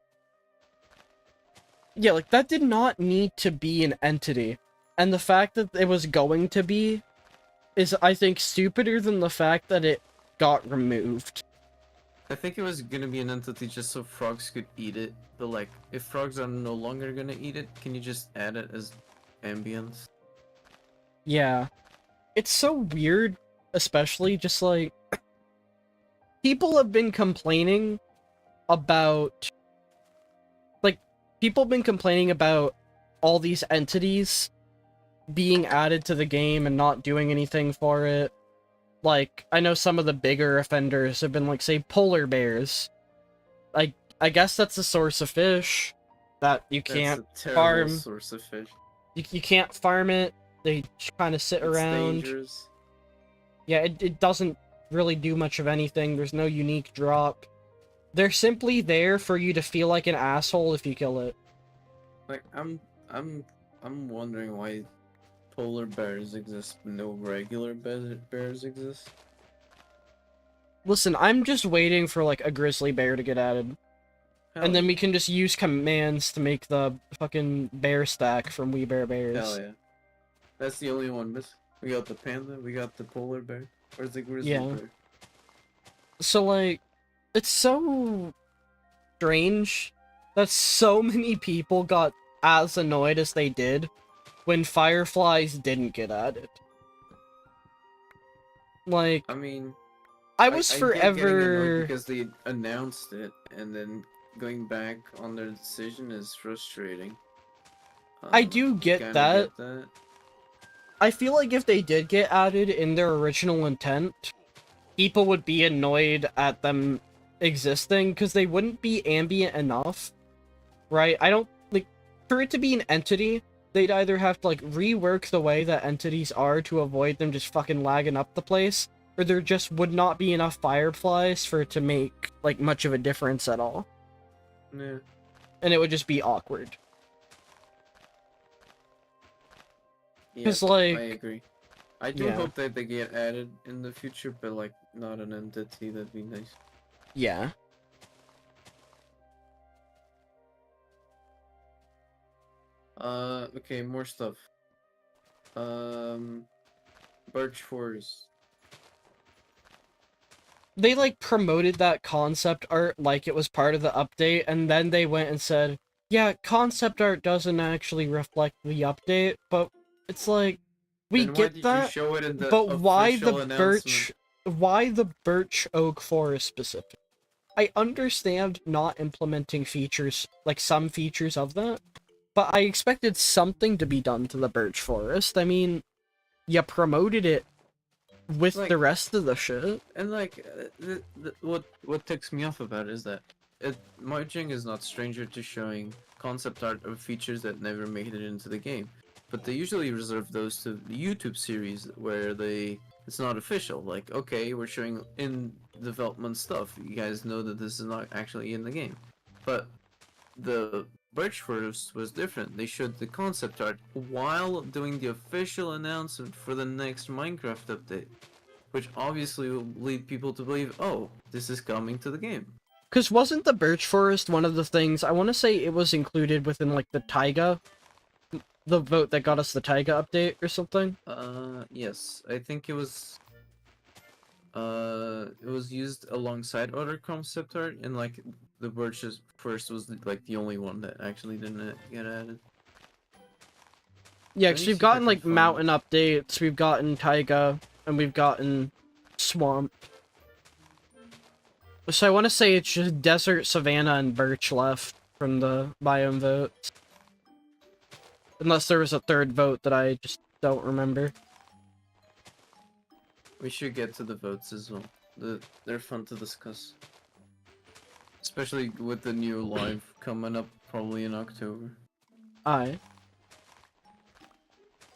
Yeah, like, that did not need to be an entity. And the fact that it was going to be is, I think, stupider than the fact that it got removed. I think it was gonna be an entity just so frogs could eat it, but like, if frogs are no longer gonna eat it, can you just add it as ambience? Yeah. It's so weird, especially just like... People have been complaining about... Like, people have been complaining about all these entities being added to the game and not doing anything for it. Like, I know some of the bigger offenders have been like, say, polar bears. I guess that's a source of fish that you can't That's a terrible farm. source of fish. You can't farm it. They kind of sit It's around. dangerous. Yeah, it doesn't really do much of anything. There's no unique drop. They're simply there for you to feel like an asshole if you kill it. Like, I'm wondering why polar bears exist, but no regular bears exist. Listen, I'm just waiting for like a grizzly bear to get added. Hell And then yeah. we can just use commands to make the fucking bear stack from We Bear Bears. Hell yeah. That's the only one missing. We got the panda, we got the polar bear. Where's the grizzly Yeah. bear? So, like, it's so strange that so many people got as annoyed as they did when fireflies didn't get added. Like, I mean, I was I get getting annoyed forever... because they announced it, and then going back on their decision is frustrating. I do get kinda that. get that. I feel like if they did get added in their original intent, people would be annoyed at them existing because they wouldn't be ambient enough, right? I don't like for it to be an entity, they'd either have to like rework the way that entities are to avoid them just fucking lagging up the place, or there just would not be enough fireflies for it to make like much of a difference at all. Yeah. And it would just be awkward. Yep, 'Cause, like, I agree. I do yeah. hope that they get added in the future, but like not an entity. That'd be nice. Yeah. Okay, more stuff. Birch Forest. They like promoted that concept art like it was part of the update, and then they went and said, yeah, concept art doesn't actually reflect the update, but it's like, we Then why get did that, you show it in the but why the official birch, why the birch oak forest specific? I understand not implementing features, like some features of that, but I expected something to be done to the birch forest. I mean, you promoted it with Like- the rest of the shit. And like, what ticks me off about it is that Mojang is not stranger to showing concept art of features that never made it into the game, but they usually reserve those to the YouTube series where it's not official. Like, okay, we're showing in development stuff. You guys know that this is not actually in the game, but the Birch Forest was different. They showed the concept art while doing the official announcement for the next Minecraft update, which obviously will lead people to believe, oh, this is coming to the game. Because wasn't the birch forest one of the things, I want to say it was included within, like, the taiga? The vote that got us the taiga update or something? Yes. I think it was used alongside other concept art, and like the Birch's first was like the only one that actually didn't get added. Yeah, Let because me we've see if I gotten, can like, find mountain updates, we've gotten taiga, and we've gotten swamp. So I want to say it's just desert, savanna, and birch left from the biome votes. Unless there was a third vote that I just don't remember. We should get to the votes as well. They're fun to discuss. Especially with the new live coming up probably in October. I'm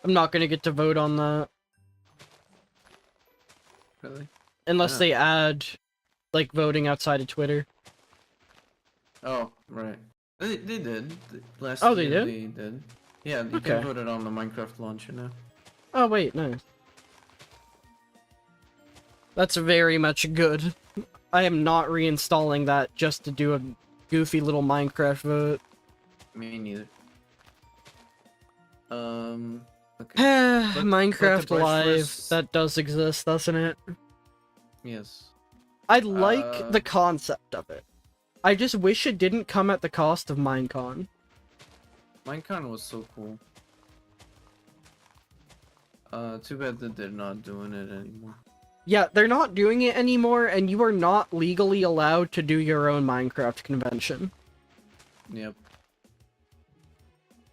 not gonna get to vote on that. Really? Unless Ah. they add, like, voting outside of Twitter. Oh, right. They did. Last Oh, they year did? they did. Yeah, you Okay. can vote it on the Minecraft launcher now. Oh, wait, nice. That's very much good. I am not reinstalling that just to do a goofy little Minecraft vote. Me neither. Okay. Minecraft Birch Live, Forest- that does exist, doesn't it? Yes. I like the concept of it. I just wish it didn't come at the cost of Minecon. Minecon was so cool. Too bad that they're not doing it anymore. Yeah, they're not doing it anymore, and you are not legally allowed to do your own Minecraft convention. Yep.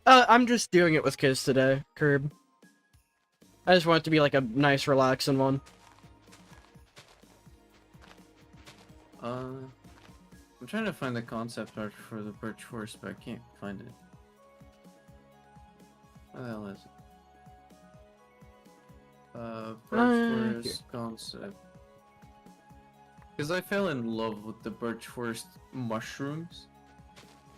I'm just doing it with kids today, Curb. I just want it to be like a nice, relaxing one. I'm trying to find the concept art for the Birch Forest, but I can't find it. What the hell is it? Birch Forest concept. Because I fell in love with the Birch Forest mushrooms.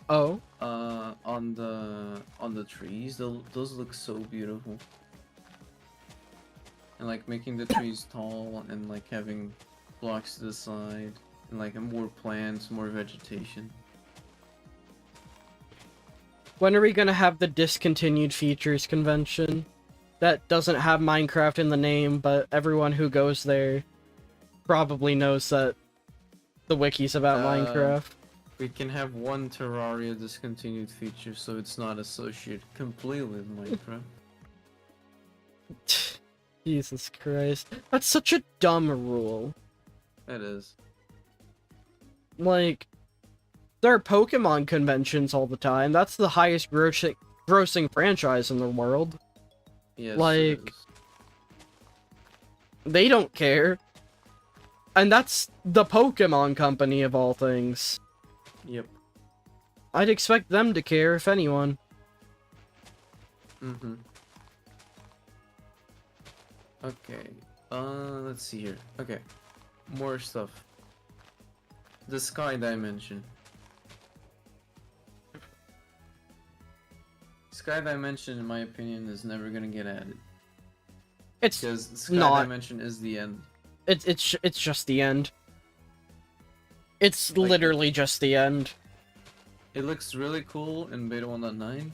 Oh? On the trees. Those look so beautiful. And like making the trees tall and like having blocks to the side. And like more plants, more vegetation. When are we gonna have the discontinued features convention? That doesn't have Minecraft in the name, but everyone who goes there probably knows that the wiki's about Minecraft. We can have one Terraria discontinued feature so it's not associated completely with Minecraft. Jesus Christ. That's such a dumb rule. It is. Like, there are Pokemon conventions all the time. That's the highest grossing franchise in the world. Yes, Like, it is. They don't care. And that's the Pokemon company of all things. Yep. I'd expect them to care, if anyone. Mm-hmm. Okay. Let's see here. Okay. More stuff. The sky dimension. Sky dimension, in my opinion, is never gonna get added. It's Because sky not. dimension is the end. It's just the end. It's Like- literally just the end. It looks really cool in beta 1.9.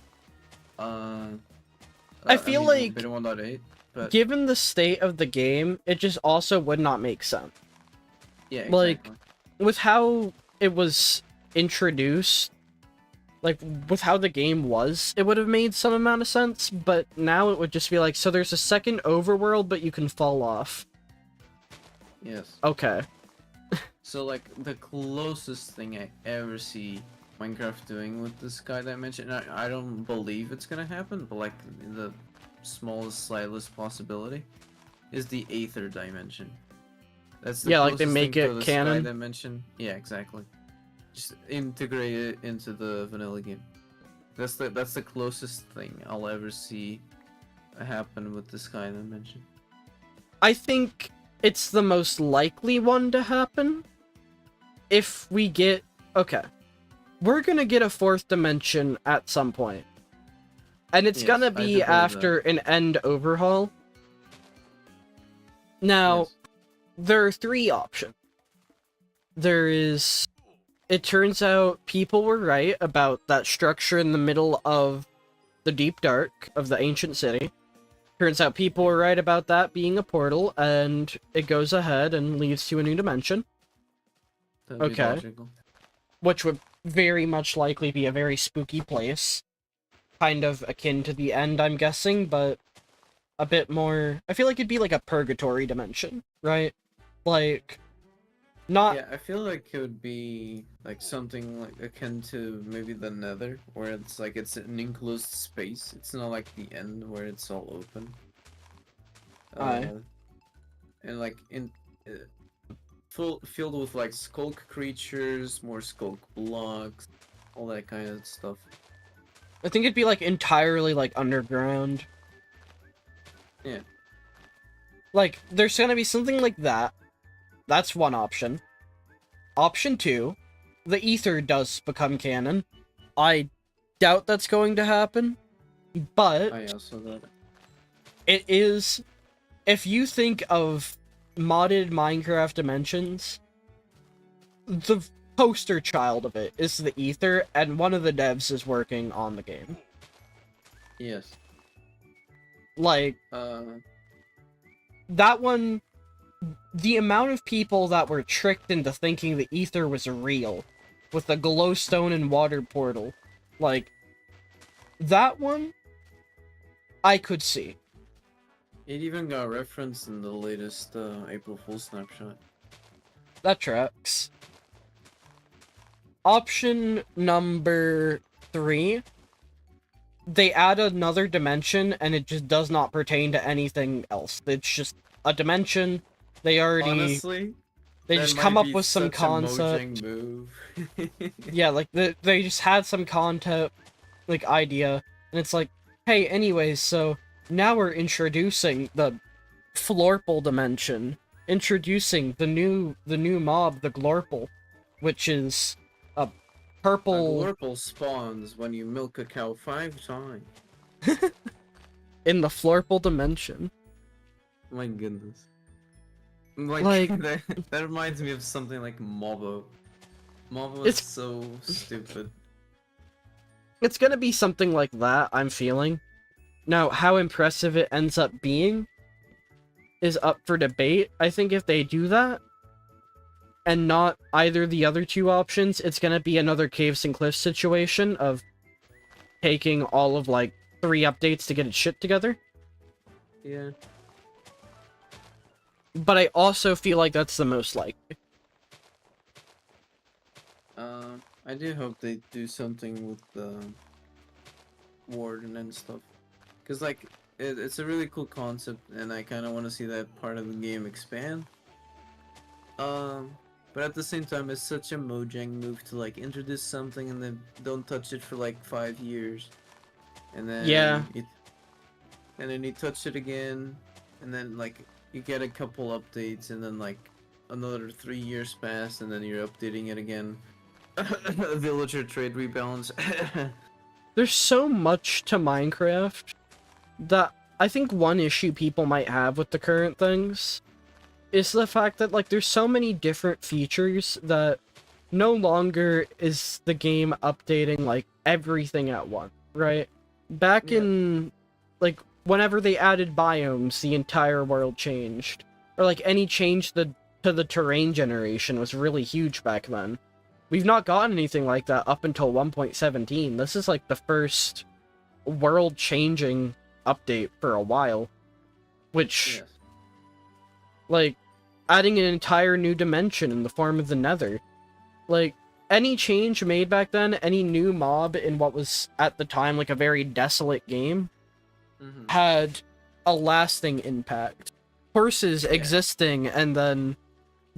I feel like beta 1.8, but given the state of the game, it just also would not make sense. yeah, like- exactly. With how it was introduced, like, with how the game was, it would have made some amount of sense, but now it would just be like, so there's a second overworld, but you can fall off. Yes. Okay. So like the closest thing I ever see Minecraft doing with the sky dimension, I don't believe it's gonna happen, but like the smallest, slightest possibility is the Aether dimension. That's the Yeah, like they closest make thing it to the canon? Sky dimension. Yeah, exactly. Just integrate it into the vanilla game. That's the closest thing I'll ever see happen with the sky dimension. I think it's the most likely one to happen. If we get... Okay. We're gonna get a fourth dimension at some point. And it's Yes, gonna I do be believe after an end overhaul. Now, Yes. there are three options. There is... It turns out people were right about that structure in the middle of the deep dark of the ancient city. Turns out people were right about that being a portal, and it goes ahead and leads to a new dimension, That'd be okay. logical. which would very much likely be a very spooky place. Kind of akin to the end, I'm guessing, but a bit more... I feel like it'd be like a purgatory dimension, right? Like, not... Yeah, I feel like it would be like something like akin to maybe the Nether, where it's like it's an enclosed space. It's not like the end where it's all open. Aye. And like filled with like skulk creatures, more skulk blocks, all that kind of stuff. I think it'd be like entirely like underground. Yeah. Like, there's gonna be something like that. That's one option. Option 2, the Ether does become canon. I doubt that's going to happen, but I also that. it is... If you think of modded Minecraft dimensions, the poster child of it is the Ether, and one of the devs is working on the game. Yes. Like, that one... The amount of people that were tricked into thinking the Ether was real, with the glowstone and water portal, like, that one, I could see. It even got referenced in the latest April Fool's snapshot. That tracks. Option number 3, they add another dimension, and it just does not pertain to anything else. It's just a dimension. They already... Honestly, they that just might come up be with some such a concept. Mojang move. Yeah, like, they just had some content, like, idea, and it's like, hey, anyways, so now we're introducing the Florple dimension, introducing the new mob, the Glorple, which is a A purple Glorple spawns when you milk a cow 5 times. in the Florple dimension. My goodness. Like, Like- that reminds me of something like Mobo. Mobo It's- is so stupid. It's gonna be something like that, I'm feeling. Now, how impressive it ends up being is up for debate. I think if they do that, and not either the other two options, it's gonna be another Caves and Cliffs situation of taking all of, like, 3 updates to get its shit together. Yeah. But I also feel like that's the most likely. I do hope they do something with the Warden and stuff. Because, like, it's a really cool concept, and I kind of want to see that part of the game expand. But at the same time, it's such a Mojang move to, like, introduce something and then don't touch it for, like, 5 years. And then Yeah. and then you touch it again, and then like you get a couple updates, and then like another 3 years pass, and then you're updating it again. Villager trade rebalance. There's so much to Minecraft that I think one issue people might have with the current things is the fact that like there's so many different features that no longer is the game updating like everything at once, right? Back in like whenever they added biomes, the entire world changed. Or like any change to the terrain generation was really huge back then. We've not gotten anything like that up until 1.17. This is like the first world-changing update for a while. Which, Yes. like, adding an entire new dimension in the form of the Nether. Like, any change made back then, any new mob in what was, at the time, like a very desolate game, had a lasting impact. Horses existing and then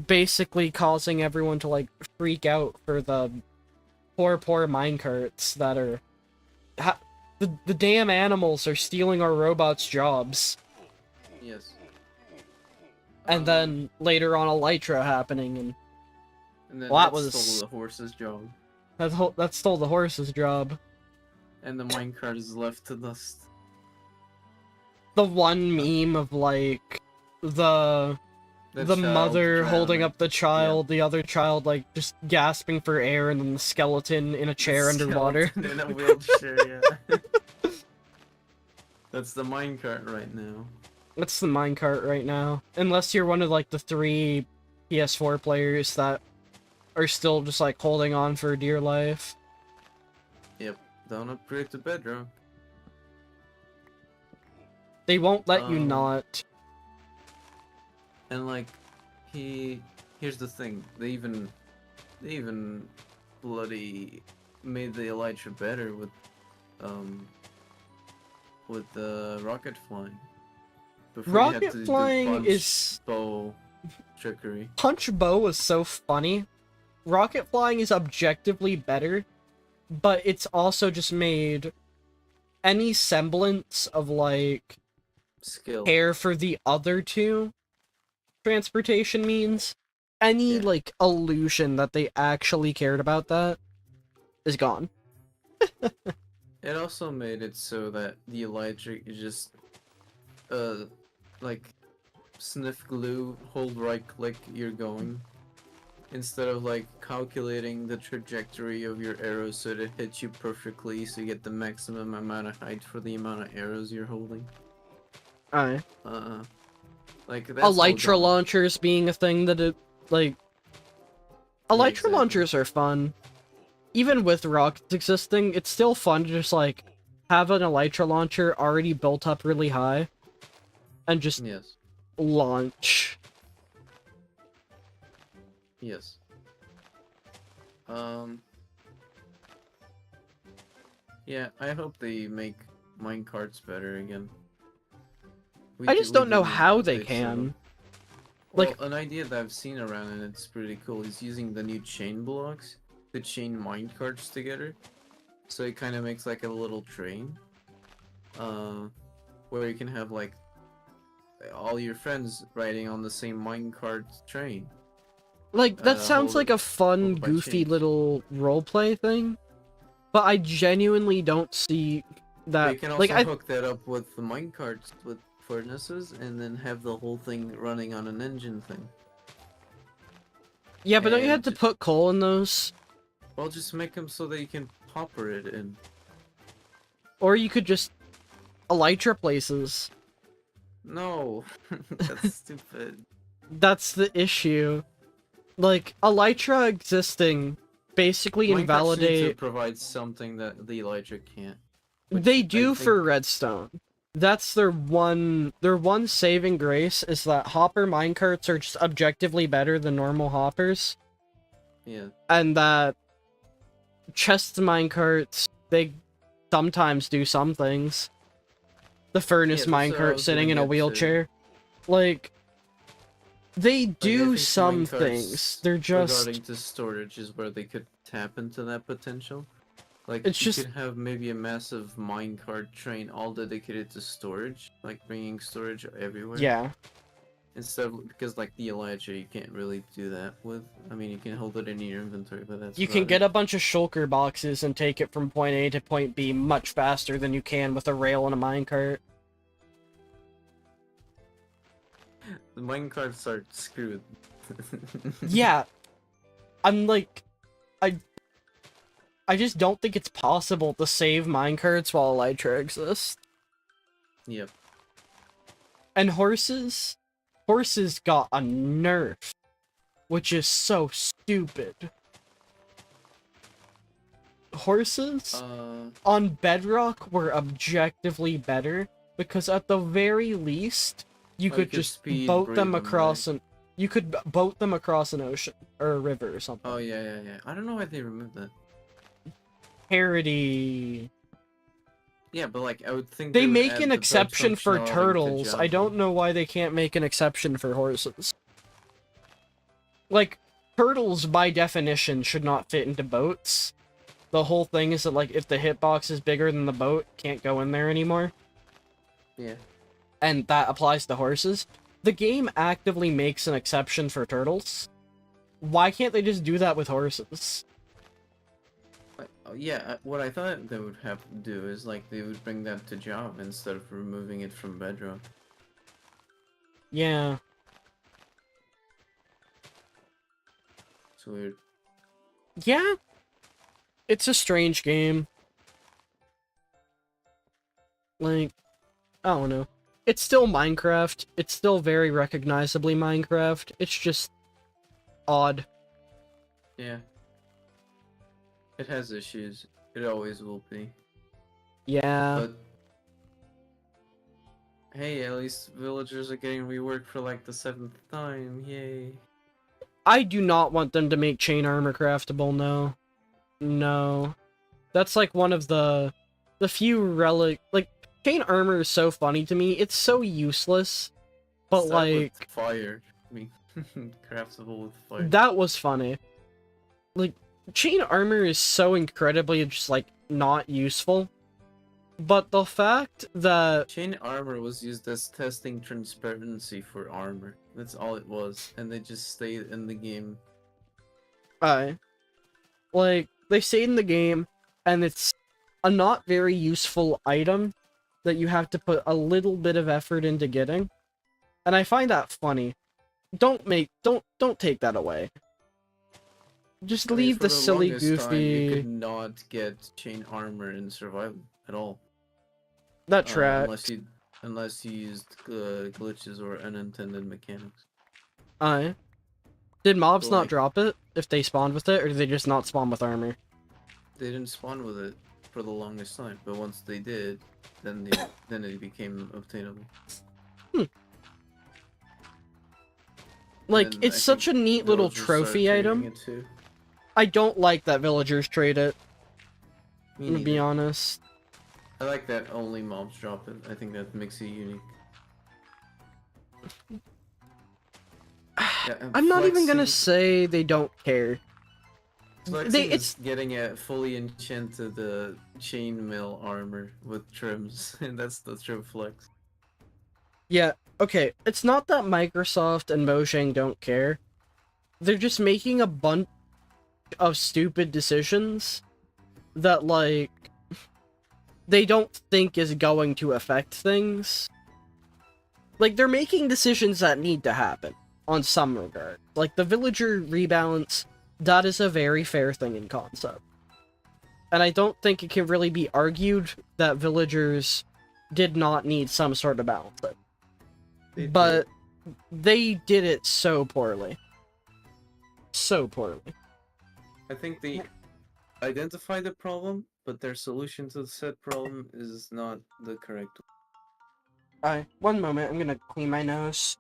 basically causing everyone to like freak out for the poor minecarts that are the damn animals are stealing our robots' jobs. Yes. And then later on Elytra happening, and then well, that that was stole the horse's job, that stole the horse's job. and the minecart is left to dust. The one meme of like the That child mother holding drowning. up the child, the other child like just gasping for air, and then the skeleton in a chair underwater. Skeleton in a wheelchair, yeah. That's the minecart right now. That's the minecart right now. Unless you're one of like the 3 PS4 players that are still just like holding on for dear life. Yep. Don't upgrade to bedrock. They won't let you not. And like, here's the thing. They even bloody made the Elytra better with the rocket flying. Before you had Rocket to do flying punch, is bow trickery. Punch Bow was so funny. Rocket flying is objectively better, but it's also just made any semblance of like Skill. care for the other two transportation means, any like illusion that they actually cared about that is gone. It also made it so that the Elytra is just like sniff glue, hold right click, you're going. Instead of like calculating the trajectory of your arrows so that it hits you perfectly so you get the maximum amount of height for the amount of arrows you're holding. Aye. Like that's all Elytra gone. launchers being a thing that it like Elytra exactly. launchers are fun. Even with rockets existing, it's still fun to just like have an Elytra launcher already built up really high and just Yes. launch. Yes. Yeah, I hope they make minecarts better again. I just don't know need how they updates of can. them. Well, Like- an idea that I've seen around and it's pretty cool is using the new chain blocks to chain minecarts together. So it kind of makes like a little train. Where you can have like all your friends riding on the same minecart train. Like, that sounds hold like it- a fun, hold by goofy chains. little roleplay thing, but I genuinely don't see that. They can also Like, hook that up with the minecarts with furnaces and then have the whole thing running on an engine thing. yeah, but don't you have and to ju- put coal in those? Well, just make them so that you can popper it in. Or you could just Elytra places. No, that's stupid. That's the issue. Like, Elytra existing basically Minecarts need to invalidate. provide something that the Elytra can't. which They I do think- for redstone. That's their one saving grace is that hopper minecarts are just objectively better than normal hoppers, Yeah. and that chest minecarts, they sometimes do some things. The furnace Yeah, that's what I minecart was sitting gonna in a get to. wheelchair. Like, they do think some minecarts things. They're just Regarding to storage is where they could tap into that potential. Like, It's you just- could have maybe a massive minecart train all dedicated to storage, like bringing storage everywhere. Yeah. Instead of, because like the Elytra, you can't really do that with. I mean, you can hold it in your inventory, but that's You can about get it. a bunch of shulker boxes and take it from point A to point B much faster than you can with a rail and a minecart. The minecarts are screwed. Yeah. I'm like, I just don't think it's possible to save minecarts while Elytra exists. Yep. And horses got a nerf, which is so stupid. Horses on Bedrock were objectively better because at the very least you Oh, could you could just speed boat breed them them, across you could boat them across an ocean or a river or something. Oh yeah. I don't know why they removed that. Parody. Yeah, but like I would think They would make add an the boat exception for functionality to turtles. I Java. don't know why they can't make an exception for horses. Like, turtles by definition should not fit into boats. The whole thing is that, like, if the hitbox is bigger than the boat, can't go in there anymore. Yeah. And that applies to horses. The game actively makes an exception for turtles. Why can't they just do that with horses? Yeah, what I thought they would have to do is like they would bring that to Java instead of removing it from Bedrock. Yeah. It's weird. Yeah. It's a strange game. Like, I don't know. It's still Minecraft. It's still very recognizably Minecraft. It's just odd. Yeah. It has issues. It always will be. Yeah. But hey, at least villagers are getting reworked for like the 7th time. Yay. I do not want them to make chain armor craftable, no. No. That's like one of the few relic, like, chain armor is so funny to me. It's so useless. But Start with like, fire. I mean, craftable with fire. that was funny. Like, chain armor is so incredibly just like not useful. But the fact that Chain armor was used as testing transparency for armor. That's all it was, and they just stayed in the game. like, they stayed in the game, and it's a not very useful item that you have to put a little bit of effort into getting. And I find that funny. Don't take that away. Just I mean, leave for the silly, longest time, you goofy... could not get chain armor in survival at all. That track. Unless you used glitches or unintended mechanics. Did mobs So, not like, drop it if they spawned with it, or did they just not spawn with armor? They didn't spawn with it for the longest time, but once they did, then then it became obtainable. Like, And it's I such a think neat little villagers started trophy trading item. it too. I don't like that villagers trade it, Me to be neither. honest. I like that only mobs drop it. I think that makes it unique. Yeah, and I'm not even gonna flexing- say they don't care. Flexing it's- is getting a fully enchanted chainmail armor with trims, and that's the trim flex. Yeah, okay, it's not that Microsoft and Mojang don't care. They're just making a bunch of stupid decisions that, like, they don't think is going to affect things. Like, they're making decisions that need to happen, on some regard. Like, the villager rebalance, that is a very fair thing in concept. And I don't think it can really be argued that villagers did not need some sort of balancing. But they did it so poorly. So poorly. I think they identified the problem, but their solution to the said problem is not the correct one. Alright, one moment, I'm gonna clean my nose.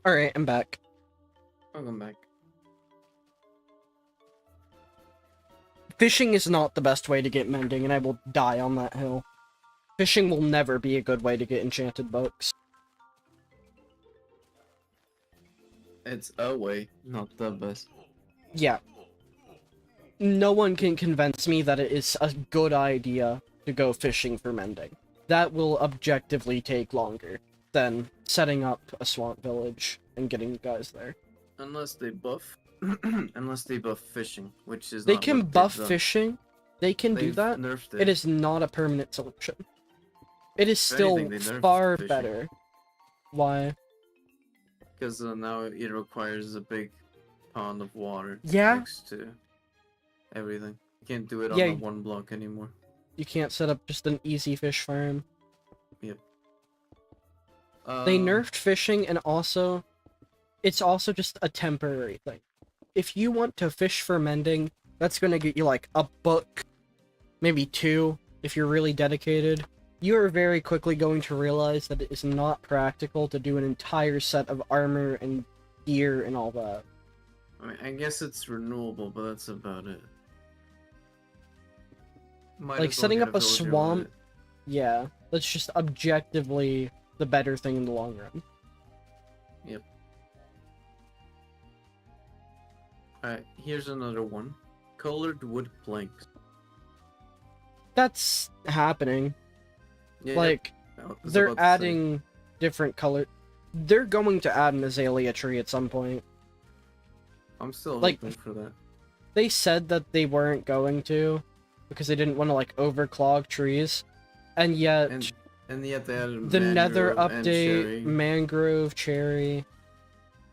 Alright, I'm back. Welcome back. Fishing is not the best way to get mending, and I will die on that hill. Fishing will never be a good way to get enchanted books. It's a way, not the best. Yeah. No one can convince me that it is a good idea to go fishing for mending. That will objectively take longer than setting up a swamp village and getting guys there. Unless they buff, unless they buff fishing, which is They not can what they've buff done. fishing. They can do They've that. nerfed It is not a permanent solution. It is If still anything, they nerfed far fishing. better. Why? Because now it requires a big pond of water Yeah. next to everything. You can't do it Yeah. on the one block anymore. You can't set up just an easy fish farm. They Um, nerfed fishing, and also, it's also just a temporary thing. If you want to fish for mending, that's gonna get you like a book, maybe 2, if you're really dedicated. You are very quickly going to realize that it is not practical to do an entire set of armor and gear and all that. I mean, I guess it's renewable, but that's about it. Might Like, as well setting get up a villager with swamp- it. Yeah, that's just objectively the better thing in the long run. Alright, here's another one. Colored wood planks. That's happening. Yeah, Like, I was they're about to say. adding different color. They're going to add an azalea tree at some point. I'm still like- hoping for that. They said that they weren't going to because they didn't want to like overclog trees, and yet And yet they added the Nether mangrove and update, cherry. mangrove, cherry.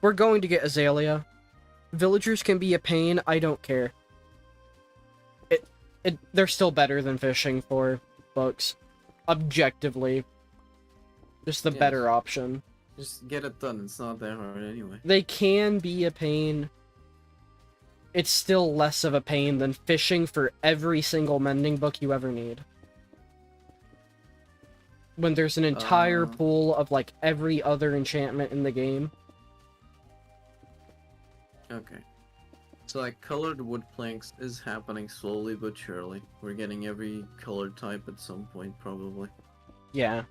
We're going to get azalea. Villagers can be a pain. I don't care. They're still better than fishing for books, objectively. Just the Yes. better option. Just get it done. It's not that hard anyway. They can be a pain. It's still less of a pain than fishing for every single mending book you ever need. When there's an entire Uh. pool of like every other enchantment in the game. Okay. So like colored wood planks is happening slowly but surely. We're getting every colored type at some point probably. Yeah.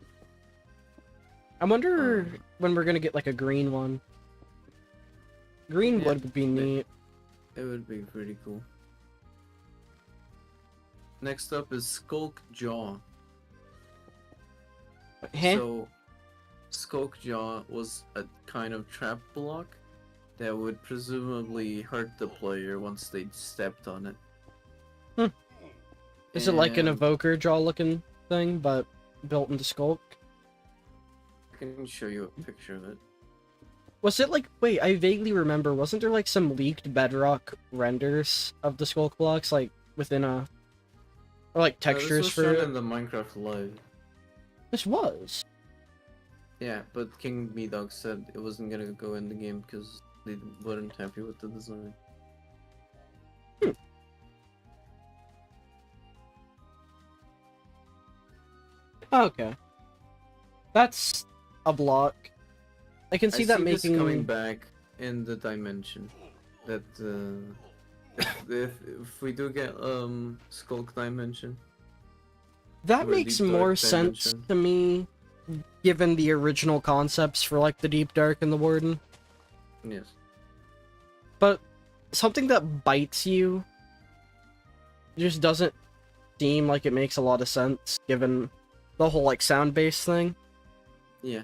I wonder Um, when we're gonna get like a green one. Green Yeah, wood would be neat. It would be pretty cool. Next up is Skulk Jaw. Heh? So, Skulk Jaw was a kind of trap block that would presumably hurt the player once they stepped on it. Is it like an And evoker jaw looking thing, but built into Skulk? I can show you a picture of it. Was it like, wait, I vaguely remember, wasn't there like some leaked bedrock renders of the Skulk blocks, like within a, or like textures this for was shown it? in the Minecraft Live. This was. Yeah, but King B-Dog said it wasn't gonna go in the game because they weren't happy with the design. Okay. That's a block. I can see that this making... coming back in the dimension that if we do get Skulk dimension. That or makes Deep more Dark sense dimension. to me, given the original concepts for like the Deep Dark and the Warden. Yes. But something that bites you just doesn't seem like it makes a lot of sense, given the whole like sound-based thing. Yeah.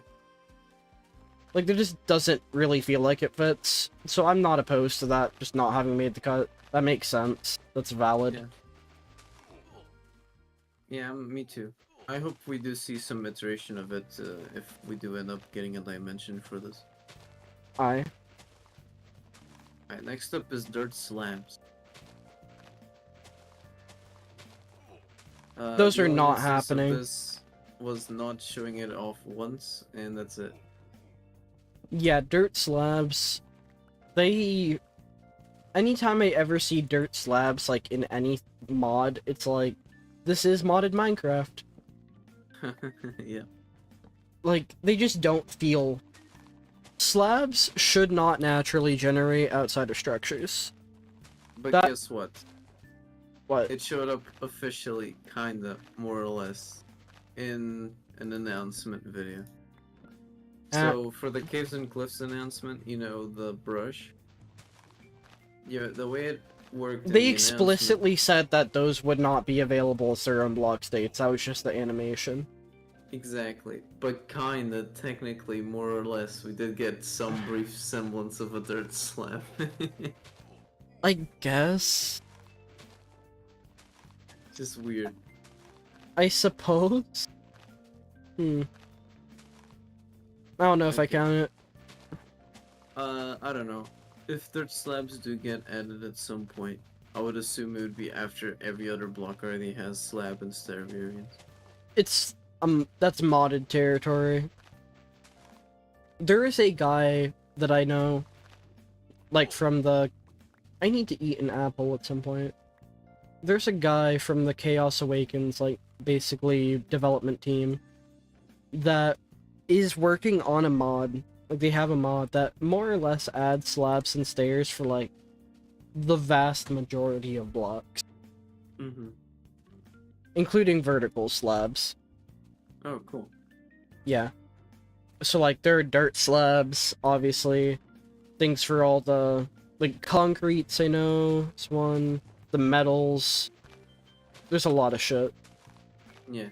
Like, there just doesn't really feel like it fits. So I'm not opposed to that, just not having made the cut. That makes sense. That's valid. Yeah. Yeah, me too. I hope we do see some iteration of it if we do end up getting a dimension for this. Aye. Alright, next up is dirt slabs. Those the are only not instance of happening. This was not showing it off once, and that's it. Yeah, dirt slabs. They... Anytime I ever see dirt slabs, like, in any mod, it's like, this is modded Minecraft. Yeah. Like, they just don't feel slabs should not naturally generate outside of structures. But That- guess what? What? It showed up officially, kinda, more or less, in an announcement video. So, for the Caves and Cliffs announcement, you know, the brush? Yeah, the way it worked in They the explicitly said that those would not be available as their own block states. That was just the animation. Exactly. But kinda, technically, more or less, we did get some brief semblance of a dirt slab. I guess. Just weird. I suppose. I don't know if I Okay. count it. I don't know. If dirt slabs do get added at some point, I would assume it would be after every other block already has slab and stair variants. It's that's modded territory. There is a guy that I know, like from the I need to eat an apple at some point. There's a guy from the Chaos Awakens, like, basically development team that is working on a mod. Like, they have a mod that more or less adds slabs and stairs for, like, the vast majority of blocks, Mm-hmm. including vertical slabs. Oh, cool. Yeah. So, like, there are dirt slabs, obviously. Things for all the, like, concretes, I know, is one. The metals. There's a lot of shit. Yeah.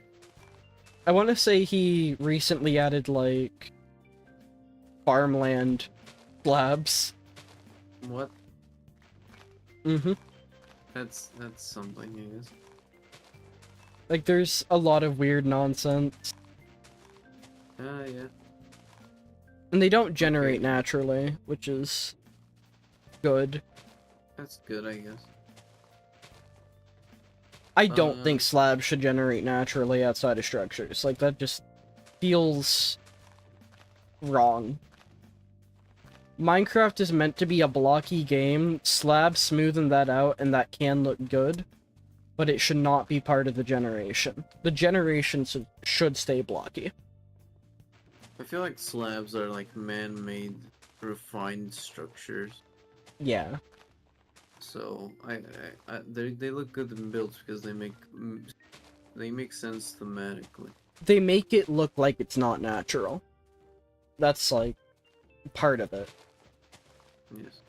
I want to say he recently added, like, farmland slabs. What? Mm-hmm. That's something, I guess. Like, there's a lot of weird nonsense. Yeah. And they don't generate Okay. naturally, which is good. That's good, I guess. I don't Uh, think slabs should generate naturally outside of structures. Like, that just feels wrong. Minecraft is meant to be a blocky game. Slabs smoothen that out, and that can look good. But it should not be part of the generation. The generation should stay blocky. I feel like slabs are like man-made, refined structures. Yeah. So they look good in builds because they make sense thematically. They make it look like it's not natural. That's, like, part of it. Yes.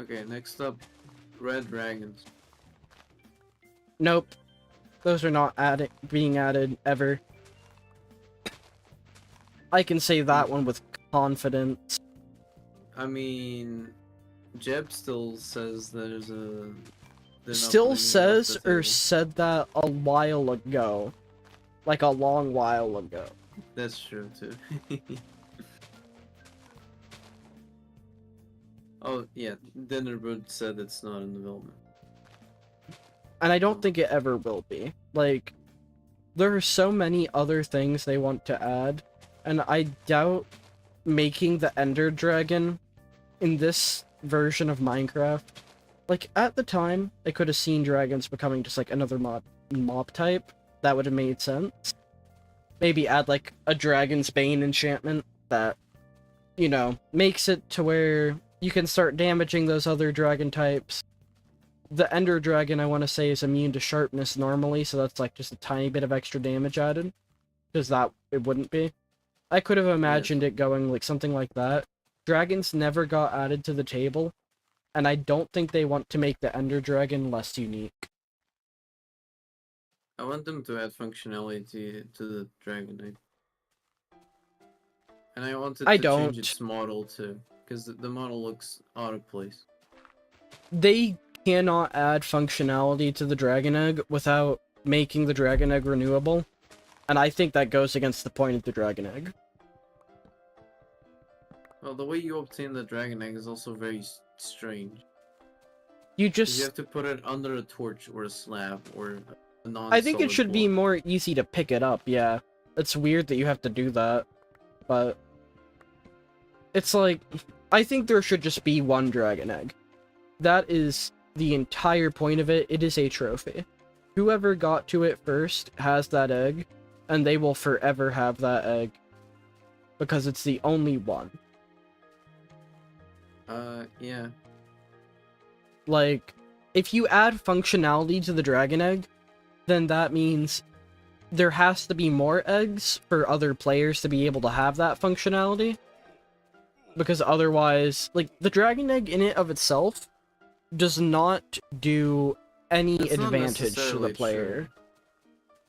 Okay, next up, red dragons. Nope. Those are not being added ever. I can say that one with confidence. I mean, Jeb still says there's a. they're not Still putting it off says the or table. said that a while ago. Like a long while ago. That's true too. Oh yeah, Dinnerwood said it's not in development. And I don't think it ever will be. Like, there are so many other things they want to add, and I doubt making the Ender Dragon in this version of Minecraft. Like, at the time, I could have seen dragons becoming just like another mob type. That would have made sense. Maybe add like a Dragon's Bane enchantment that, you know, makes it to where you can start damaging those other dragon types. The Ender Dragon, I want to say, is immune to sharpness normally, so that's like just a tiny bit of extra damage added. Because that, it wouldn't be. I could have imagined it going like something like that. Dragons never got added to the table, and I don't think they want to make the Ender Dragon less unique. I want them to add functionality to the Dragonite. And I wanted I to don't. change its model too, because the model looks out of place. They cannot add functionality to the Dragon Egg without making the Dragon Egg renewable, and I think that goes against the point of the Dragon Egg. Well, the way you obtain the Dragon Egg is also very strange. You 'Cause just... you have to put it under a torch or a slab or a non. I think it should be more easy to pick it up, yeah. It's weird that you have to do that, but... It's like, I think there should just be one Dragon Egg. That is the entire point of it. It is a trophy. Whoever got to it first has that egg, and they will forever have that egg. because it's the only one. Yeah. Like, if you add functionality to the dragon egg, then that means there has to be more eggs for other players to be able to have that functionality. Because otherwise, like, the dragon egg in it of itself does not do any That's not advantage to the necessarily player. true.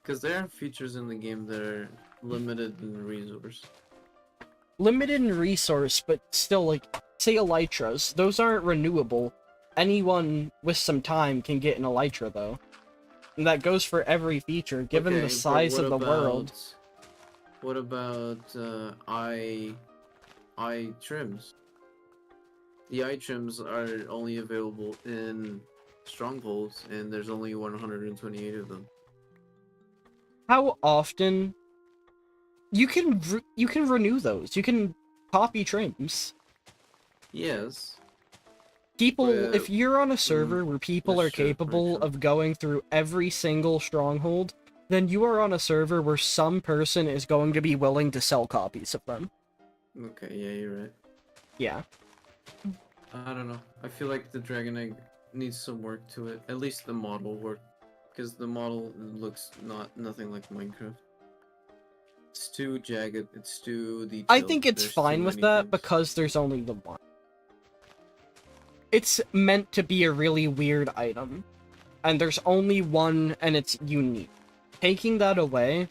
Because there are features in the game that are limited in resource. Limited in resource, but still, like, say elytras, those aren't renewable. Anyone with some time can get an elytra, though. And that goes for every feature, given Okay, the but size what of the world. What about eye trims? The eye trims are only available in strongholds, and there's only 128 of them. How often you can renew those? You can copy trims. Yes. People, But, if you're on a server where people that's are true, capable actually. of going through every single stronghold, then you are on a server where some person is going to be willing to sell copies of them. Okay, yeah, you're right. Yeah. I don't know. I feel like the Dragon Egg needs some work to it. At least the model work. Because the model looks nothing like Minecraft. It's too jagged, it's too detailed. I think it's there's fine too with many that things. because there's only the one. It's meant to be a really weird item. And there's only one, and it's unique. Taking that away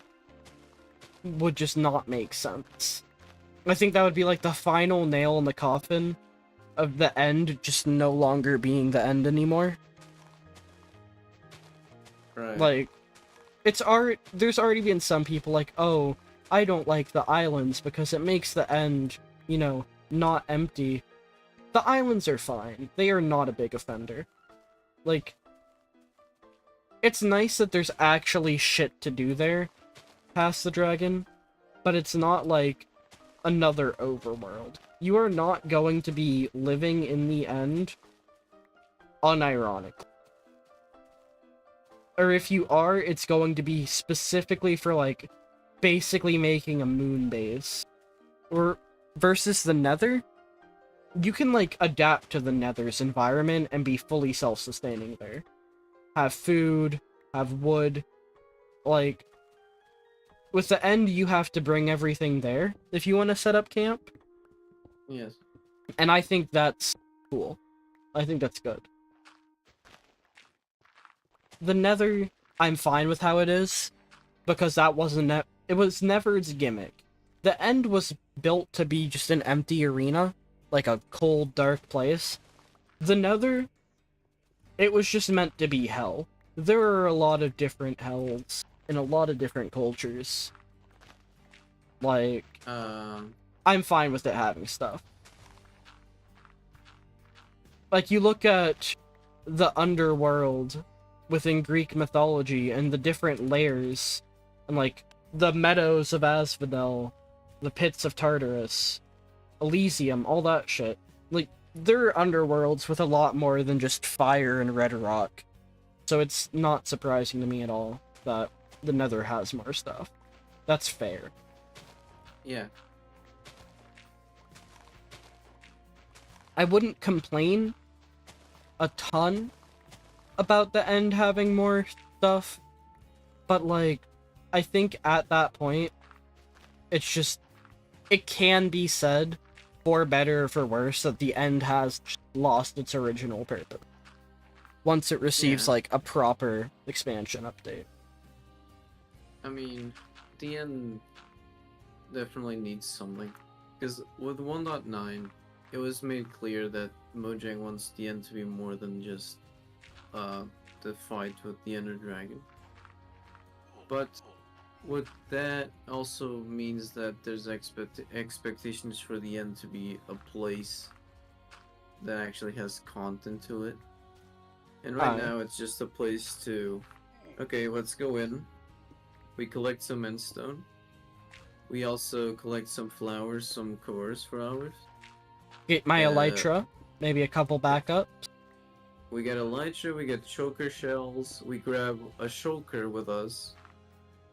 would just not make sense. I think that would be like the final nail in the coffin of the end just no longer being the end anymore. Right. Like, there's already been some people like, oh, I don't like the islands because it makes the end, you know, not empty. The islands are fine. They are not a big offender. Like, it's nice that there's actually shit to do there past the dragon, but it's not like another overworld. You are not going to be living in the end unironically. Or if you are, it's going to be specifically for, like, basically making a moon base. Or versus the Nether, you can, like, adapt to the Nether's environment and be fully self-sustaining there. Have food, have wood. Like, with the end, you have to bring everything there if you want to set up camp. Yes. And I think that's cool. I think that's good. The Nether, I'm fine with how it is, because that wasn't it was never its gimmick. The end was built to be just an empty arena, like a cold, dark place. The Nether, it was just meant to be hell. There are a lot of different hells in a lot of different cultures. Like, I'm fine with it having stuff. Like, you look at the underworld within Greek mythology and the different layers, and like the meadows of Asphodel, the pits of Tartarus, Elysium, all that shit. Like, there are underworlds with a lot more than just fire and red rock. So it's not surprising to me at all that the Nether has more stuff. That's fair. Yeah. I wouldn't complain a ton about the end having more stuff, but like, I think at that point, it's just, it can be said, for better or for worse, that the end has lost its original purpose. Once it receives, Yeah. like, a proper expansion update. I mean, the end definitely needs something. Because with 1.9, it was made clear that Mojang wants the end to be more than just the fight with the Ender Dragon. But what that also means that there's expectations for the end to be a place that actually has content to it. And right now it's just a place to, okay, let's go in. We collect some endstone. We also collect some flowers, some cores for ours. Get my elytra, maybe a couple backups. We get elytra, we get choker shells, we grab a shulker with us,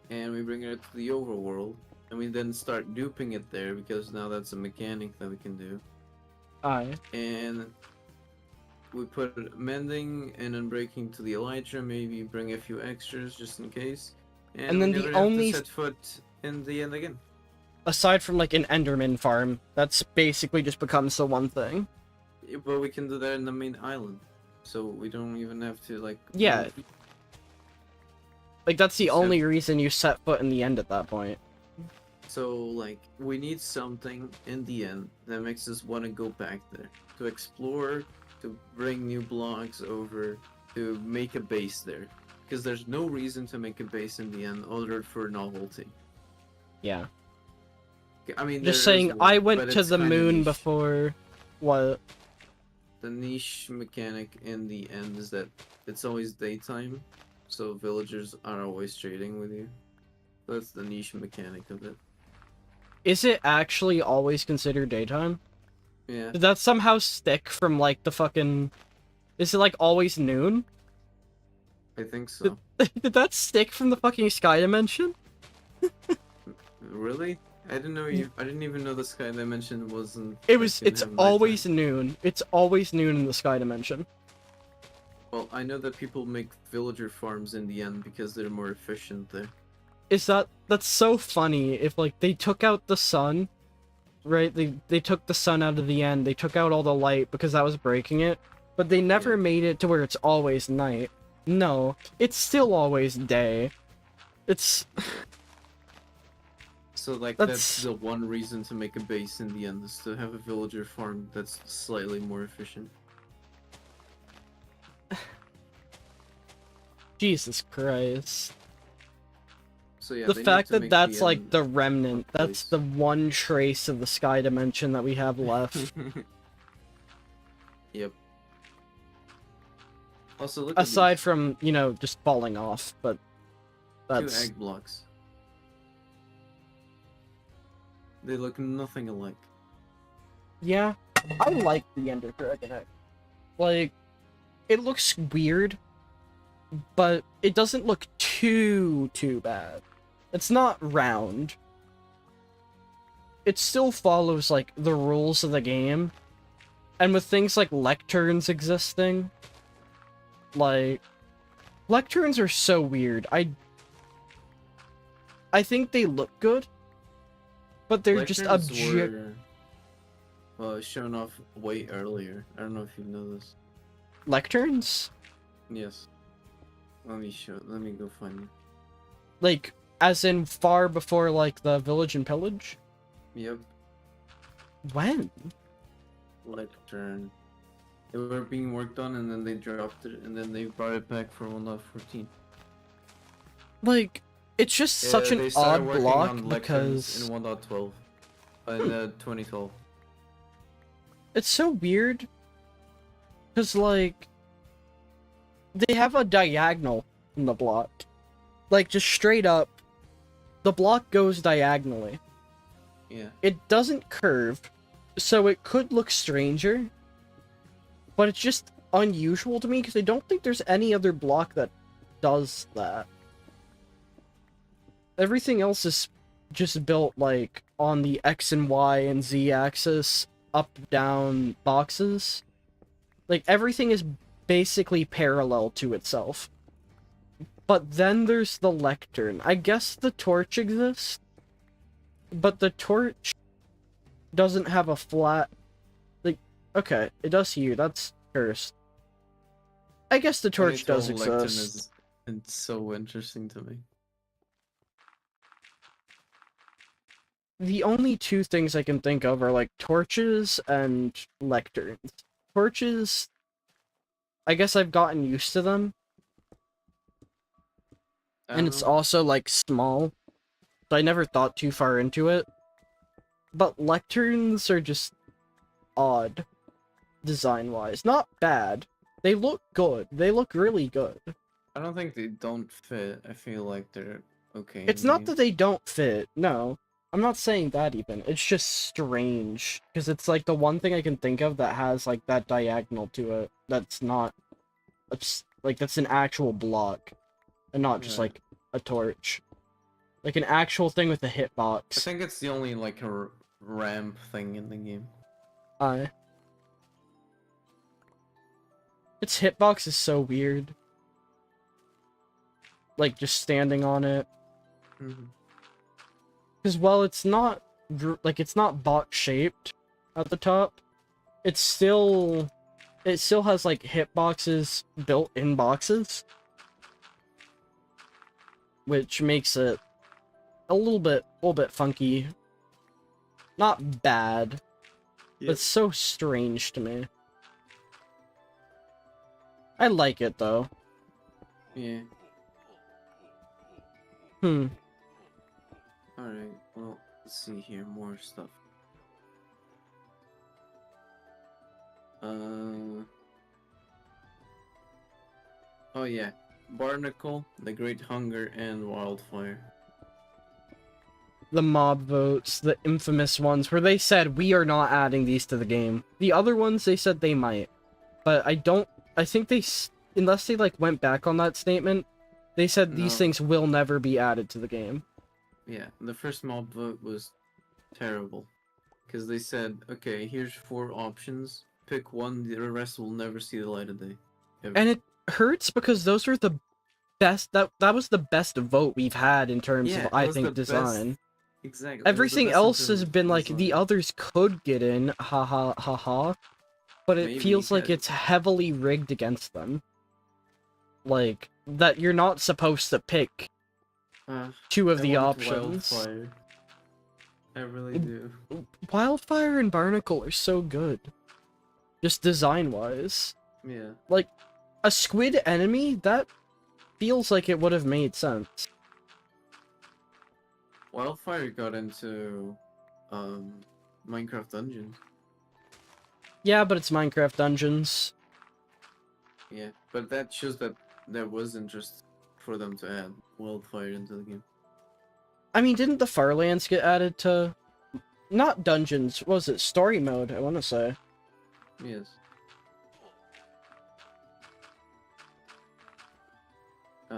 and we bring it to the overworld. and we then start duping it there because now that's a mechanic that we can do. Aye. And we put mending and unbreaking to the elytra, maybe bring a few extras just in case. And then we the never have only- to set foot in the end again. Aside from like an Enderman farm, that's basically just becomes the one thing. Yeah, but we can do that in the main island, so we don't even have to like. Yeah. move. Like that's the So- only reason you set foot in the end at that point. So like we need something in the end that makes us want to go back there to explore, to bring new blocks over, to make a base there, because there's no reason to make a base in the end other for novelty. Yeah. I mean, Just there is saying, one, I went but to it's the kinda moon niche. before. What? The niche mechanic in the end is that it's always daytime, so villagers are always trading with you. That's the niche mechanic of it. Is it actually always considered daytime? Yeah. Did that somehow stick from like the fucking? Is it like always noon? I think so. Did that stick from the fucking sky dimension? Really? I didn't know you. I didn't even know the sky dimension wasn't. It was. didn't It's have always nighttime. noon. It's always noon in the sky dimension. Well, I know that people make villager farms in the end because they're more efficient there. That's so funny if like they took out the sun, right? They took the sun out of the end. They took out all the light because that was breaking it, but they never Yeah. made it to where it's always night. No, it's still always day. It's So like That's- that's the one reason to make a base in the end is to have a villager farm that's slightly more efficient. Jesus Christ. So yeah, The they need fact to that make that's the like end the remnant, a that's place. the one trace of the sky dimension that we have left. Yep. Also, look at Aside these. from, you know, just falling off, but Two that's egg blocks. They look nothing alike. yeah. I like the Ender Dragon egg. Like, it looks weird, but it doesn't look too bad. It's not round. It still follows like the rules of the game. And with things like lecterns existing, like lecterns are so weird. I think they look good, but they're just Lecterns were shown off way earlier. I don't know if you know this. lecterns? Yes. Let me go find it. Like, as in far before, like, the Village and Pillage? Yep. When? Lectern. They were being worked on and then they dropped it and then they brought it back for 1.14. Like, it's just such They an started odd working block on lecterns because in 1.12. In 2012. it's so weird. Because, like, they have a diagonal in the block. Like, just straight up, the block goes diagonally. Yeah. It doesn't curve, so it could look stranger. But it's just unusual to me because I don't think there's any other block that does that. Everything else is just built, like, on the X and Y and Z axis, up, down boxes. Like, everything is basically parallel to itself. But then there's the lectern. I guess the torch exists, but the torch doesn't have a flat... Like, okay, it does here, that's cursed. I guess the torch does 2012 lectern exist. is it's so interesting to me. The only two things I can think of are, like, torches and lecterns. Torches, I guess I've gotten used to them, I and don't it's know. also, like, small, so I never thought too far into it. But lecterns are just odd, design-wise. Not bad. They look good. They look really good. I don't think they don't fit. I feel like they're okay. It's in not the that they don't fit, no. I'm not saying that even. It's just strange. Because it's like the one thing I can think of that has like that diagonal to it. That's not... It's, like, that's an actual block. And not just Yeah. like a torch. Like an actual thing with a I hitbox. think it's the only like a ramp thing in the game. Its hitbox is so weird. Like, just standing on it. Because while it's not, it's not box-shaped at the top, it still has, like, hitboxes built in boxes. Which makes it a little bit funky. Not bad, but it's so strange to me. I like it, though. Yeah. Hmm. Alright, well, let's see here, more stuff. Oh yeah, Barnacle, The Great Hunger, and Wildfire. The mob votes, the infamous ones, where they said, we are not adding these to the game. The other ones, they said they might. But I think they, unless they, like, went back on that statement, they said these No. things will never be added to the game. Yeah, the first mob vote was terrible. Because they said, okay, here's 4 options, pick one, the rest will never see the light of day. Ever. And it hurts because those were the best, that was the best vote we've had in terms Yeah, of, I it was think, the design. best. Exactly. it was the Everything best in else terms has of been like, design. the others could get in, ha ha ha ha, but it Maybe, feels like yeah. it's heavily rigged against them. Like, that you're not supposed to pick two of I the want options. Wildfire. I really do. Wildfire and Barnacle are so good. Just design-wise. Yeah. Like, a squid enemy, that feels like it would have made sense. Wildfire got into Minecraft Dungeons. Yeah, but it's Minecraft Dungeons. Yeah, but that shows that there was interest for them to add Wildfire into the game. I mean, didn't the Farlands get added to... Not Dungeons, what was it? Story mode, I want to say. Yes.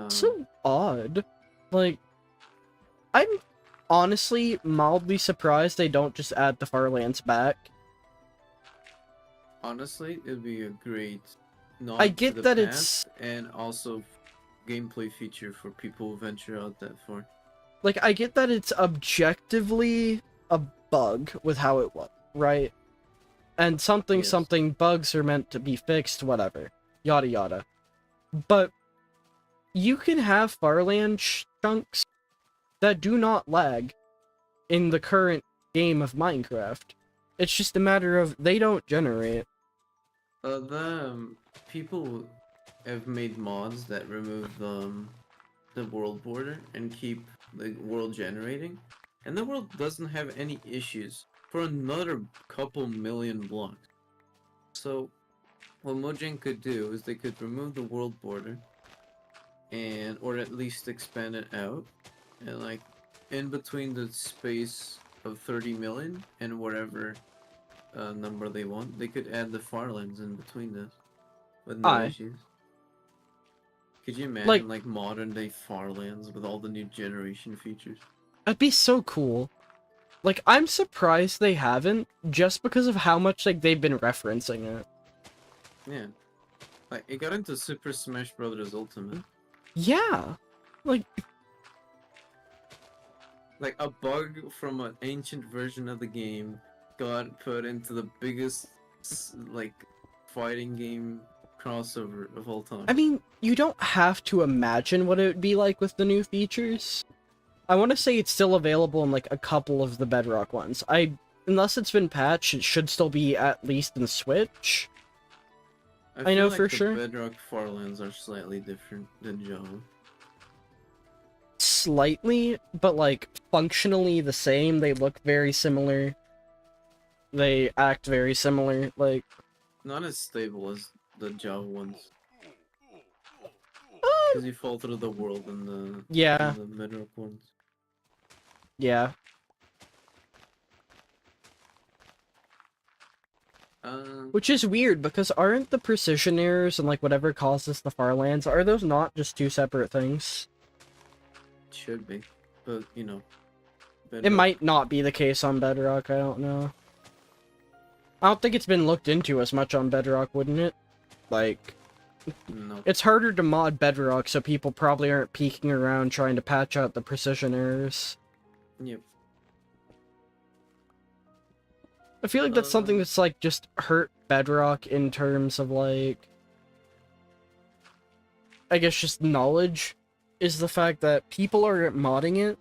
So odd. Like, I'm honestly mildly surprised they don't just add the Farlands back. Honestly, it'd be a great nod I to get the that past and also gameplay feature for people who venture out that far. Like, I get that it's objectively a bug with how it was, right? And something Yes. something bugs are meant to be fixed, whatever. Yada yada. But you can have Farland chunks that do not lag in the current game of Minecraft. It's just a matter of they don't generate. People have made mods that remove the world border and keep the world generating, and the world doesn't have any issues for another couple million blocks. So, what Mojang could do is they could remove the world border, or at least expand it out, and like in between the space of 30 million and whatever number they want, they could add the Farlands in between this with no Aye. issues. Could you imagine Like- like modern day Farlands with all the new generation features? That'd be so cool. Like, I'm surprised they haven't, just because of how much, like, they've been referencing it. Yeah. Like, it got into Super Smash Bros. Ultimate. Yeah! Like, Like, a bug from an ancient version of the game got put into the biggest, like, fighting game crossover of all time. I mean, you don't have to imagine what it would be like with the new features. I want to say it's still available in, like, a couple of the Bedrock ones. Unless it's been patched, it should still be at least in Switch. I feel know like for the sure. Bedrock Farlands are slightly different than Java. Slightly, but, like, functionally the same. They look very similar. They act very similar. Like, Not as stable as the Java ones. Because you fall through the world in the, yeah, in the Bedrock ones. yeah. Which is weird, because aren't the precision errors and, like, whatever causes the Farlands, are those not just two separate things? Should be. but you know, It Bedrock, might not be the case on Bedrock, I don't know. I don't think it's been looked into as much on Bedrock, wouldn't it? Like, no. it's harder to mod Bedrock, so people probably aren't peeking around trying to patch out the precision errors. Yep. I feel like that's something that's, like, just hurt Bedrock in terms of, like, I guess just knowledge, is the fact that people are modding it.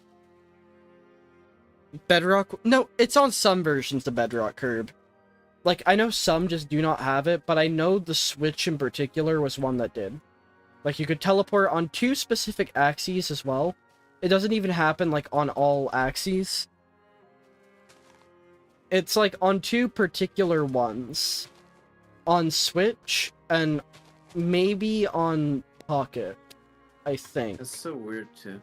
Bedrock, no, it's on some versions of Bedrock, Curb. Like, I know some just do not have it, but I know the Switch in particular was one that did. Like, you could teleport on 2 specific axes as well. It doesn't even happen, like, on all axes. It's, like, on 2 particular ones. On Switch, and maybe on Pocket, I think. That's so weird too.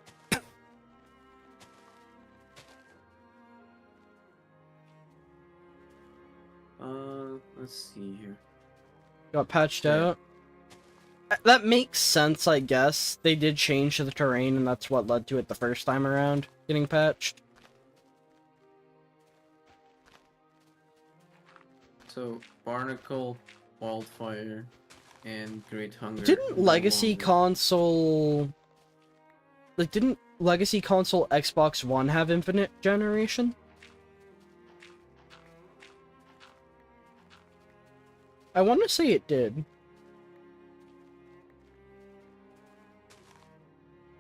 Let's see here. Got patched Yeah. out. That makes sense, I guess. They did change the terrain, and that's what led to it the first time around, getting patched. So, Barnacle, Wildfire, and Great Hunger. Didn't no Legacy longer- Console... Like, didn't Legacy Console Xbox One have infinite generation? I want to say it did.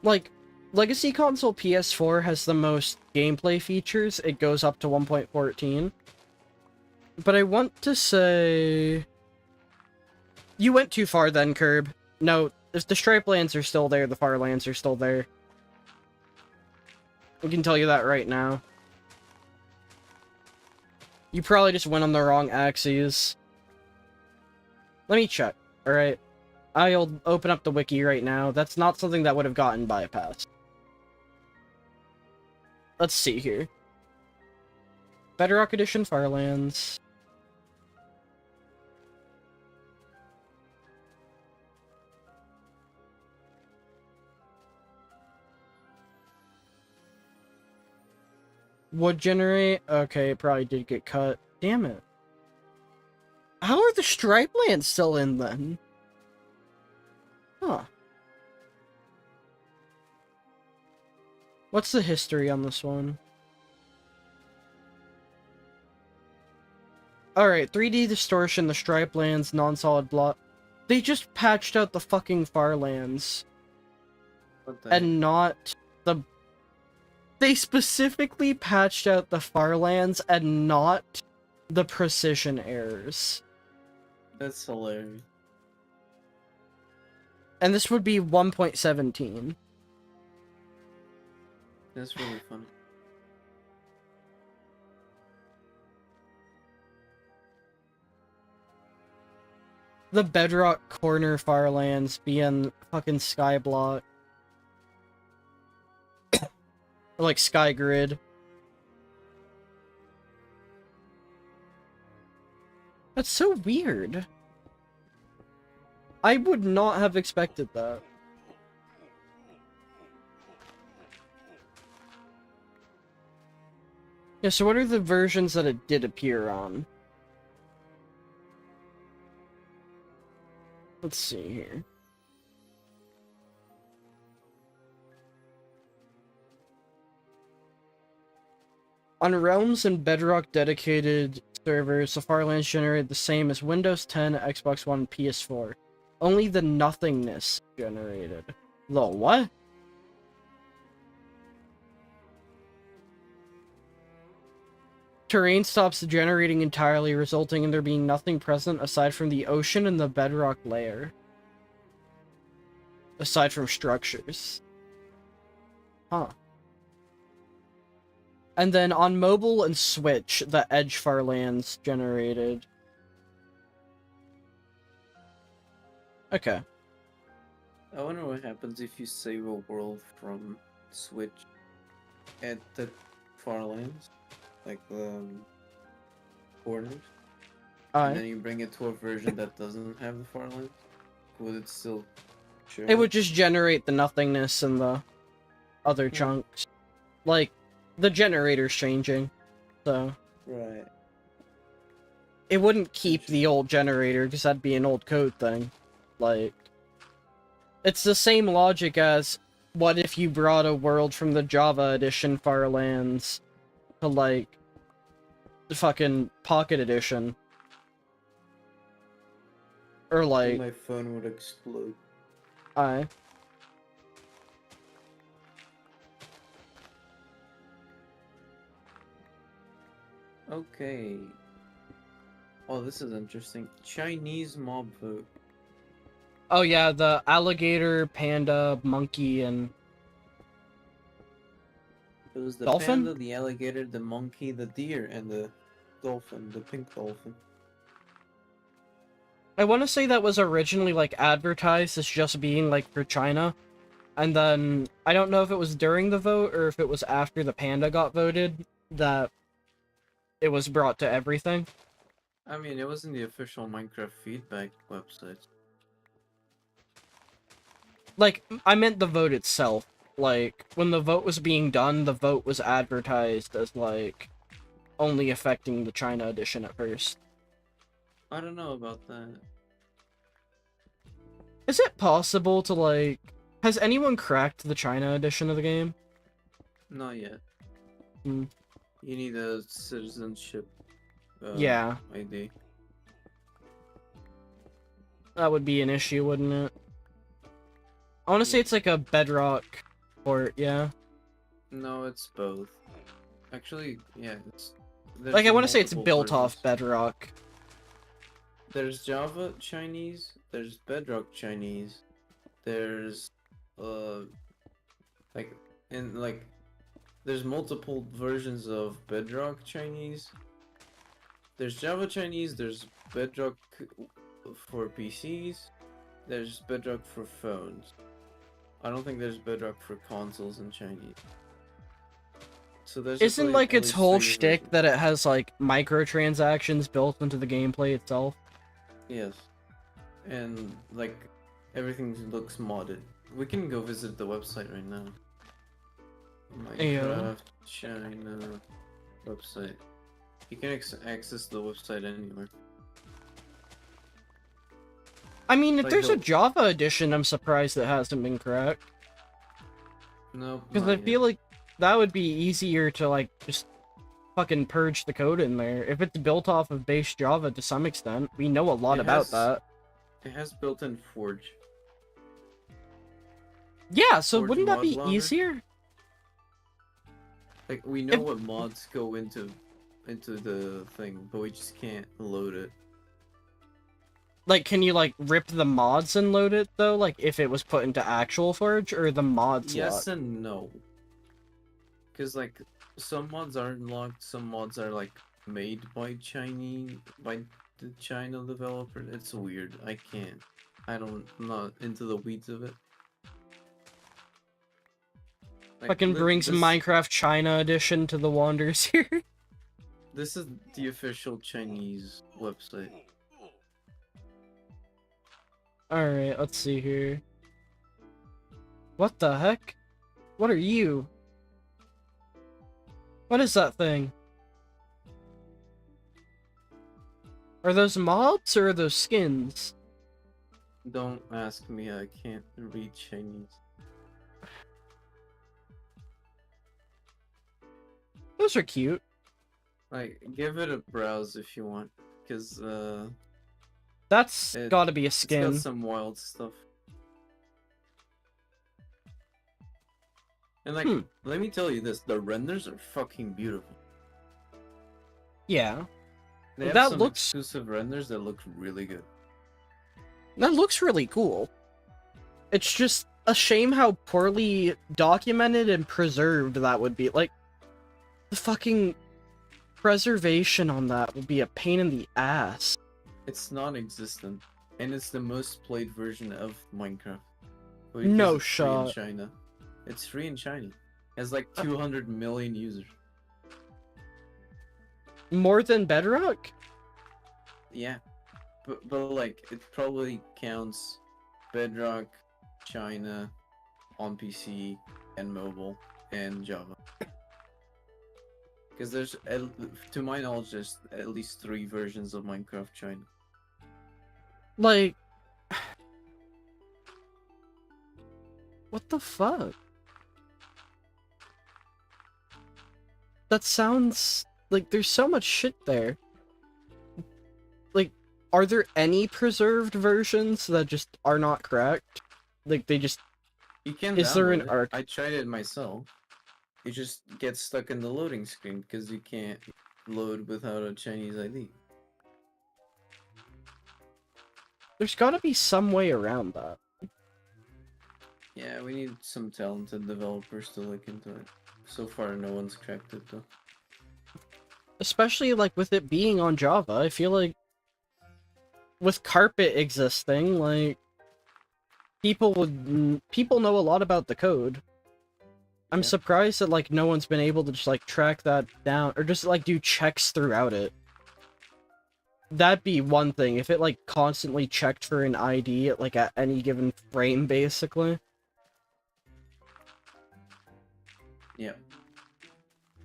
Like, Legacy Console PS4 has the most gameplay features. It goes up to 1.14. But I want to say... You went too far then, Curb. No, if the Stripe lands are still there, the Far lands are still there. I can tell you that right now. You probably just went on the wrong axes. Let me check, alright? I'll open up the wiki right now. That's not something that would have gotten bypassed. Let's see here. Bedrock Edition Firelands. Would generate? Okay, it probably did get cut. Damn it. How are the Stripe lands still in then? Huh. What's the history on this one? Alright, 3D distortion, the Stripe lands, non-solid block. They just patched out the fucking Farlands. What the heck? And not the... They specifically patched out the Farlands and not the precision errors. That's hilarious. And this would be 1.17. That's really funny. The Bedrock Corner Firelands being fucking Skyblock. Or like Sky Grid. That's so weird. I would not have expected that. Yeah, so what are the versions that it did appear on? Let's see here. On Realms and Bedrock dedicated servers, the Farlands generated the same as Windows 10, Xbox One, PS4. Only the nothingness generated. The what? Terrain stops generating entirely, resulting in there being nothing present aside from the ocean and the bedrock layer. Aside from structures. Huh. And then on mobile and Switch, the Edge Farlands generated. Okay. I wonder what happens if you save a world from Switch at the Farlands, like the corners, and then you bring it to a version that doesn't have the Farlands. Would it still show? It would just generate the nothingness and the other chunks. Like, the generator's changing, so Right. it wouldn't keep the old generator, because that'd be an old code thing. Like, it's the same logic as, what if you brought a world from the Java edition Far Lands to, like, the fucking Pocket Edition? Or, like, My phone would explode. I... Okay. Oh, this is interesting. Chinese mob vote. Oh yeah, the alligator, panda, monkey, and... It was the Dolphin? panda, the alligator, the monkey, the deer, and the dolphin, the pink dolphin. I want to say that was originally, like, advertised as just being, like, for China. And then, I don't know if it was during the vote, or if it was after the panda got voted, that it was brought to everything. I mean, it was in the official Minecraft feedback website. Like, I meant the vote itself. Like, when the vote was being done, the vote was advertised as, like, only affecting the China edition at first. I don't know about that. Is it possible to, like... Has anyone cracked the China edition of the game? Not yet. Hmm. You need a citizenship Yeah. ID. That would be an issue, wouldn't it? I want to say it's like a Bedrock port, yeah. No, it's both. Actually, yeah, it's... Like, I want to say it's multiple built off versions. Bedrock. There's Java Chinese, there's Bedrock Chinese, there's, there's multiple versions of Bedrock Chinese. There's Java Chinese, there's Bedrock for PCs, there's Bedrock for phones. I don't think there's Bedrock for consoles in Chinese. So there's just, Isn't, like, at its least whole 3 shtick versions. that it has, like, microtransactions built into the gameplay itself? Yes. And, like, everything looks modded. We can go visit the website right now. Minecraft China website. You can access the website anywhere. I mean, if Like, there's a the- Java edition, I'm surprised it hasn't been cracked. Nope. Because I feel like that would be easier to, like, just fucking purge the code in there. If it's built off of base Java to some extent, we know a lot It about has- that. It has built-in Forge. Yeah, so Forge wouldn't that mod be loader? easier? Like, we know If- what mods go into the thing, but we just can't load it. Like, can you, like, rip the mods and load it, though? Like, if it was put into actual Forge, or the mods Yes lock? and no. Because, like, some mods are unlocked, some mods are, like, made by the China developer. It's weird. I can't. I'm not into the weeds of it. Like, Fucking brings Minecraft China edition to the Wanderers here. This is the official Chinese website. Alright, let's see here. What the heck? What are you? What is that thing? Are those mobs or are those skins? Don't ask me, I can't read Chinese. Those are cute. Like, give it a browse if you want, because That's gotta be a it's skin. got some wild stuff. And like, let me tell you this, the renders are fucking beautiful. Yeah. They have That some looks- exclusive renders that look really good. That looks really cool. It's just a shame how poorly documented and preserved that would be. Like, the fucking preservation on that would be a pain in the ass. It's non-existent, and it's the most played version of Minecraft. No Because it's free shot. in China. It's free in China. It has like 200 million users. More than Bedrock? Yeah, but like it probably counts Bedrock, China, on PC and mobile and Java. Because to my knowledge, there's at least 3 versions of Minecraft China. Like, what the fuck? That sounds like there's so much shit there. Like, are there any preserved versions that just are not correct? Like, they just... You can Is there an download it. arc? I tried it myself. You just get stuck in the loading screen because you can't load without a Chinese ID. There's gotta be some way around that. Yeah, we need some talented developers to look into it. So far, no one's cracked it though. Especially, like, with it being on Java, I feel like... With Carpet existing, like... People know a lot about the code. I'm Yeah. surprised that, like, no one's been able to just, like, track that down, or just, like, do checks throughout it. That'd be one thing, if it, like, constantly checked for an ID at, like, at any given frame, basically. Yeah.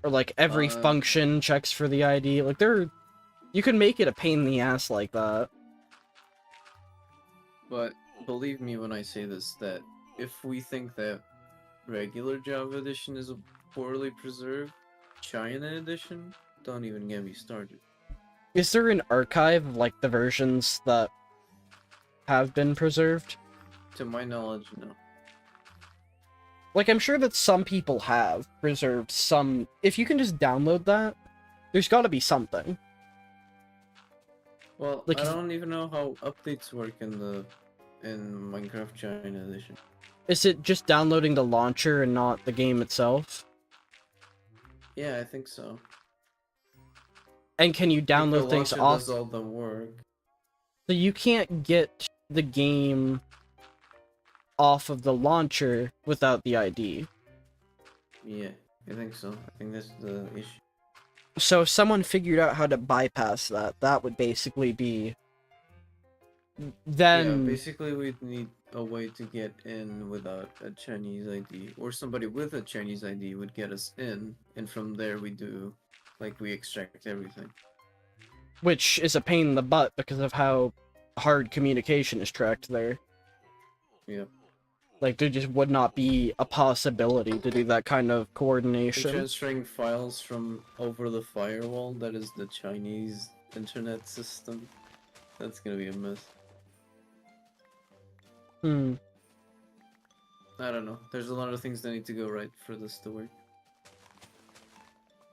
Or, like, every function checks for the ID. Like, you can make it a pain in the ass like that. But believe me when I say this, that if we think that regular Java edition is poorly preserved, China edition, don't even get me started. Is there an archive of, like, the versions that have been preserved? To my knowledge, no. Like, I'm sure that some people have preserved some... If you can just download that, there's gotta be something. Well, Like, I don't even know how updates work in Minecraft China edition. Is it just downloading the launcher and not the game itself? Yeah, I think so. And can you Like, the download things launcher off? does all the work. So you can't get the game off of the launcher without the ID. Yeah, I think so. I think that's the issue. So if someone figured out how to bypass that, that would basically be... Then... Yeah, basically we'd need a way to get in without a Chinese ID, or somebody with a Chinese ID would get us in, and from there we extract everything. Which is a pain in the butt because of how hard communication is tracked there. Yep. Like, there just would not be a possibility to do that kind of And coordination. transferring files from over the firewall, that is the Chinese internet system, that's gonna be a mess. Hmm. I don't know. There's a lot of things that need to go right for this to work.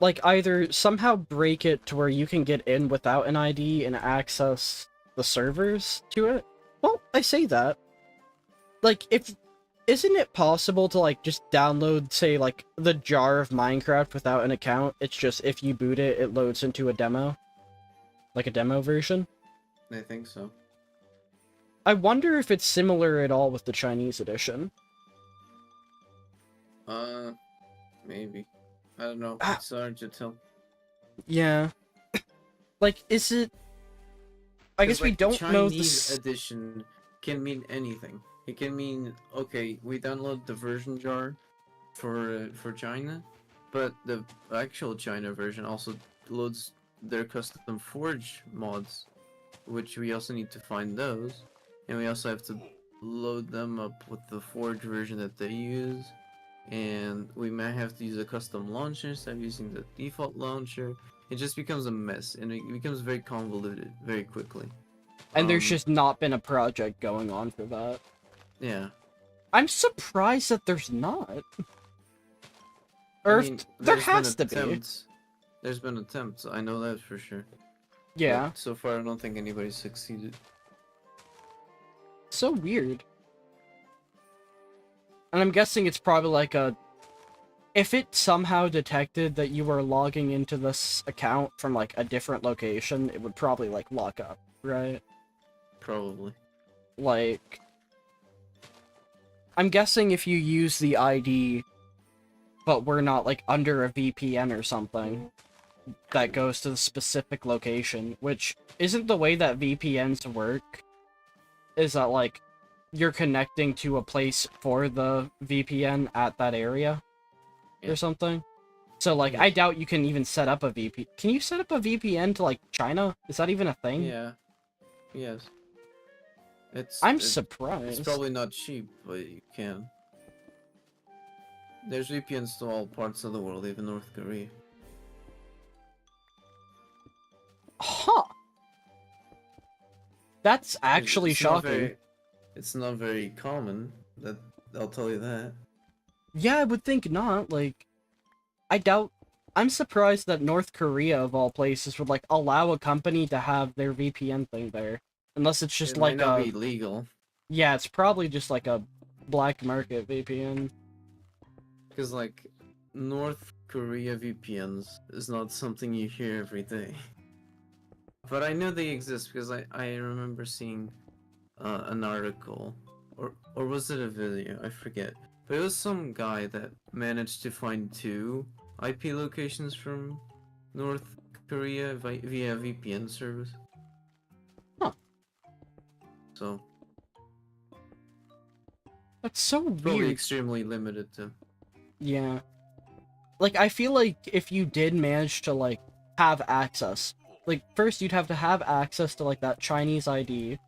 Like, either somehow break it to where you can get in without an ID and access the servers to it? Well, I say that. Like, isn't it possible to, like, just download, say, like, the jar of Minecraft without an account? It's just, if you boot it, it loads into a demo? Like a demo version? I think so. I wonder if it's similar at all with the Chinese edition. Maybe. I don't know. Ah. It's hard to tell. Yeah. Like, is it... I guess we don't know Chinese this... edition can mean anything. It can mean, okay, we download the version jar for China, but the actual China version also loads their custom Forge mods, which we also need to find those, and we also have to load them up with the Forge version that they use, and we might have to use a custom launcher instead of using the default launcher. It just becomes a mess, and it becomes very convoluted very quickly. And there's just not been a project going on for that. Yeah. I'm surprised that there's not. I Or mean, there there's been has to be. attempts. There's been attempts, I know that for sure. Yeah. But so far, I don't think anybody's succeeded. So weird. And I'm guessing it's probably like a... If it somehow detected that you were logging into this account from, like, a different location, it would probably, like, lock up, right? Probably. Like... I'm guessing if you use the ID, but we're not, like, under a VPN or something, that goes to the specific location, which isn't the way that VPNs work, is that, like, you're connecting to a place for the VPN at that area, Yeah. or something? So, like, Yeah. I doubt you can even set up a VPN. Can you set up a VPN to, like, China? Is that even a thing? Yeah. Yes. I'm It's surprised. probably not cheap, but you can. There's VPNs to all parts of the world, even North Korea. Huh. That's actually It's not shocking. it's not very common. That I'll tell you that. Yeah, I would think not. Like, I doubt. I'm surprised that North Korea, of all places, would, like, allow a company to have their VPN thing there. Unless it's just It might like not a. be legal, Yeah, it's probably just like a black market VPN. because like North Korea VPNs is not something you hear every day. But I know they exist because I remember seeing an article, or was it a video? I forget. But it was some guy that managed to find 2 IP locations from North Korea via VPN service. Huh. So That's so it's probably weird. extremely limited to. Yeah. Like, I feel like if you did manage to, like, have access, like, first you'd have to have access to, like, that Chinese ID.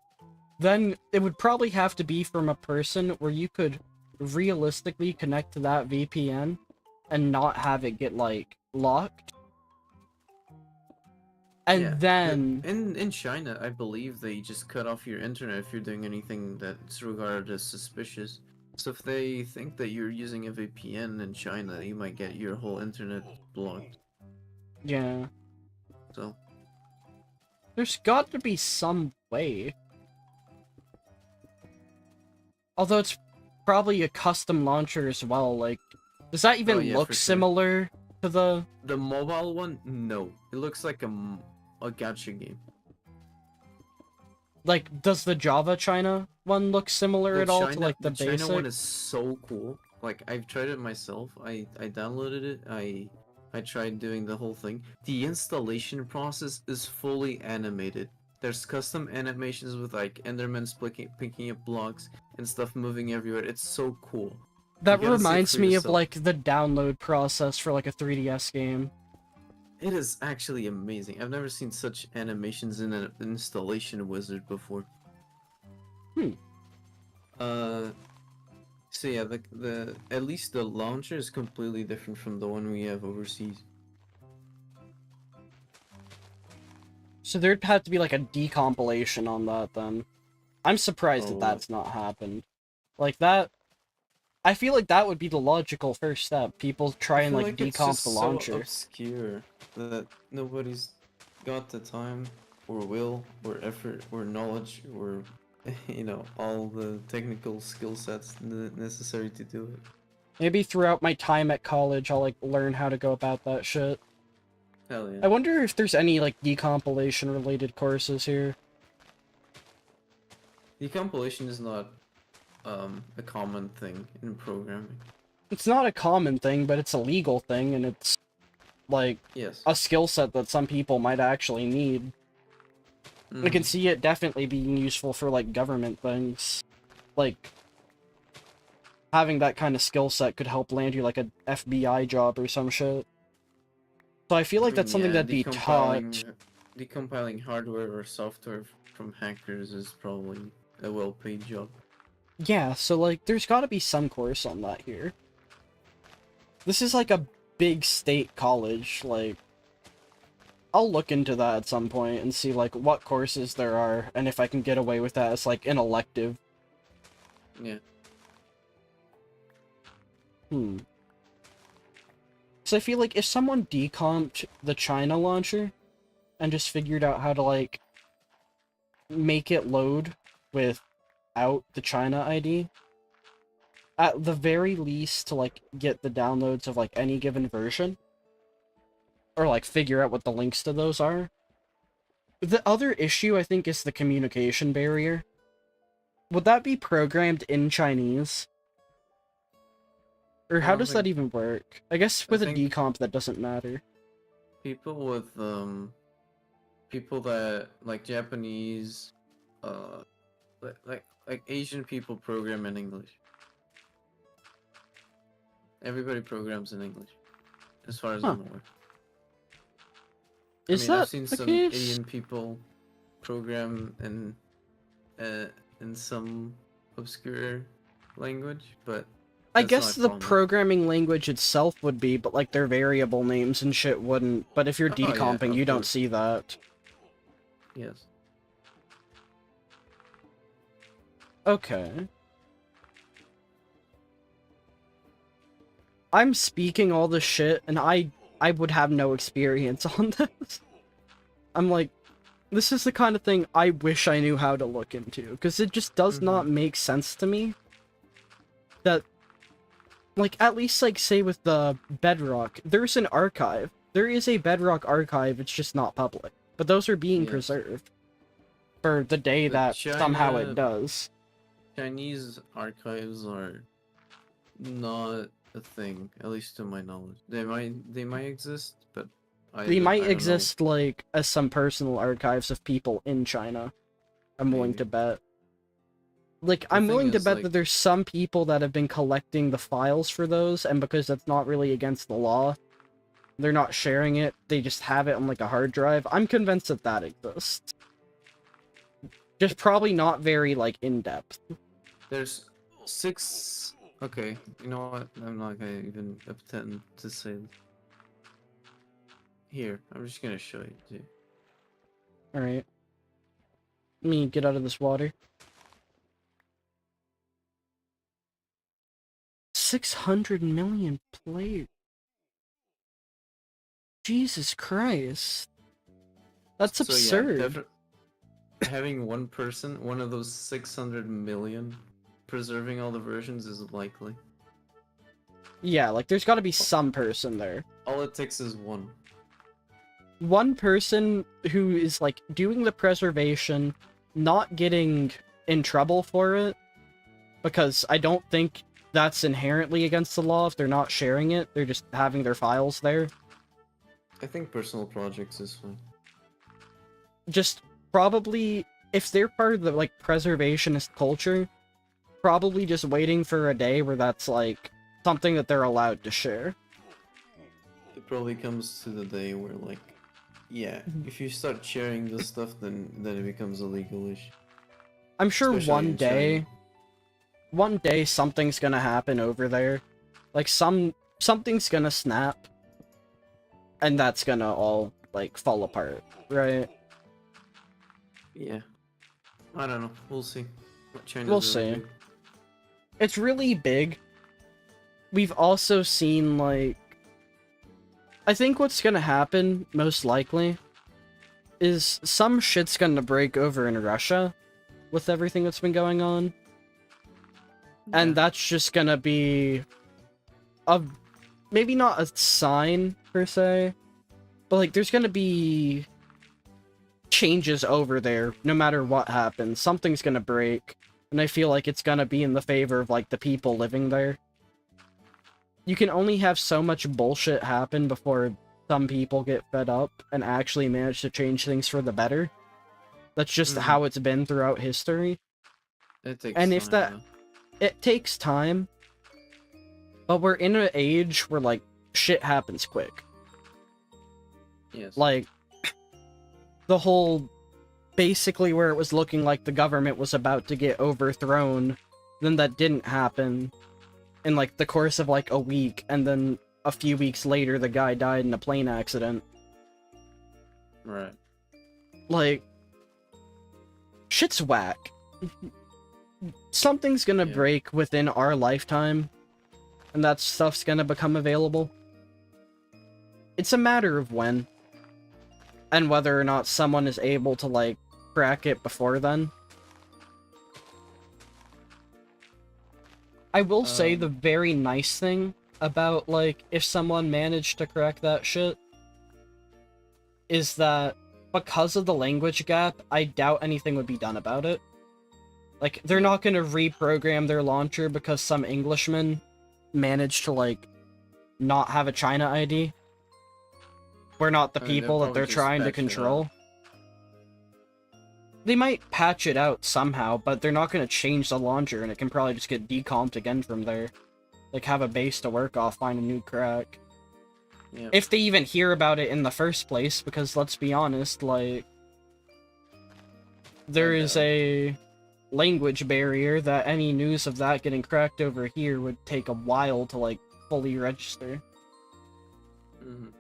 Then it would probably have to be from a person where you could realistically connect to that VPN and not have it get, like, locked. And Yeah. then, In China, I believe they just cut off your internet if you're doing anything that's regarded as suspicious. So if they think that you're using a VPN in China, you might get your whole internet blocked. yeah, So there's got to be some way. Although it's probably a custom launcher as well, like, does that even yeah, look for sure. similar to the... The mobile one, no. It looks like a gacha game. Like, does the Java China one look similar at all to, like, the China basic? one is so cool. Like I've tried it myself. I downloaded it. I tried doing the whole thing. The installation process is fully animated. There's custom animations with like Endermans picking up blocks and stuff moving everywhere. It's so cool. That You gotta see it reminds for me of, yourself. like, the download process for, like, a 3DS game. It is actually amazing. I've never seen such animations in an installation wizard before. Hmm. So yeah, the at least the launcher is completely different from the one we have overseas. So there'd have to be, like, a decompilation on that, then. I'm surprised that Oh, that's not happened. Like, that... I feel like that would be the logical first step. People try I and, feel like, it's decomp just the so launcher. obscure that nobody's got the time or will or effort or knowledge or you know all the technical skill sets necessary to do it. Maybe throughout my time at college, I'll, like, learn how to go about that shit. Hell yeah. I wonder if there's any, like, decompilation-related courses here. Decompilation is not a common thing in programming. It's not a common thing, but it's a legal thing, and it's, like, Yes. a skill set that some people might actually need. I can see it definitely being useful for, like, government things. Like, having that kind of skill set could help land you, like, a FBI job or some shit. So I feel like that's something that'd be taught. Decompiling hardware or software from hackers is probably a well-paid job. Yeah, so, like, there's gotta be some course on that here. This is, like, a big state college, like... I'll look into that at some point and see, like, what courses there are, and if I can get away with that as, like, an elective. Yeah. So I feel like if someone decomped the China launcher and just figured out how to, like, make it load without the China ID, at the very least to, like, get the downloads of, like, any given version, or, like, figure out what the links to those are. The other issue, I think, is the communication barrier. Would that be programmed in Chinese? Or how don't does that think- even work? I guess with a think- decomp that doesn't matter. People with people that like Japanese like Asian people program in English. Everybody programs in English. as far as Huh. I'm aware. Is I've that seen the some case? Asian people program in some obscure language, but I that's not guess a the problem. programming language itself would be, but like their variable names and shit wouldn't. But if you're Oh, yeah, decomping, of you don't course. see that. Yes. Okay. I'm speaking all this shit, and I would have no experience on this. I'm like, this is the kind of thing I wish I knew how to look into, because it just does not make sense to me that, like, at least, like, say with the Bedrock, there's an archive. There is a Bedrock archive, it's just not public. But those are being Yes. preserved for the day But that somehow it China- does. Chinese archives are not a thing, at least to my knowledge. They might exist, but They I might don't know. exist, like, as some personal archives of people in China. I'm willing Maybe. to bet. Like, The I'm thing willing to is, bet like- that there's some people that have been collecting the files for those, and because that's not really against the law, they're not sharing it, they just have it on, like, a hard drive. I'm convinced that that exists. Just probably not very, like, in-depth. There's 6. Okay, you know what? I'm not gonna even pretend to say. Here, I'm just gonna show you. Too. Alright. Let me get out of this water. 600 million players. Jesus Christ. That's So, yeah, absurd. having one person, one of those 600 million, preserving all the versions is likely. Yeah, like, there's gotta be some person there. All it takes is one. One person who is, like, doing the preservation, not getting in trouble for it, because I don't think that's inherently against the law if they're not sharing it, they're just having their files there. I think personal projects is fine. Just probably, if they're part of the, like, preservationist culture, probably just waiting for a day where that's, like, something that they're allowed to share. It probably comes to the day where, like, yeah, if you start sharing this stuff, then it becomes illegal-ish. I'm sure Especially one in day, China. one day something's gonna happen over there. Like, something's gonna snap. And that's gonna all, like, fall apart, right? Yeah. I don't know. We'll see. China's We'll really see. big. It's really big. We've also seen, like... I think what's gonna happen, most likely, is some shit's gonna break over in Russia with everything that's been going on. And Yeah. that's just gonna be a... maybe not a sign, per se, but, like, there's gonna be changes over there, no matter what happens. Something's gonna break, and I feel like it's gonna be in the favor of, like, the people living there. You can only have so much bullshit happen before some people get fed up and actually manage to change things for the better. That's just Mhm. how it's been throughout history. It takes And if time, that- though. It takes time, but we're in an age where, like, shit happens quick. Yes. Like, the whole... basically where it was looking like the government was about to get overthrown, then that didn't happen in, like, the course of, like, a week, and then a few weeks later the guy died in a plane accident. Right. Like, shit's whack. Something's gonna Yeah. break within our lifetime, and that stuff's gonna become available. It's a matter of when, and whether or not someone is able to, like, crack it before then. I will say the very nice thing about, like, if someone managed to crack that shit is that because of the language gap, I doubt anything would be done about it. Like, they're not gonna reprogram their launcher because some Englishman managed to, like, not have a China ID. We're not the I mean, they'll people that probably they're just trying to patch it control. They might patch it out somehow, but they're not gonna change the launcher, and it can probably just get decomped again from there. Like, have a base to work off, find a new crack. Yeah. If they even hear about it in the first place, because let's be honest, like, there is a language barrier that any news of that getting cracked over here would take a while to, like, fully register. Mhm.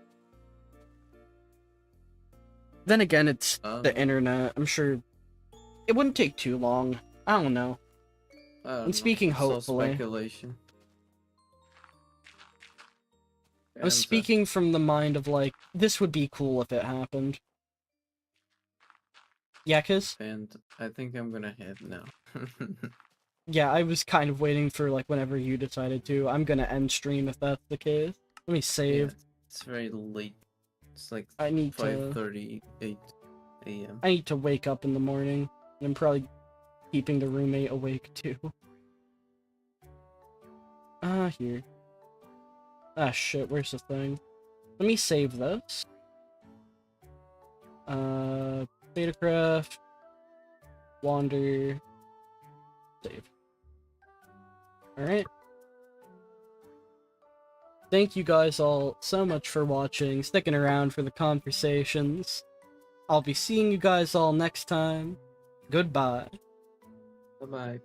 Then again, it's the internet. I'm sure it wouldn't take too long. I don't know. I don't I'm know. speaking It's all hopefully. speculation. I was And, speaking from the mind of, like, this would be cool if it happened. Yeah, 'cause? and I think I'm gonna head now. Yeah, I was kind of waiting for, like, whenever you decided to. I'm gonna end stream if that's the case. Let me Yeah, save. it's very late. It's like I need to... 5:38 a.m. I need to wake up in the morning. And I'm probably keeping the roommate awake, too. Here. Ah, shit, where's the thing? Let me save this. Betacraft. Wander. Save. Alright. Thank you guys all so much for watching, sticking around for the conversations. I'll be seeing you guys all next time. Goodbye. Bye bye.